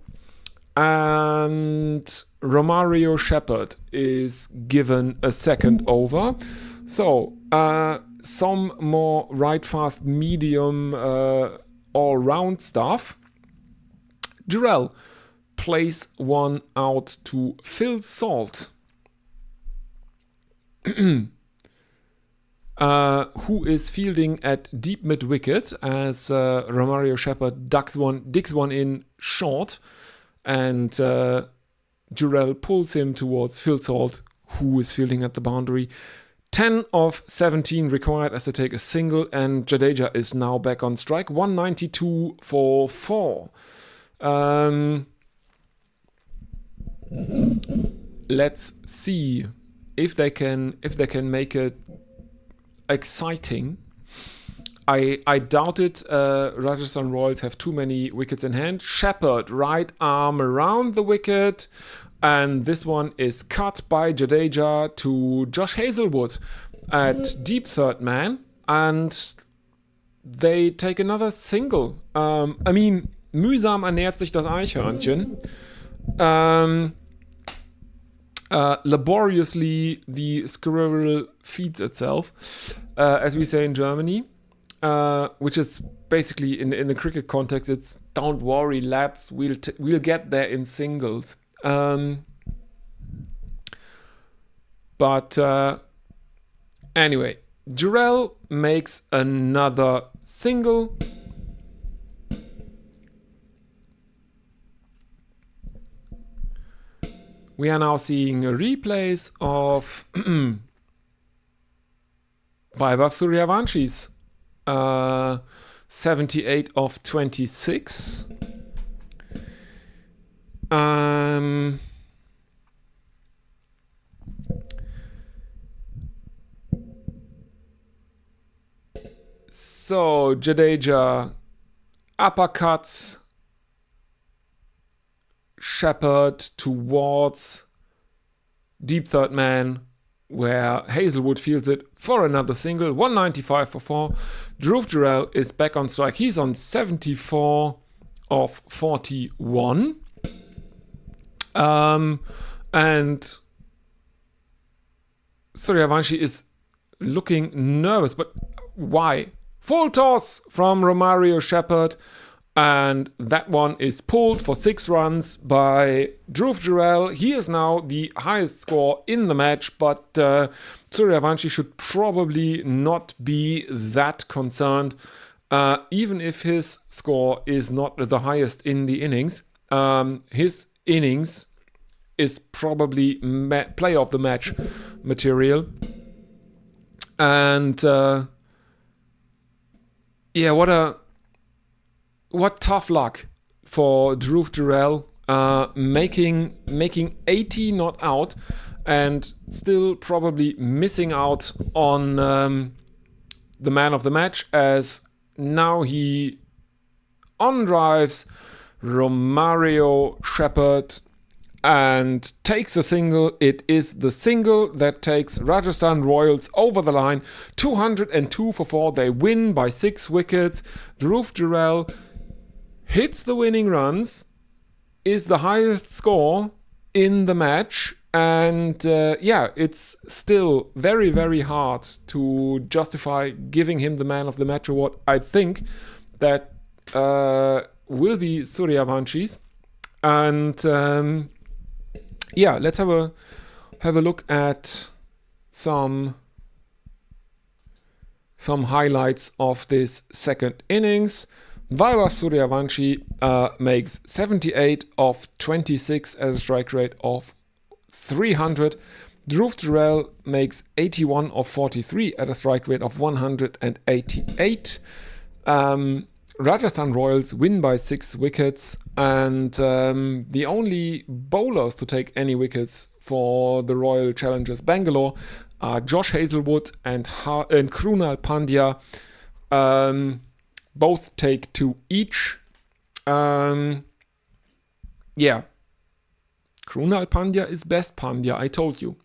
And Romario Shepherd is given a second over. So, some more right fast medium all-round stuff. Jurel plays one out to Phil Salt, who is fielding at deep mid-wicket as Romario Shepherd digs one in short, and Jurel pulls him towards Phil Salt, who is fielding at the boundary. 10 of 17 required as they take a single, and Jadeja is now back on strike. 192 for 4. Let's see if they can make it exciting. I doubt it. Rajasthan Royals have too many wickets in hand. Shepherd, right arm around the wicket. And this one is cut by Jadeja to Josh Hazlewood at deep third man. And they take another single. I mean, mühsam ernährt sich das Eichhörnchen. Laboriously, the squirrel feeds itself, as we say in Germany. Which is basically, in the cricket context, it's don't worry, lads, we'll get there in singles. But anyway, Jurel makes another single. We are now seeing replays of Vaibhav Suryavanshis 78 of 26. So Jadeja uppercuts Shepherd towards deep third man, where Hazlewood fields it for another single. 195 for 4. Dhruv Jurel is back on strike. He's on 74 of 41. And Suryavanshi is looking nervous, but why? Full toss from Romario Shepherd, and that one is pulled for 6 runs by Dhruv Jurel. He is now the highest score in the match, but Suryavanshi should probably not be that concerned, even if his score is not the highest in the innings. His innings is probably player of the match material. And yeah, what tough luck for Dhruv Jurel, making 80 not out and still probably missing out on the man of the match, as now he on-drives Romario Shepherd and takes a single. It is the single that takes Rajasthan Royals over the line. 202 for 4. They win by 6 wickets. Dhruv Jurel hits the winning runs, is the highest score in the match, and yeah, it's still very, very hard to justify giving him the man of the match award. I think that will be Suryavanshis. And yeah, let's have a look at some highlights of this second innings. Vaibhav Suryavanshi makes 78 of 26 at a strike rate of 300. Dhruv Jurel makes 81 of 43 at a strike rate of 188. Rajasthan Royals win by 6 wickets, and the only bowlers to take any wickets for the Royal Challengers Bangalore are Josh Hazlewood and Krunal Pandya. Both take 2 each. Krunal Pandya is best Pandya, I told you.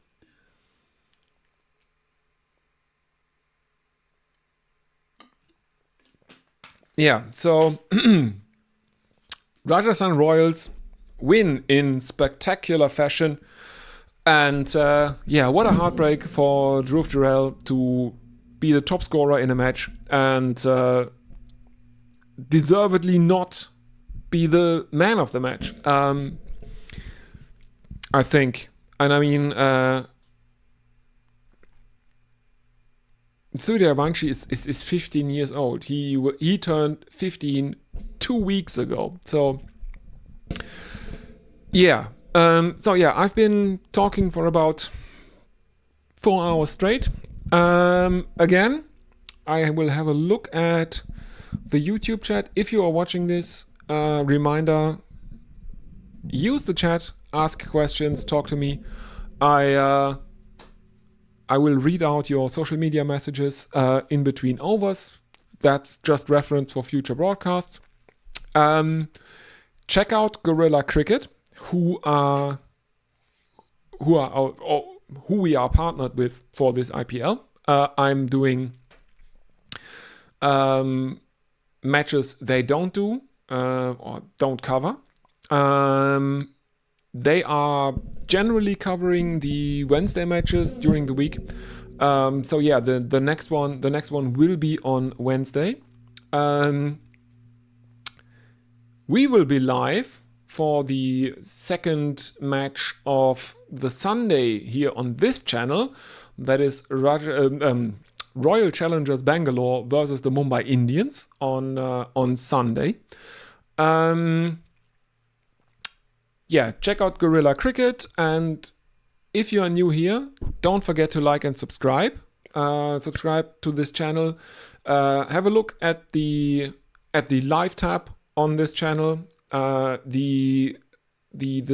So Rajasthan Royals win in spectacular fashion. And what a heartbreak for Dhruv Jurel to be the top scorer in a match and deservedly not be the man of the match. I think. And I mean, Suryavanshi is 15 years old. He turned 15 2 weeks ago. So, I've been talking for about 4 hours straight. Again, I will have a look at the YouTube chat. If you are watching this, reminder, use the chat, ask questions, talk to me. I will read out your social media messages in between overs. That's just reference for future broadcasts. Check out Gorilla Cricket, who we are partnered with for this IPL. I'm doing matches they don't do or don't cover. They are generally covering the Wednesday matches during the week. The next one will be on Wednesday. We will be live for the second match of the Sunday here on this channel. That is Royal Challengers Bangalore versus the Mumbai Indians on Sunday. Check out Gorilla Cricket, and if you are new here, don't forget to like and subscribe. Subscribe to this channel. Have a look at the live tab on this channel. The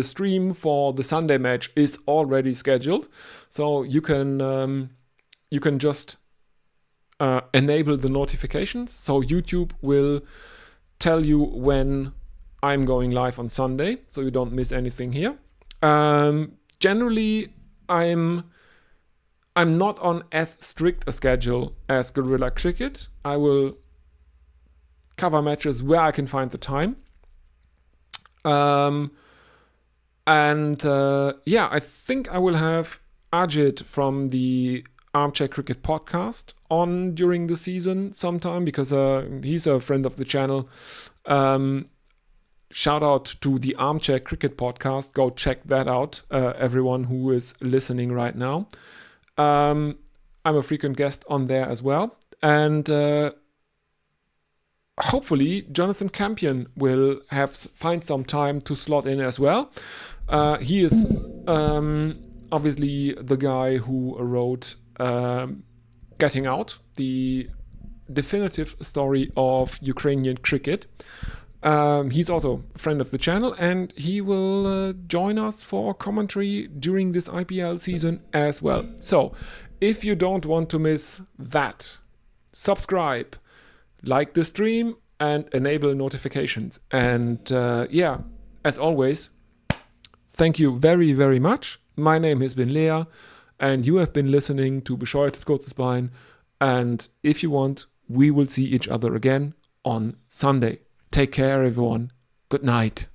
stream for the Sunday match is already scheduled, so you can just enable the notifications. So YouTube will tell you when I'm going live on Sunday, so you don't miss anything here. Generally, I'm not on as strict a schedule as Gorilla Cricket. I will cover matches where I can find the time. I think I will have Ajit from the Armchair Cricket podcast on during the season sometime, because he's a friend of the channel. Shout out to the Armchair Cricket podcast. Go check that out, everyone who is listening right now. I'm a frequent guest on there as well. And hopefully Jonathan Campion will find some time to slot in as well. He is obviously the guy who wrote Getting Out, the definitive story of Ukrainian cricket. He's also a friend of the channel, and he will join us for commentary during this IPL season as well. So, if you don't want to miss that, subscribe, like the stream, and enable notifications. And as always, thank you very, very much. My name has been Lea, and you have been listening to Bescheuertes Kurzes Bein. And if you want, we will see each other again on Sunday. Take care, everyone. Good night.